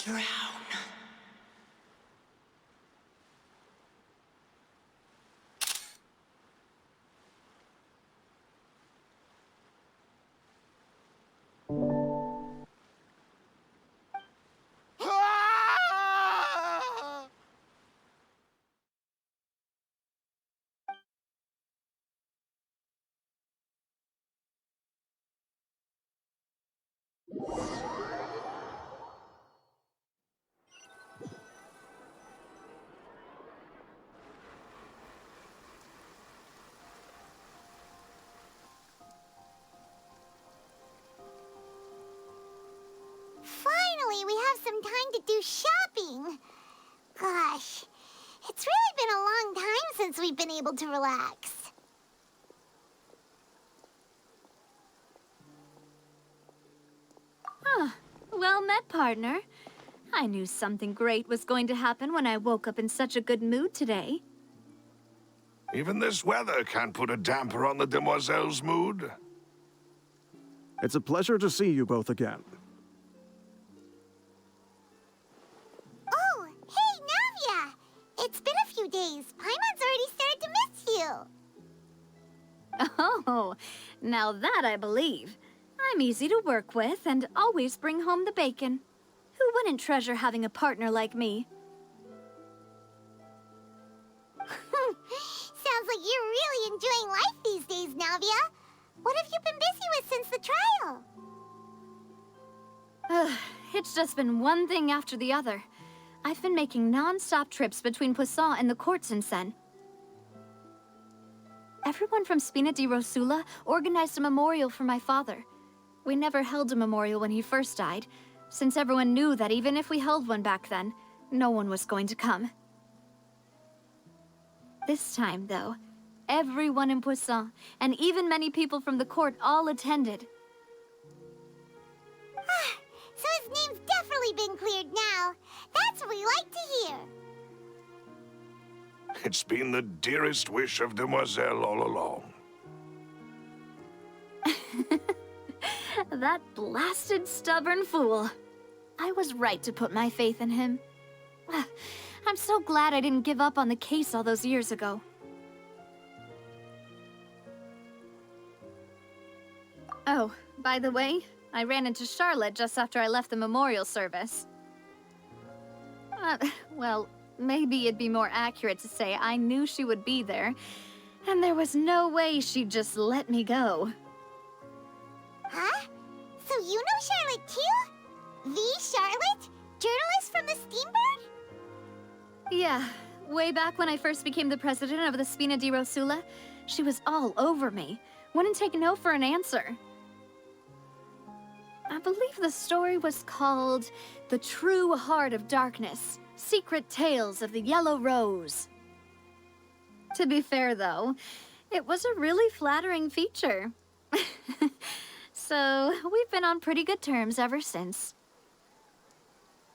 Speaker 10: Drown.
Speaker 6: Finally, we have some time to do shopping. Gosh, it's really been a long time since we've been able to relax.
Speaker 1: Well met, partner. I knew something great was going to happen when I woke up in such a good mood today.
Speaker 8: Even this weather can't put a damper on the demoiselle's mood.
Speaker 16: It's a pleasure to see you both again.
Speaker 6: Oh, hey, Navia! It's been a few days. Paimon's already started to miss you.
Speaker 1: Oh, now that I believe. I'm easy to work with and always bring home the bacon. Who wouldn't treasure having a partner like me?
Speaker 6: Sounds like you're really enjoying life these days, Navia. What have you been busy with since the trial?
Speaker 1: It's just been one thing after the other. I've been making non-stop trips between Poisson and the courts in Sen. Everyone from Spina di Rosula organized a memorial for my father. We never held a memorial when he first died, since everyone knew that even if we held one back then, no one was going to come. This time, though, everyone in Poisson, and even many people from the court, all attended.
Speaker 6: So his name's definitely been cleared now. That's what we like to hear.
Speaker 8: It's been the dearest wish of Demoiselle all along.
Speaker 1: That blasted stubborn fool. I was right to put my faith in him. I'm so glad I didn't give up on the case all those years ago. Oh, by the way, I ran into Charlotte just after I left the memorial service. Well, maybe it'd be more accurate to say I knew she would be there, and there was no way she'd just let me go.
Speaker 6: Huh? So you know Charlotte too? The Charlotte? Journalist from the Steambird?
Speaker 1: Yeah, way back when I first became the president of the Spina di Rosula, she was all over me. Wouldn't take no for an answer. I believe the story was called The True Heart of Darkness, Secret Tales of the Yellow Rose. To be fair, though, it was a really flattering feature. So, we've been on pretty good terms ever since.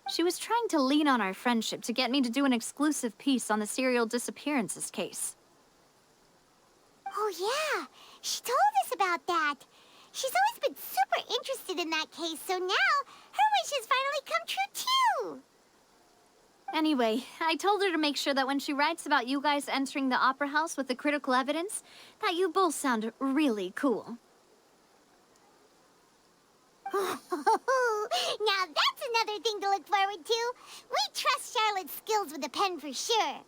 Speaker 1: She was trying to lean on our friendship to get me to do an exclusive piece on the serial disappearances case.
Speaker 6: Oh yeah, she told us about that. She's always been super interested in that case, so now her wish has finally come true too.
Speaker 1: Anyway, I told her to make sure that when she writes about you guys entering the opera house with the critical evidence, that you both sound really cool.
Speaker 6: Now that's another thing to look forward to. We trust Charlotte's skills with a pen for sure.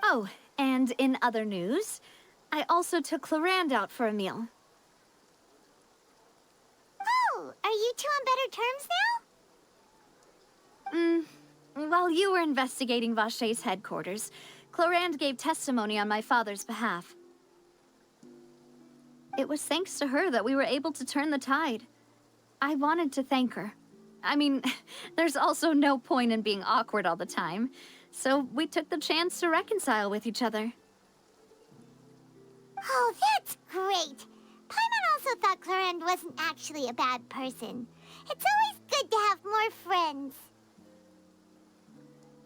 Speaker 1: Oh, and in other news, I also took Clarand out for a meal.
Speaker 6: Oh, are you two on better terms now?
Speaker 1: While you were investigating Vaché's headquarters, Clarand gave testimony on my father's behalf. It was thanks to her that we were able to turn the tide. I wanted to thank her. I mean, there's also no point in being awkward all the time, so we took the chance to reconcile with each other.
Speaker 6: Oh, that's great. Paimon also thought Clarand wasn't actually a bad person. It's always good to have more friends.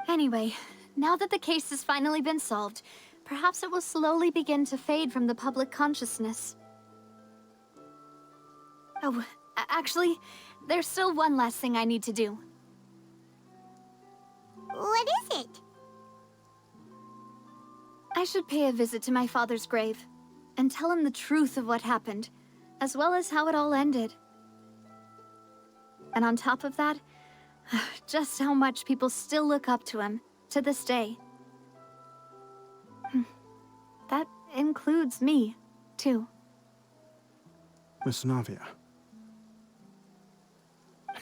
Speaker 1: Anyway, now that the case has finally been solved, perhaps it will slowly begin to fade from the public consciousness. Oh, actually, there's still one last thing I need to do.
Speaker 6: What is it?
Speaker 1: I should pay a visit to my father's grave and tell him the truth of what happened, as well as how it all ended. And on top of that, just how much people still look up to him to this day. That includes me, too.
Speaker 16: Miss Navia.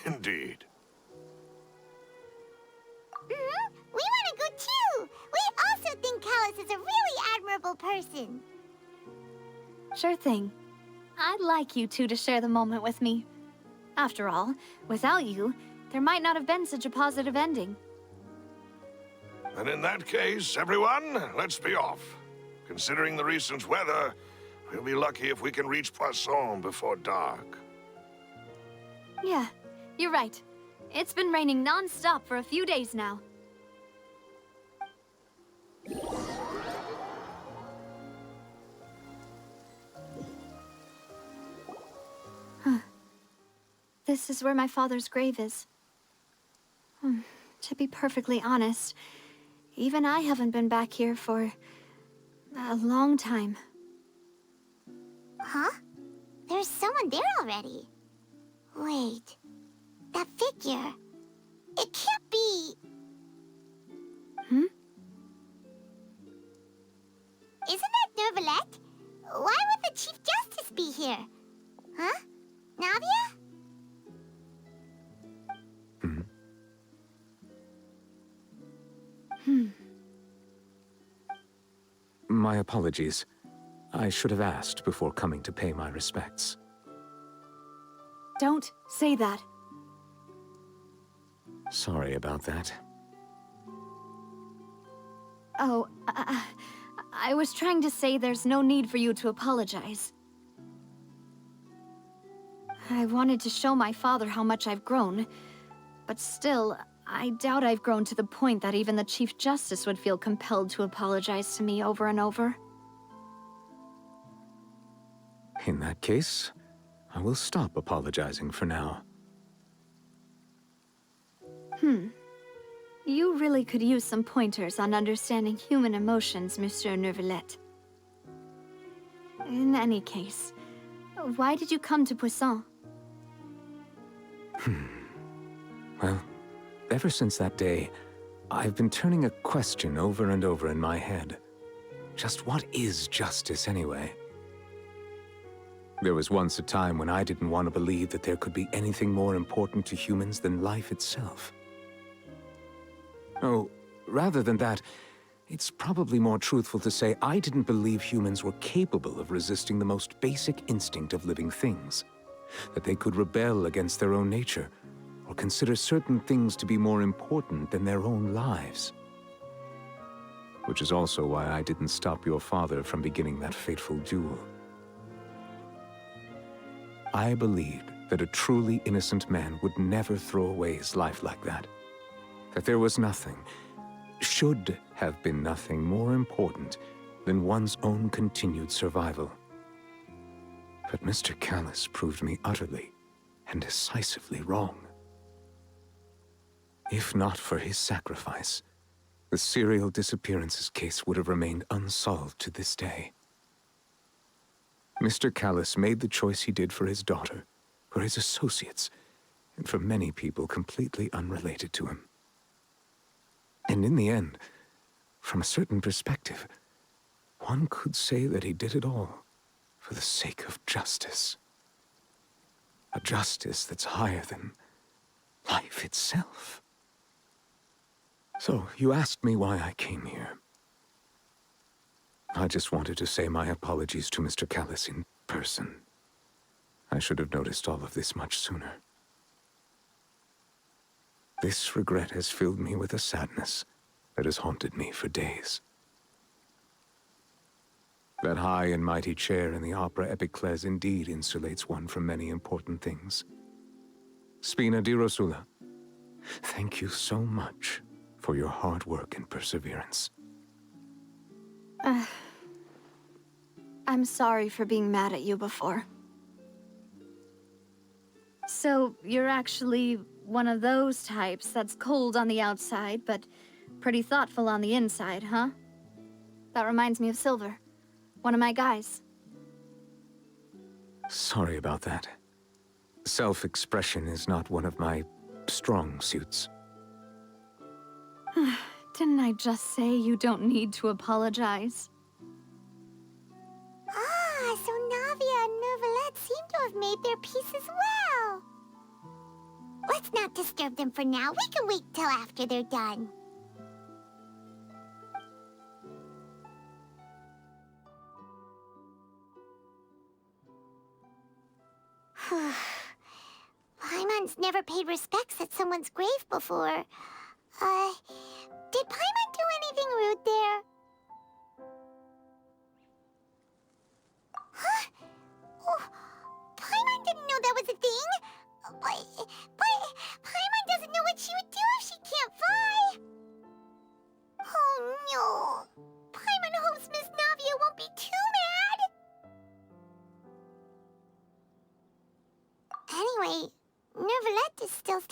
Speaker 8: Indeed.
Speaker 6: We want to go too! We also think Callus is a really admirable person.
Speaker 1: Sure thing. I'd like you two to share the moment with me. After all, without you, there might not have been such a positive ending.
Speaker 8: And in that case, everyone, let's be off. Considering the recent weather, we'll be lucky if we can reach Poisson before dark.
Speaker 1: Yeah, you're right. It's been raining non-stop for a few days now. This is where my father's grave is. To be perfectly honest, even I haven't been back here for a long time.
Speaker 6: Huh? There's someone there already. Wait. That figure. It can't be... Isn't that Nervalette? Why would the Chief Justice be here? Huh? Navia?
Speaker 17: My apologies. I should have asked before coming to pay my respects.
Speaker 1: Don't say that.
Speaker 17: Sorry about that.
Speaker 1: Oh, I was trying to say there's no need for you to apologize. I wanted to show my father how much I've grown, but still, I doubt I've grown to the point that even the Chief Justice would feel compelled to apologize to me over and over.
Speaker 17: In that case, I will stop apologizing for now.
Speaker 1: You really could use some pointers on understanding human emotions, Monsieur Nervalette. In any case, why did you come to Poisson?
Speaker 17: Well, ever since that day, I've been turning a question over and over in my head. Just what is justice, anyway? There was once a time when I didn't want to believe that there could be anything more important to humans than life itself. Oh, rather than that, it's probably more truthful to say I didn't believe humans were capable of resisting the most basic instinct of living things. That they could rebel against their own nature, or consider certain things to be more important than their own lives. Which is also why I didn't stop your father from beginning that fateful duel. I believed that a truly innocent man would never throw away his life like that. That there was nothing, should have been nothing more important than one's own continued survival. But Mr. Callis proved me utterly and decisively wrong. If not for his sacrifice, the serial disappearances case would have remained unsolved to this day. Mr. Callis made the choice he did for his daughter, for his associates, and for many people completely unrelated to him. And in the end, from a certain perspective, one could say that he did it all for the sake of justice. A justice that's higher than life itself. So, you asked me why I came here. I just wanted to say my apologies to Mr. Callis in person. I should have noticed all of this much sooner. This regret has filled me with a sadness that has haunted me for days. That high and mighty chair in the Opera Epiclese indeed insulates one from many important things. Spina di Rosula, thank you so much for your hard work and perseverance.
Speaker 1: I'm sorry for being mad at you before. So, you're actually one of those types that's cold on the outside, but pretty thoughtful on the inside, huh? That reminds me of Silver, one of my guys.
Speaker 17: Sorry about that. Self-expression is not one of my strong suits.
Speaker 1: Didn't I just say you don't need to apologize?
Speaker 6: Ah, so Navia and Nervalette seem to have made their peace as well. Let's not disturb them for now. We can wait till after they're done. Paimon's never paid respects at someone's grave before. Did Paimon do anything rude there? Huh? Oh, Paimon didn't know that was a thing. But Paimon doesn't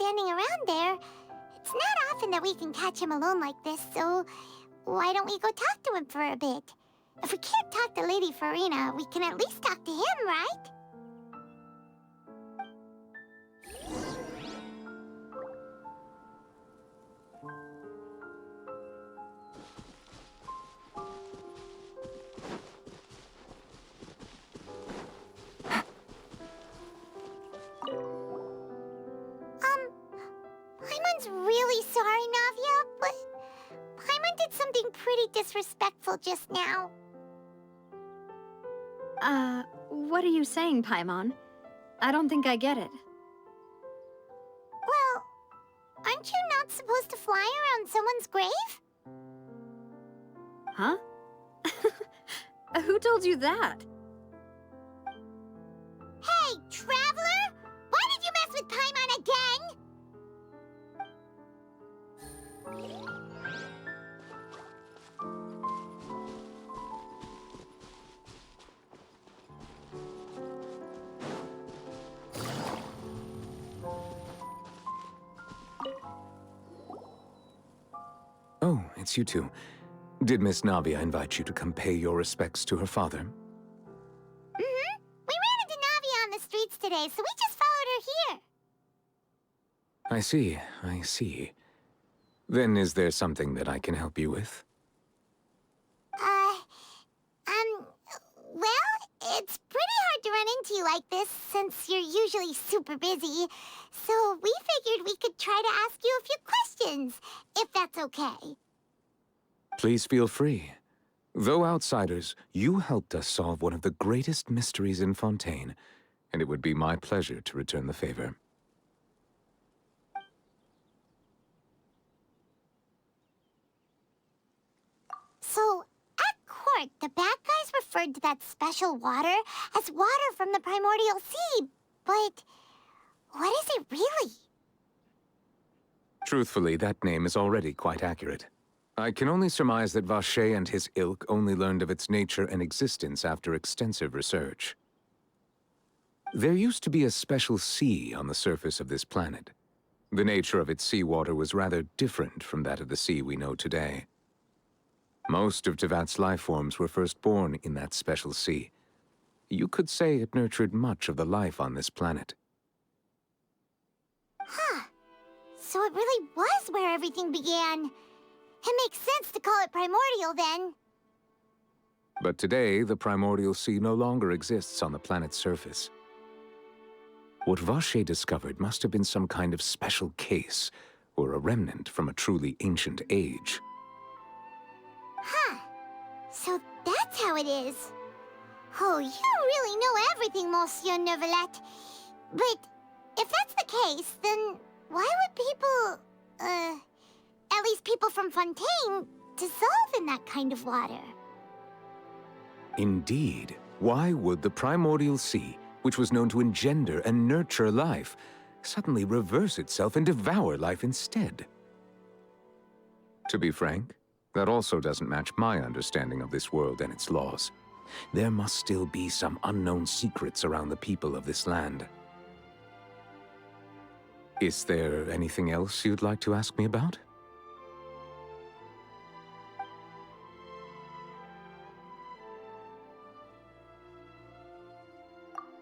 Speaker 6: standing around there. It's not often that we can catch him alone like this, so why don't we go talk to him for a bit? If we can't talk to Lady Farina, we can at least talk to him, right? Paimon's really sorry, Navia, but Paimon did something pretty disrespectful just now.
Speaker 1: What are you saying, Paimon? I don't think I get it.
Speaker 6: Well, aren't you not supposed to fly around someone's grave?
Speaker 1: Huh? Who told you that?
Speaker 6: Hey, Traveler! Why did you mess with Paimon again?
Speaker 17: Oh, it's you two. Did Miss Navia invite you to come pay your respects to her father?
Speaker 6: Mm-hmm. We ran into Navia on the streets today, so we just followed her here.
Speaker 17: I see. Then is there something that I can help you with?
Speaker 6: Well, it's pretty hard to run into you like this, since you're usually super busy. So we figured we could try to ask you a few questions, if that's okay.
Speaker 17: Please feel free. Though outsiders, you helped us solve one of the greatest mysteries in Fontaine, and it would be my pleasure to return the favor.
Speaker 6: So, at court, the bad guys referred to that special water as water from the primordial sea, but what is it really?
Speaker 17: Truthfully, that name is already quite accurate. I can only surmise that Vacher and his ilk only learned of its nature and existence after extensive research. There used to be a special sea on the surface of this planet. The nature of its seawater was rather different from that of the sea we know today. Most of Tevat's life forms were first born in that special sea. You could say it nurtured much of the life on this planet.
Speaker 6: Huh. So it really was where everything began. It makes sense to call it primordial, then.
Speaker 17: But today, the primordial sea no longer exists on the planet's surface. What Vacher discovered must have been some kind of special case, or a remnant from a truly ancient age.
Speaker 6: Huh. So that's how it is. Oh, you really know everything, Monsieur Neuvillette. But if that's the case, then why would people, at least people from Fontaine, dissolve in that kind of water?
Speaker 17: Indeed. Why would the primordial sea, which was known to engender and nurture life, suddenly reverse itself and devour life instead? To be frank, that also doesn't match my understanding of this world and its laws. There must still be some unknown secrets around the people of this land. Is there anything else you'd like to ask me about?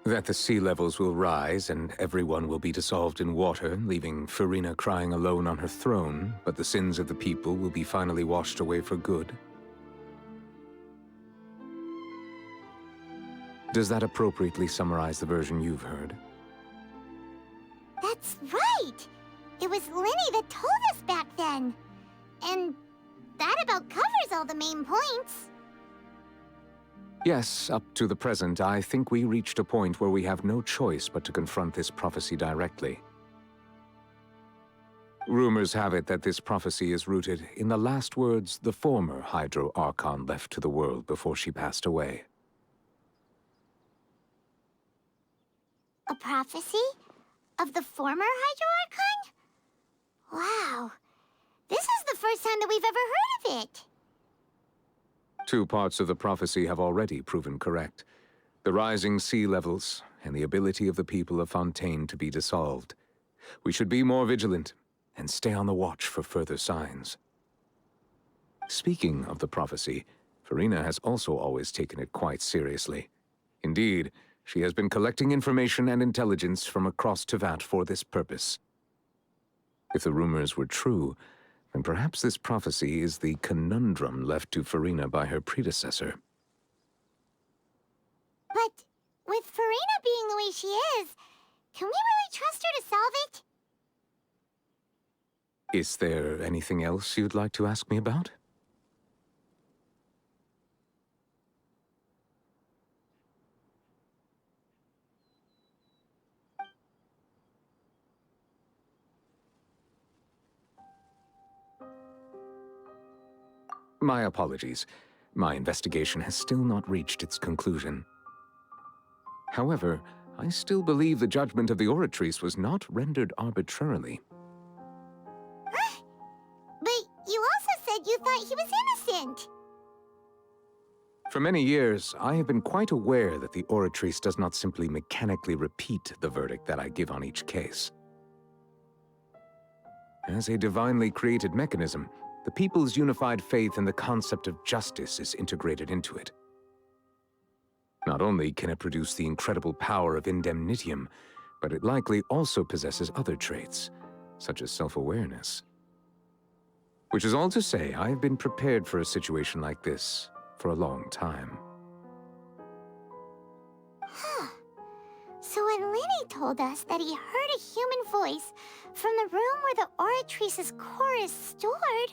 Speaker 17: That the sea levels will rise and everyone will be dissolved in water, leaving Farina crying alone on her throne, but the sins of the people will be finally washed away for good. Does that appropriately summarize the version you've heard?
Speaker 6: That's right! It was Linny that told us back then. And that about covers all the main points.
Speaker 17: Yes, up to the present, I think we reached a point where we have no choice but to confront this prophecy directly. Rumors have it that this prophecy is rooted in the last words the former Hydro Archon left to the world before she passed away.
Speaker 6: A prophecy? Of the former Hydro Archon? Wow. This is the first time that we've ever heard of it.
Speaker 17: Two parts of the prophecy have already proven correct. The rising sea levels and the ability of the people of Fontaine to be dissolved. We should be more vigilant and stay on the watch for further signs. Speaking of the prophecy, Farina has also always taken it quite seriously. Indeed, she has been collecting information and intelligence from across Tevat for this purpose. If the rumors were true, then perhaps this prophecy is the conundrum left to Farina by her predecessor.
Speaker 6: But with Farina being the way she is, can we really trust her to solve it?
Speaker 17: Is there anything else you'd like to ask me about? My apologies. My investigation has still not reached its conclusion. However, I still believe the judgment of the Oratrice was not rendered arbitrarily.
Speaker 6: But you also said you thought he was innocent.
Speaker 17: For many years, I have been quite aware that the Oratrice does not simply mechanically repeat the verdict that I give on each case. As a divinely created mechanism, the people's unified faith in the concept of justice is integrated into it. Not only can it produce the incredible power of indemnitium, but it likely also possesses other traits, such as self-awareness. Which is all to say, I have been prepared for a situation like this for a long time.
Speaker 6: Huh. So when Lenny told us that he heard a human voice from the room where the Oratrice's core is stored...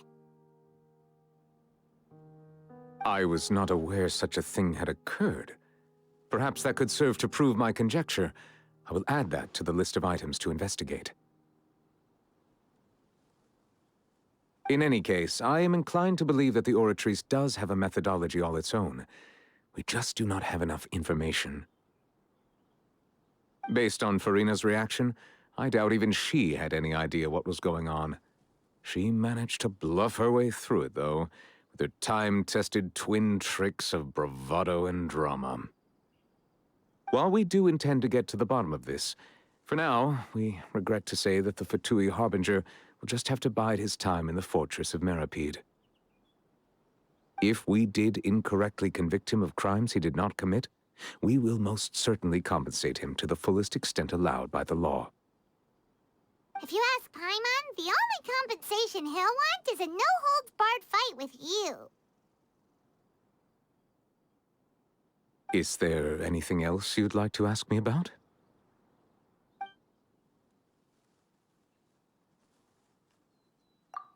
Speaker 17: I was not aware such a thing had occurred. Perhaps that could serve to prove my conjecture. I will add that to the list of items to investigate. In any case, I am inclined to believe that the Oratrice does have a methodology all its own. We just do not have enough information. Based on Farina's reaction, I doubt even she had any idea what was going on. She managed to bluff her way through it, though, with her time-tested twin tricks of bravado and drama. While we do intend to get to the bottom of this, for now, we regret to say that the Fatui Harbinger will just have to bide his time in the fortress of Meripede. If we did incorrectly convict him of crimes he did not commit, we will most certainly compensate him to the fullest extent allowed by the law.
Speaker 6: If you ask Paimon, the only compensation he'll want is a no-holds-barred fight with you.
Speaker 17: Is there anything else you'd like to ask me about?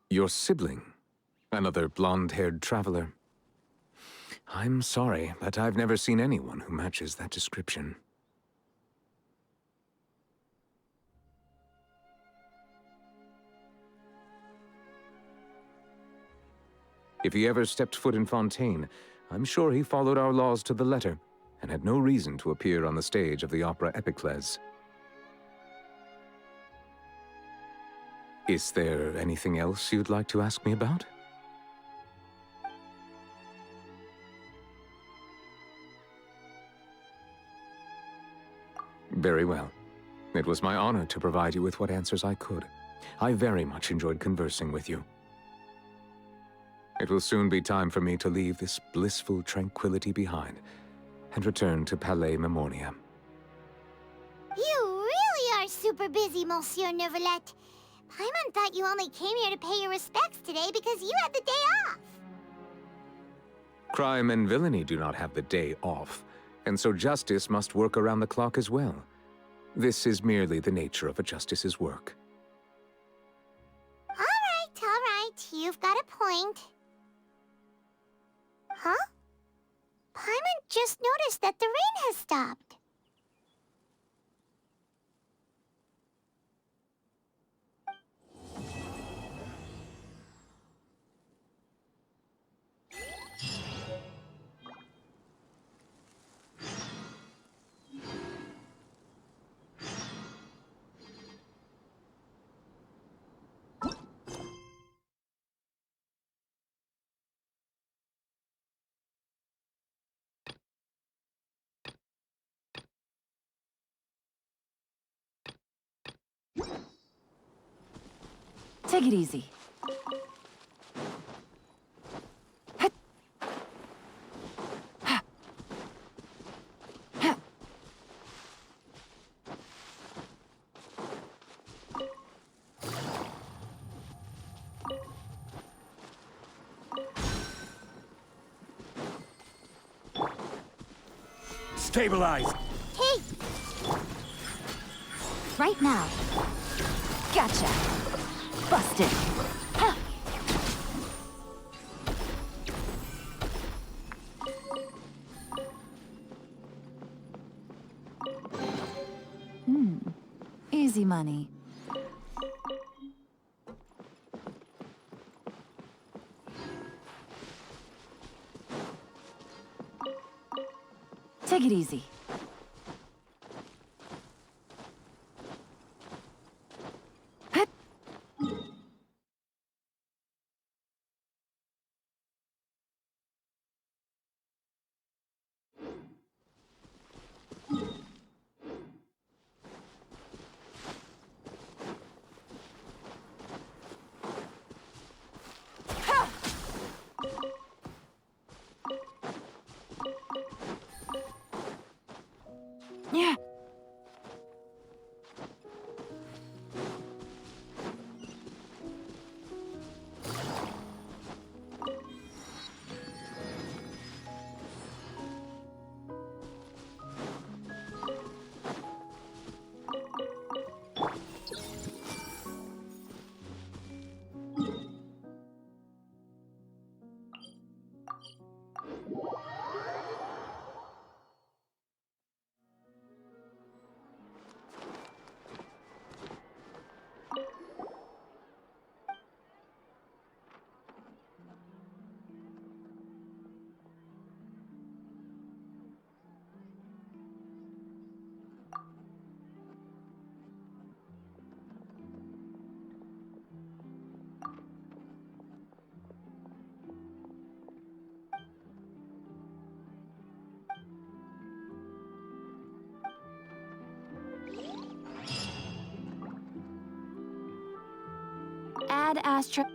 Speaker 17: Your sibling, another blonde-haired traveler. I'm sorry, but I've never seen anyone who matches that description. If he ever stepped foot in Fontaine, I'm sure he followed our laws to the letter, and had no reason to appear on the stage of the opera Epicles. Is there anything else you'd like to ask me about? Very well. It was my honor to provide you with what answers I could. I very much enjoyed conversing with you. It will soon be time for me to leave this blissful tranquility behind and return to Palais Memoria.
Speaker 6: You really are super busy, Monsieur Neuvillette. Paimon thought you only came here to pay your respects today because you had the day off.
Speaker 17: Crime and villainy do not have the day off, and so justice must work around the clock as well. This is merely the nature of a justice's work.
Speaker 6: All right. You've got a point. Huh? Paimon just noticed that the rain has stopped.
Speaker 4: Take it easy.
Speaker 14: Stabilize!
Speaker 6: Hey!
Speaker 1: Right now. Gotcha. Busted. Ha! Easy money. Take it easy. Yeah. Add Astra.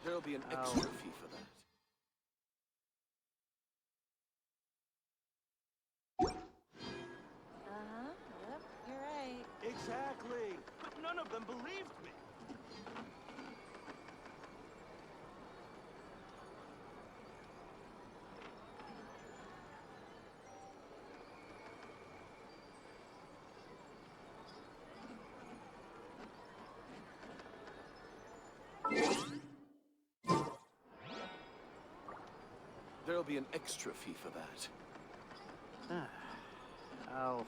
Speaker 22: There'll be an extra fee for that.
Speaker 5: Yep, you're right.
Speaker 22: Exactly! But none of them believed me! There'll be an extra fee for that.
Speaker 12: I'll